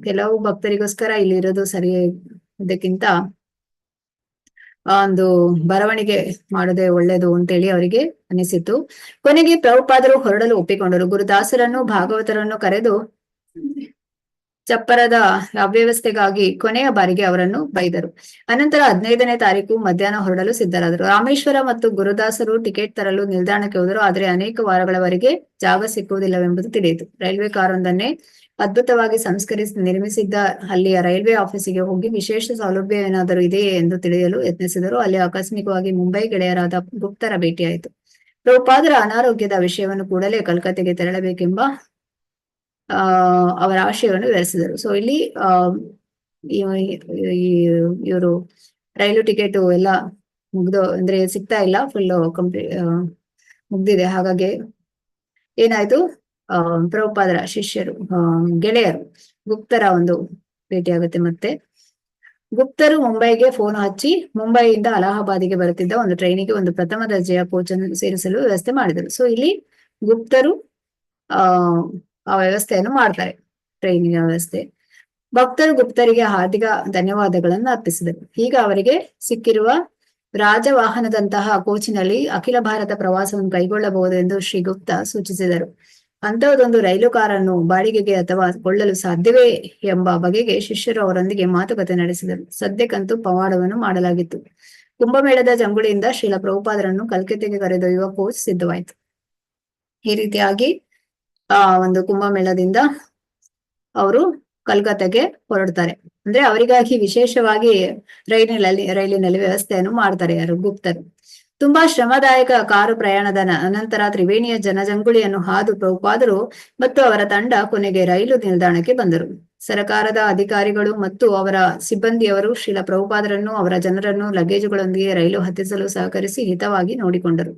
ಕೆಲವು ಭಕ್ತರಿಗೋಸ್ಕರ ಇಲ್ಲಿ ಇರೋದು ಸರಿ, ಇದಕ್ಕಿಂತ ಒಂದು ಬರವಣಿಗೆ ಮಾಡೋದೇ ಒಳ್ಳೇದು ಅಂತೇಳಿ ಅವರಿಗೆ ಅನಿಸಿತು. ಕೊನೆಗೆ ಪ್ರಭುಪಾದರು ಹೊರಡಲು ಒಪ್ಪಿಕೊಂಡರು. ಗುರುದಾಸರನ್ನು ಭಾಗವತರನ್ನು ಕರೆದು ಚಪ್ಪರದ ಅವ್ಯವಸ್ಥೆಗಾಗಿ ಕೊನೆಯ ಬಾರಿಗೆ ಅವರನ್ನು ಬೈದರು. ಅನಂತರ 15ನೇ ತಾರೀಕು ಮಧ್ಯಾಹ್ನ ಹೊರಡಲು ಸಿದ್ಧರಾದರು. ರಾಮೇಶ್ವರ ಮತ್ತು ಗುರುದಾಸರು ಟಿಕೆಟ್ ತರಲು ನಿಲ್ದಾಣಕ್ಕೆ ಹೋದರು. ಆದರೆ ಅನೇಕ ವಾರಗಳವರೆಗೆ ಜಾಗ ಸಿಕ್ಕುವುದಿಲ್ಲವೆಂಬುದು ತಿಳಿಯಿತು. ರೈಲ್ವೆ ಕಾರೊಂದನ್ನೇ ಅದ್ಭುತವಾಗಿ ಸಂಸ್ಕರಿಸಿ ನಿರ್ಮಿಸಿದ್ದ ಅಲ್ಲಿಯ ರೈಲ್ವೆ ಆಫೀಸಿಗೆ ಹೋಗಿ ವಿಶೇಷ ಸೌಲಭ್ಯ ಏನಾದರೂ ಇದೆಯೇ ಎಂದು ತಿಳಿಯಲು ಯತ್ನಿಸಿದರು. ಅಲ್ಲಿ ಆಕಸ್ಮಿಕವಾಗಿ ಮುಂಬೈ ಗೆಳೆಯರಾದ ಗುಪ್ತರ ಭೇಟಿಯಾಯಿತು. ಪ್ರಭುಪಾದರ ಅನಾರೋಗ್ಯದ ವಿಷಯವನ್ನು ಕೂಡಲೇ ಕಲ್ಕತ್ತೆಗೆ ತೆರಳಬೇಕೆಂಬ ಅವರ ಆಶಯವನ್ನು ವಿವರಿಸಿದರು. ಸೊ ಇಲ್ಲಿ ಇವರು ರೈಲು ಟಿಕೆಟ್ ಎಲ್ಲ ಅಂದ್ರೆ ಸಿಗ್ತಾ ಇಲ್ಲ, ಫುಲ್ ಮುಗ್ದಿದೆ. ಹಾಗಾಗಿ ಏನಾಯ್ತು, ಪ್ರಭುಪಾದರ ಶಿಷ್ಯರು ಗೆಳೆಯರು ಗುಪ್ತರ ಒಂದು ಭೇಟಿ ಆಗುತ್ತೆ. ಮತ್ತೆ ಗುಪ್ತರು ಮುಂಬೈಗೆ ಫೋನ್ ಹಚ್ಚಿ ಮುಂಬೈಯಿಂದ ಅಲಹಾಬಾದಿಗೆ ಬರುತ್ತಿದ್ದ ಒಂದು ಟ್ರೈನಿಗೆ ಒಂದು ಪ್ರಥಮ ದರ್ಜೆಯ ಕೋಚ್ ಅನ್ನು ಸೇರಿಸಲು ವ್ಯವಸ್ಥೆ ಮಾಡಿದರು. ಸೊ ಇಲ್ಲಿ ಗುಪ್ತರು ಆ ವ್ಯವಸ್ಥೆಯನ್ನು ಮಾಡ್ತಾರೆ, ಟ್ರೈನಿನ ವ್ಯವಸ್ಥೆ. ಭಕ್ತರು ಗುಪ್ತರಿಗೆ ಹಾರ್ದಿಕ ಧನ್ಯವಾದಗಳನ್ನು ಅರ್ಪಿಸಿದರು. ಈಗ ಅವರಿಗೆ ಸಿಕ್ಕಿರುವ ರಾಜವಾಹನದಂತಹ ಕೋಚಿನಲ್ಲಿ ಅಖಿಲ ಭಾರತ ಪ್ರವಾಸವನ್ನು ಕೈಗೊಳ್ಳಬಹುದು ಎಂದು ಶ್ರೀ ಗುಪ್ತ ಸೂಚಿಸಿದರು. ಅಂತಹದೊಂದು ರೈಲು ಕಾರನ್ನು ಬಾಡಿಗೆಗೆ ಅಥವಾ ಕೊಳ್ಳಲು ಸಾಧ್ಯವೇ ಎಂಬ ಬಗೆಗೆ ಶಿಷ್ಯರು ಅವರೊಂದಿಗೆ ಮಾತುಕತೆ ನಡೆಸಿದರು. ಸದ್ಯಕ್ಕಂತೂ ಪವಾಡವನ್ನು ಮಾಡಲಾಗಿತ್ತು. ಕುಂಭಮೇಳದ ಜಂಗುಳಿಯಿಂದ ಶ್ರೀಲ ಪ್ರಭುಪಾದರನ್ನು ಕಲ್ಕತ್ತೆಗೆ ಕರೆದೊಯ್ಯುವ ಕೋಚ್ ಸಿದ್ಧವಾಯಿತು. ಈ ರೀತಿಯಾಗಿ ಒಂದು ಕುಂಭಮೇಳದಿಂದ ಅವರು ಕಲ್ಕತ್ತೆಗೆ ಹೊರಡ್ತಾರೆ. ಅಂದ್ರೆ ಅವರಿಗಾಗಿ ವಿಶೇಷವಾಗಿ ರೈಲಿನಲ್ಲಿ ವ್ಯವಸ್ಥೆಯನ್ನು ಮಾಡ್ತಾರೆ ಯಾರು, ಗುಪ್ತರು. ತುಂಬಾ ಶ್ರಮದಾಯಕ ಕಾರು ಪ್ರಯಾಣದ ಅನಂತರ ತ್ರಿವೇಣಿಯ ಜನಜಂಗುಳಿಯನ್ನು ಹಾದು ಪ್ರಭುಪಾದರು ಮತ್ತು ಅವರ ತಂಡ ಕೊನೆಗೆ ರೈಲು ನಿಲ್ದಾಣಕ್ಕೆ ಬಂದರು. ಸರಕಾರದ ಅಧಿಕಾರಿಗಳು ಮತ್ತು ಅವರ ಸಿಬ್ಬಂದಿಯವರು ಶ್ರೀಲ ಪ್ರಭುಪಾದರನ್ನು ಅವರ ಜನರನ್ನು ಲಗೇಜುಗಳೊಂದಿಗೆ ರೈಲು ಹತ್ತಿಸಲು ಸಹಕರಿಸಿ ಹಿತವಾಗಿ ನೋಡಿಕೊಂಡರು.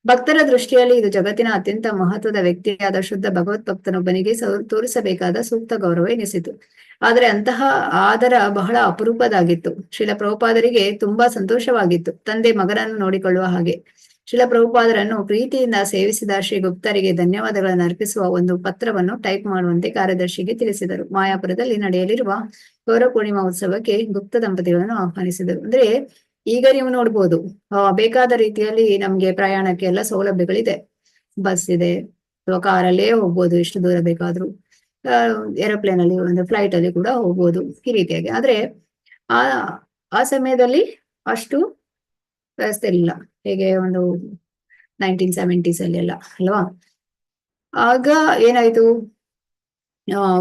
ಭಕ್ತರ ದೃಷ್ಟಿಯಲ್ಲಿ ಇದು ಜಗತ್ತಿನ ಅತ್ಯಂತ ಮಹತ್ವದ ವ್ಯಕ್ತಿಯಾದ ಶುದ್ಧ ಭಗವದ್ಭಕ್ತನೊಬ್ಬನಿಗೆ ತೋರಿಸಬೇಕಾದ ಸೂಕ್ತ ಗೌರವ ಎನಿಸಿತು. ಆದರೆ ಅಂತಹ ಆದರ ಬಹಳ ಅಪರೂಪದಾಗಿತ್ತು. ಶ್ರೀಲ ಪ್ರಭುಪಾದರಿಗೆ ತುಂಬಾ ಸಂತೋಷವಾಗಿತ್ತು, ತಂದೆ ಮಗನನ್ನು ನೋಡಿಕೊಳ್ಳುವ ಹಾಗೆ. ಶ್ರೀಲ ಪ್ರಭುಪಾದರನ್ನು ಪ್ರೀತಿಯಿಂದ ಸೇವಿಸಿದ ಶ್ರೀ ಗುಪ್ತರಿಗೆ ಧನ್ಯವಾದಗಳನ್ನು ಅರ್ಪಿಸುವ ಒಂದು ಪತ್ರವನ್ನು ಟೈಪ್ ಮಾಡುವಂತೆ ಕಾರ್ಯದರ್ಶಿಗೆ ತಿಳಿಸಿದರು. ಮಾಯಾಪುರದಲ್ಲಿ ನಡೆಯಲಿರುವ ಗೌರ ಪೂರ್ಣಿಮಾ ಉತ್ಸವಕ್ಕೆ ಗುಪ್ತ ದಂಪತಿಗಳನ್ನು ಆಹ್ವಾನಿಸಿದರು. ಅಂದ್ರೆ ಈಗ ನೀವು ನೋಡ್ಬೋದು, ಬೇಕಾದ ರೀತಿಯಲ್ಲಿ ನಮ್ಗೆ ಪ್ರಯಾಣಕ್ಕೆ ಎಲ್ಲ ಸೌಲಭ್ಯಗಳಿದೆ. ಬಸ್ ಇದೆ, ಅಥವಾ ಕಾರಲ್ಲೇ ಹೋಗ್ಬೋದು ಎಷ್ಟು ದೂರ ಬೇಕಾದ್ರೂ, ಏರೋಪ್ಲೇನ್ ಅಲ್ಲಿ ಒಂದು ಫ್ಲೈಟ್ ಅಲ್ಲಿ ಕೂಡ ಹೋಗ್ಬೋದು, ಈ ರೀತಿಯಾಗಿ. ಆದ್ರೆ ಆ ಸಮಯದಲ್ಲಿ ಅಷ್ಟು ವ್ಯವಸ್ಥೆ ಇರಲಿಲ್ಲ, ಹೇಗೆ ಒಂದು 1970s ಅಲ್ಲಿ ಎಲ್ಲ ಅಲ್ವಾ. ಆಗ ಏನಾಯ್ತು,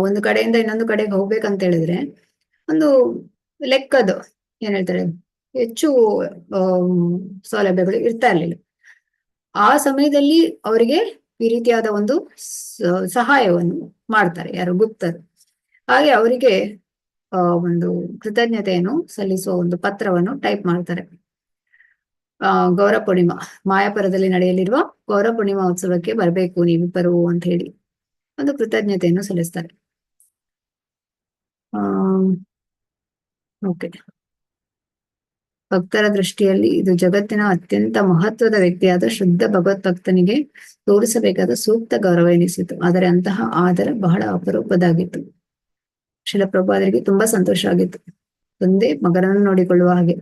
ಒಂದು ಕಡೆಯಿಂದ ಇನ್ನೊಂದು ಕಡೆಗೆ ಹೋಗ್ಬೇಕಂತ ಹೇಳಿದ್ರೆ ಒಂದು ಲೆಕ್ಕದ್ದು ಏನ್ ಹೇಳ್ತಾರೆ, ಹೆಚ್ಚು ಸೌಲಭ್ಯಗಳು ಇರ್ತಾ ಇರ್ಲಿಲ್ಲ. ಆ ಸಮಯದಲ್ಲಿ ಅವರಿಗೆ ಈ ರೀತಿಯಾದ ಒಂದು ಸಹಾಯವನ್ನು ಮಾಡ್ತಾರೆ ಯಾರು, ಗುಪ್ತರು. ಹಾಗೆ ಅವರಿಗೆ ಒಂದು ಕೃತಜ್ಞತೆಯನ್ನು ಸಲ್ಲಿಸುವ ಒಂದು ಪತ್ರವನ್ನು ಟೈಪ್ ಮಾಡ್ತಾರೆ. ಗೌರ ಪೂರ್ಣಿಮಾ, ಮಾಯಾಪುರದಲ್ಲಿ ನಡೆಯಲಿರುವ ಗೌರ ಪೂರ್ಣಿಮಾ ಉತ್ಸವಕ್ಕೆ ಬರ್ಬೇಕು ನೀವಿಬ್ಬರು ಅಂತ ಹೇಳಿ ಒಂದು ಕೃತಜ್ಞತೆಯನ್ನು ಸಲ್ಲಿಸ್ತಾರೆ. ಓಕೆ. ಭಕ್ತರ ದೃಷ್ಟಿಯಲ್ಲಿ ಇದು ಜಗತ್ತಿನ ಅತ್ಯಂತ ಮಹತ್ವದ ವ್ಯಕ್ತಿಯಾದ ಶುದ್ಧ ಭಗವದ್ಭಕ್ತನಿಗೆ ತೋರಿಸಬೇಕಾದ ಸೂಕ್ತ ಗೌರವ ಎನಿಸಿತು. ಆದರೆ ಅಂತಹ ಆದರ ಬಹಳ ಅಪರೂಪದಾಗಿತ್ತು. ಶ್ರೀಲ ಪ್ರಭುಪಾದರಿಗೆ ತುಂಬಾ ಸಂತೋಷ ಆಗಿತ್ತು, ತಂದೆ ಮಗನನ್ನು ನೋಡಿಕೊಳ್ಳುವ ಹಾಗೆ.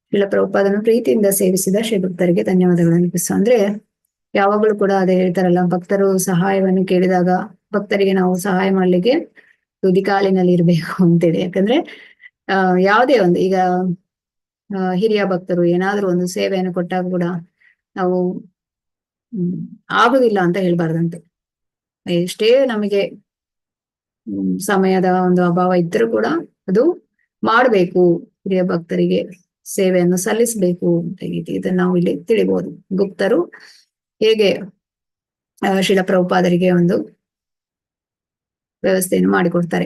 ಶ್ರೀಲ ಪ್ರಭುಪಾದನ್ನು ಪ್ರೀತಿಯಿಂದ ಸೇವಿಸಿದ ಶ್ರೀ ಭಕ್ತರಿಗೆ ಧನ್ಯವಾದಗಳನ್ನು ಅರ್ಪಿಸ. ಅಂದ್ರೆ ಯಾವಾಗಲೂ ಕೂಡ ಅದೇ ಹೇಳ್ತಾರಲ್ಲ, ಭಕ್ತರು ಸಹಾಯವನ್ನು ಕೇಳಿದಾಗ ಭಕ್ತರಿಗೆ ನಾವು ಸಹಾಯ ಮಾಡ್ಲಿಕ್ಕೆ ತುದಿ ಕಾಲಿನಲ್ಲಿ ಇರ್ಬೇಕು ಅಂತೇಳಿ. ಯಾಕಂದ್ರೆ ಯಾವುದೇ ಒಂದು ಈಗ ಹಿರಿಯ ಭಕ್ತರು ಏನಾದ್ರೂ ಒಂದು ಸೇವೆಯನ್ನು ಕೊಟ್ಟಾಗ ಕೂಡ ನಾವು ಆಗುದಿಲ್ಲ ಅಂತ ಹೇಳ್ಬಾರ್ದಂತೆ. ಎಷ್ಟೇ ನಮಗೆ ಸಮಯದ ಒಂದು ಅಭಾವ ಇದ್ರೂ ಕೂಡ ಅದು ಮಾಡ್ಬೇಕು, ಹಿರಿಯ ಭಕ್ತರಿಗೆ ಸೇವೆಯನ್ನು ಸಲ್ಲಿಸಬೇಕು ಅಂತ ಇದನ್ನ ನಾವು ಇಲ್ಲಿ ತಿಳಿಬಹುದು. ಗುಪ್ತರು ಹೇಗೆ ಶ್ರೀಲ ಪ್ರಭುಪಾದರಿಗೆ ಒಂದು ವ್ಯವಸ್ಥೆಯನ್ನು ಮಾಡಿಕೊಡ್ತಾರೆ.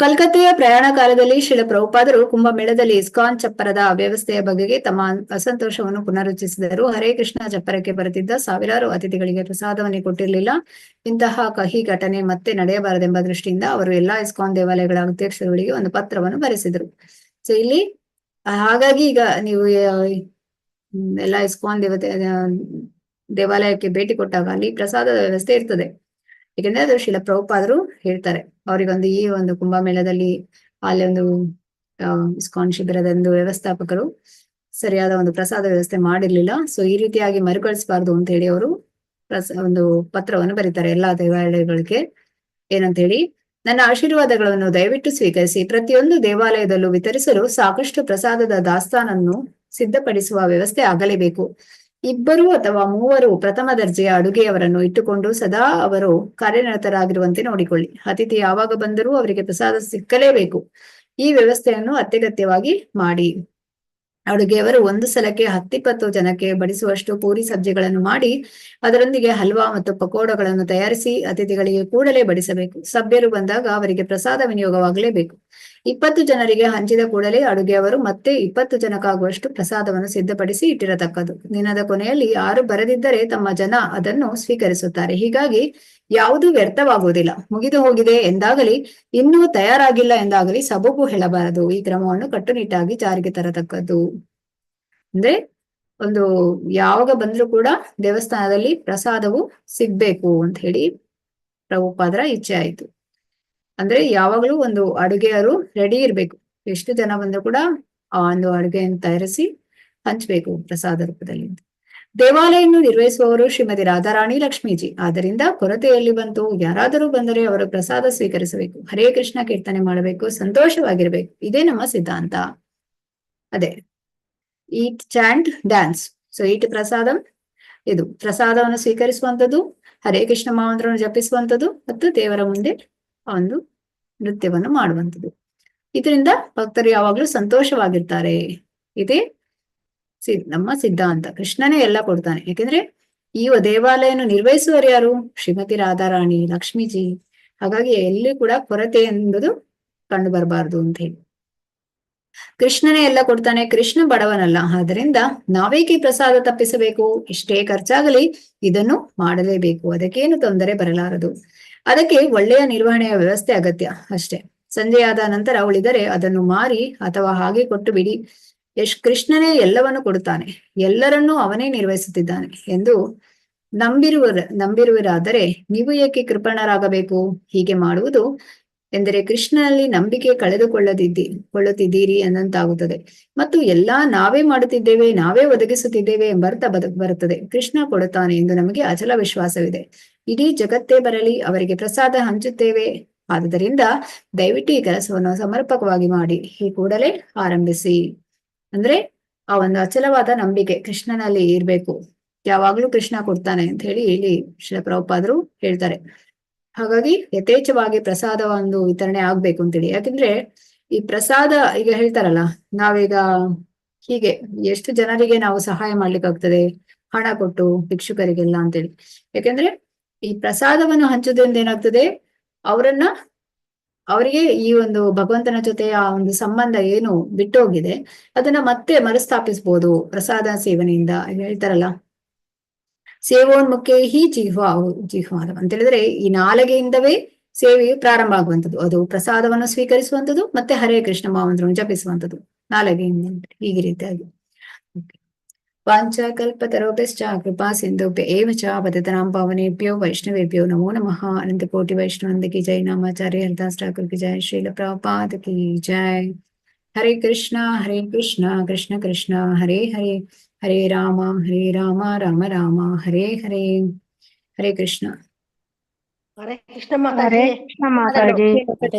ಕಲ್ಕತ್ತೆಯ ಪ್ರಯಾಣ ಕಾಲದಲ್ಲಿ ಶ್ರೀಲ ಪ್ರಭುಪಾದರು ಕುಂಭಮೇಳದಲ್ಲಿ ಇಸ್ಕಾನ್ ಚಪ್ಪರದ ಅವ್ಯವಸ್ಥೆಯ ಬಗೆಗೆ ತಮ್ಮ ಅಸಂತೋಷವನ್ನು ಪುನರುಚ್ಚರಿಸಿದರು. ಹರೇ ಕೃಷ್ಣ ಚಪ್ಪರಕ್ಕೆ ಬರುತ್ತಿದ್ದ ಸಾವಿರಾರು ಅತಿಥಿಗಳಿಗೆ ಪ್ರಸಾದವನ್ನೇ ಕೊಟ್ಟಿರಲಿಲ್ಲ. ಇಂತಹ ಕಹಿ ಘಟನೆ ಮತ್ತೆ ನಡೆಯಬಾರದೆಂಬ ದೃಷ್ಟಿಯಿಂದ ಅವರು ಎಲ್ಲಾ ಇಸ್ಕಾನ್ ದೇವಾಲಯಗಳ ಅಧ್ಯಕ್ಷರುಗಳಿಗೆ ಒಂದು ಪತ್ರವನ್ನು ಬರೆಸಿದರು. ಸೊ ಇಲ್ಲಿ ಹಾಗಾಗಿ ಈಗ ನೀವು ಎಲ್ಲಾ ಇಸ್ಕಾನ್ ದೇವಾಲಯಕ್ಕೆ ಭೇಟಿ ಕೊಟ್ಟಾಗ ಅಲ್ಲಿ ಪ್ರಸಾದದ ವ್ಯವಸ್ಥೆ ಇರ್ತದೆ. ಯಾಕಂದ್ರೆ ಅದು ಶ್ರೀಲ ಪ್ರಭುಪಾದರು ಹೇಳ್ತಾರೆ, ಅವರಿಗೊಂದು ಈ ಒಂದು ಕುಂಭಮೇಳದಲ್ಲಿ ಅಲ್ಲಿ ಒಂದು ಇಸ್ಕಾನ್ ಶಿಬಿರದ ಒಂದು ವ್ಯವಸ್ಥಾಪಕರು ಸರಿಯಾದ ಒಂದು ಪ್ರಸಾದ ವ್ಯವಸ್ಥೆ ಮಾಡಿರ್ಲಿಲ್ಲ. ಸೊ ಈ ರೀತಿಯಾಗಿ ಮರುಕಳಿಸಬಾರ್ದು ಅಂತ ಹೇಳಿ ಅವರು ಒಂದು ಪತ್ರವನ್ನು ಬರೀತಾರೆ ಎಲ್ಲಾ ದೇವಾಲಯಗಳಿಗೆ. ಏನಂತ ಹೇಳಿ, ನನ್ನ ಆಶೀರ್ವಾದಗಳನ್ನು ದಯವಿಟ್ಟು ಸ್ವೀಕರಿಸಿ ಪ್ರತಿಯೊಂದು ದೇವಾಲಯದಲ್ಲೂ ವಿತರಿಸಲು ಸಾಕಷ್ಟು ಪ್ರಸಾದದ ದಾಸ್ತಾನನ್ನು ಸಿದ್ಧಪಡಿಸುವ ವ್ಯವಸ್ಥೆ ಆಗಲೇಬೇಕು. 2 ಅಥವಾ 3 ಪ್ರಥಮ ದರ್ಜೆಯ ಅಡುಗೆಯವರನ್ನು ಇಟ್ಟುಕೊಂಡು ಸದಾ ಅವರು ಕಾರ್ಯನಿರತರಾಗಿರುವಂತೆ ನೋಡಿಕೊಳ್ಳಿ. ಅತಿಥಿ ಯಾವಾಗ ಬಂದರೂ ಅವರಿಗೆ ಪ್ರಸಾದ ಸಿಕ್ಕಲೇಬೇಕು. ಈ ವ್ಯವಸ್ಥೆಯನ್ನು ಅತ್ಯಗತ್ಯವಾಗಿ ಮಾಡಿ. ಅಡುಗೆಯವರು ಒಂದು ಸಲಕ್ಕೆ 10-20 ಜನಕ್ಕೆ ಬಡಿಸುವಷ್ಟು ಪೂರಿ ಸಬ್ಜಿಗಳನ್ನು ಮಾಡಿ ಅದರೊಂದಿಗೆ ಹಲ್ವಾ ಮತ್ತು ಪಕೋಡಗಳನ್ನು ತಯಾರಿಸಿ ಅತಿಥಿಗಳಿಗೆ ಕೂಡಲೇ ಬಡಿಸಬೇಕು. ಸಭ್ಯರು ಬಂದಾಗ ಅವರಿಗೆ ಪ್ರಸಾದ ವಿನಿಯೋಗವಾಗಲೇಬೇಕು. 20 ಜನರಿಗೆ ಹಂಚಿದ ಕೂಡಲೇ ಅಡುಗೆಯವರು ಮತ್ತೆ 20 ಜನಕ್ಕಾಗುವಷ್ಟು ಪ್ರಸಾದವನ್ನು ಸಿದ್ಧಪಡಿಸಿ ಇಟ್ಟಿರತಕ್ಕದ್ದು. ದಿನದ ಕೊನೆಯಲ್ಲಿ ಯಾರು ಬರದಿದ್ದರೆ ತಮ್ಮ ಜನ ಅದನ್ನು ಸ್ವೀಕರಿಸುತ್ತಾರೆ. ಹೀಗಾಗಿ ಯಾವುದೂ ವ್ಯರ್ಥವಾಗುವುದಿಲ್ಲ. ಮುಗಿದು ಹೋಗಿದೆ ಎಂದಾಗಲಿ ಇನ್ನೂ ತಯಾರಾಗಿಲ್ಲ ಎಂದಾಗಲಿ ಸಬೂಬು ಹೇಳಬಾರದು. ಈ ಕ್ರಮವನ್ನು ಕಟ್ಟುನಿಟ್ಟಾಗಿ ಜಾರಿಗೆ ತರತಕ್ಕದ್ದು. ಅಂದ್ರೆ ಒಂದು ಯಾವಾಗ ಬಂದ್ರೂ ಕೂಡ ದೇವಸ್ಥಾನದಲ್ಲಿ ಪ್ರಸಾದವು ಸಿಗ್ಬೇಕು ಅಂತ ಹೇಳಿ ಪ್ರಭುಪಾದರ ಇಚ್ಛೆ ಆಯ್ತು. ಅಂದ್ರೆ ಯಾವಾಗಲೂ ಒಂದು ಅಡುಗೆಯರು ರೆಡಿ ಇರ್ಬೇಕು. ಎಷ್ಟು ಜನ ಬಂದ್ರು ಕೂಡ ಆ ಒಂದು ಅಡುಗೆಯನ್ನು ತಯಾರಿಸಿ ಹಂಚ್ಬೇಕು ಪ್ರಸಾದ ರೂಪದಲ್ಲಿ. ದೇವಾಲಯವನ್ನು ನಿರ್ವಹಿಸುವವರು ಶ್ರೀಮತಿ ರಾಧಾರಾಣಿ ಲಕ್ಷ್ಮೀಜಿ. ಆದ್ದರಿಂದ ಕೊರತೆಯಲ್ಲಿ ಬಂತು ಯಾರಾದರೂ ಬಂದರೆ ಅವರು ಪ್ರಸಾದ ಸ್ವೀಕರಿಸಬೇಕು, ಹರೇ ಕೃಷ್ಣ ಕೀರ್ತನೆ ಮಾಡಬೇಕು, ಸಂತೋಷವಾಗಿರ್ಬೇಕು. ಇದೇ ನಮ್ಮ ಸಿದ್ಧಾಂತ. ಅದೇ eat chant dance. So eat prasadam, ಇದು ಪ್ರಸಾದವನ್ನು ಸ್ವೀಕರಿಸುವಂಥದ್ದು, ಹರೇ ಕೃಷ್ಣ ಮಹಾಮಂತ್ರವನ್ನು ಜಪಿಸುವಂಥದ್ದು ಮತ್ತು ದೇವರ ಮುಂದೆ ಒಂದು ನೃತ್ಯವನ್ನು ಮಾಡುವಂಥದ್ದು. ಇದರಿಂದ ಭಕ್ತರು ಯಾವಾಗ್ಲೂ ಸಂತೋಷವಾಗಿರ್ತಾರೆ. ಇದೇ ನಮ್ಮ ಸಿದ್ಧಾಂತ. ಕೃಷ್ಣನೇ ಎಲ್ಲ ಕೊಡ್ತಾನೆ. ಯಾಕೆಂದ್ರೆ ಈ ದೇವಾಲಯವನ್ನು ನಿರ್ವಹಿಸುವರು ಯಾರು? ಶ್ರೀಮತಿ ರಾಧಾರಾಣಿ ಲಕ್ಷ್ಮೀಜಿ. ಹಾಗಾಗಿ ಎಲ್ಲಿ ಕೂಡ ಕೊರತೆ ಎಂಬುದು ಕಂಡು ಬರಬಾರ್ದು ಅಂತ ಹೇಳಿ. ಕೃಷ್ಣನೇ ಎಲ್ಲ ಕೊಡ್ತಾನೆ, ಕೃಷ್ಣ ಬಡವನಲ್ಲ. ಆದ್ರಿಂದ ನಾವೇಕೆ ಪ್ರಸಾದ ತಪ್ಪಿಸಬೇಕು? ಇಷ್ಟೇ ಖರ್ಚಾಗಲಿ ಇದನ್ನು ಮಾಡಲೇಬೇಕು, ಅದಕ್ಕೇನು ತೊಂದರೆ ಬರಲಾರದು. ಅದಕ್ಕೆ ಒಳ್ಳೆಯ ನಿರ್ವಹಣೆಯ ವ್ಯವಸ್ಥೆ ಅಗತ್ಯ ಅಷ್ಟೇ. ಸಂಜೆಯಾದ ನಂತರ ಉಳಿದರೆ ಅದನ್ನು ಮಾರಿ ಅಥವಾ ಹಾಗೆ ಕೊಟ್ಟು ಬಿಡಿ. ಕೃಷ್ಣನೇ ಎಲ್ಲವನ್ನು ಕೊಡುತ್ತಾನೆ, ಎಲ್ಲರನ್ನೂ ಅವನೇ ನಿರ್ವಹಿಸುತ್ತಿದ್ದಾನೆ ಎಂದು ನಂಬಿರುವರಾದರೆ ನೀವು ಏಕೆ ಕೃಪಣರಾಗಬೇಕು? ಹೀಗೆ ಮಾಡುವುದು ಎಂದರೆ ಕೃಷ್ಣನಲ್ಲಿ ನಂಬಿಕೆ ಕೊಳ್ಳುತ್ತಿದ್ದೀರಿ ಎಂದಂತಾಗುತ್ತದೆ. ಮತ್ತು ಎಲ್ಲಾ ನಾವೇ ಮಾಡುತ್ತಿದ್ದೇವೆ, ನಾವೇ ಒದಗಿಸುತ್ತಿದ್ದೇವೆ ಎಂಬರ್ಥ ಬರುತ್ತದೆ. ಕೃಷ್ಣ ಕೊಡುತ್ತಾನೆ ಎಂದು ನಮಗೆ ಅಚಲ ವಿಶ್ವಾಸವಿದೆ. ಇಡೀ ಜಗತ್ತೇ ಬರಲಿ, ಅವರಿಗೆ ಪ್ರಸಾದ ಹಂಚುತ್ತೇವೆ. ಆದುದರಿಂದ ದಯವಿಟ್ಟು ಈ ಕೆಲಸವನ್ನು ಸಮರ್ಪಕವಾಗಿ ಮಾಡಿ, ಈ ಕೂಡಲೇ ಆರಂಭಿಸಿ. ಅಂದ್ರೆ ಆ ಒಂದು ಅಚಲವಾದ ನಂಬಿಕೆ ಕೃಷ್ಣನಲ್ಲಿ ಇರ್ಬೇಕು. ಯಾವಾಗ್ಲೂ ಕೃಷ್ಣ ಕೊಡ್ತಾನೆ ಅಂತ ಹೇಳಿ ಇಲ್ಲಿ ಶ್ರೀಲ ಪ್ರಭುಪಾದರು ಹೇಳ್ತಾರೆ. ಹಾಗಾಗಿ ಯಥೇಚ್ಛವಾಗಿ ಪ್ರಸಾದ ಒಂದು ವಿತರಣೆ ಆಗ್ಬೇಕು ಅಂತೇಳಿ. ಯಾಕಂದ್ರೆ ಈ ಪ್ರಸಾದ ಈಗ ಹೇಳ್ತಾರಲ್ಲ, ನಾವೀಗ ಹೀಗೆ ಎಷ್ಟು ಜನರಿಗೆ ನಾವು ಸಹಾಯ ಮಾಡ್ಲಿಕ್ಕಾಗ್ತದೆ ಹಣ ಕೊಟ್ಟು ಭಿಕ್ಷುಕರಿಗೆಲ್ಲ ಅಂತೇಳಿ. ಯಾಕಂದ್ರೆ ಈ ಪ್ರಸಾದವನ್ನು ಹಂಚೋದ್ರಿಂದ ಏನಾಗ್ತದೆ, ಅವರಿಗೆ ಈ ಒಂದು ಭಗವಂತನ ಜೊತೆ ಆ ಒಂದು ಸಂಬಂಧ ಏನು ಬಿಟ್ಟೋಗಿದೆ ಅದನ್ನ ಮತ್ತೆ ಮರುಸ್ಥಾಪಿಸ್ಬೋದು ಪ್ರಸಾದ ಸೇವನೆಯಿಂದ. ಹೇಳ್ತಾರಲ್ಲ, ಸೇವೋನ್ಮುಖೇ ಹಿ ಜಿಹ್ವಾದ ಅಂತ ಹೇಳಿದ್ರೆ ಈ ನಾಲಿಗೆಯಿಂದವೇ ಸೇವೆಯು ಪ್ರಾರಂಭ ಆಗುವಂಥದ್ದು. ಅದು ಪ್ರಸಾದವನ್ನು ಸ್ವೀಕರಿಸುವಂಥದ್ದು ಮತ್ತೆ ಹರೇ ಕೃಷ್ಣ ಮಹಾಮಂತ್ರವನ್ನು ಜಪಿಸುವಂಥದ್ದು ನಾಲಿಗೆಯಿಂದ, ಹೀಗೆ ರೀತಿಯಾಗಿ. ವಾಂಛಾಕಲ್ಪತರುಭ್ಯಶ್ಚ ಕೃಪಾ ಸಿಂಧುಭ್ಯ ಏವ ಚ ಪತಿತಾನಾಂ ಪಾವನೇಭ್ಯೋ ವೈಷ್ಣವೇಭ್ಯೋ ನಮೋ ನಮಃ. ಅನಂತ ಕೋಟಿ ವೈಷ್ಣವಂದ ಕಿ ಜೈ. ನಾಮಾಚಾರ್ಯ ಹರಿದಾಸ್ ಠಾಕುರ್ ಕಿ ಜೈ. ಶ್ರೀಲ ಪ್ರಭುಪಾದ ಕಿ ಜೈ. ಹರೇ ಕೃಷ್ಣ ಕೃಷ್ಣ ಕೃಷ್ಣ ಹರೇ ಹರೇ, ಹರೇ ರಾಮ ರಾಮ ರಾಮ ಹರೇ ಹರೇ. ಹರೇ ಕೃಷ್ಣ. ಹರೇ ಕೃಷ್ಣ ಮಾತಾಜಿ. ಹರೇ ಕೃಷ್ಣ ಮಾತಾಜಿ.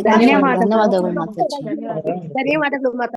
ಧನ್ಯವಾದಗಳು ಮಾತಾಜಿ. ಧನ್ಯವಾದಗಳು ಮಾತಾಜಿ.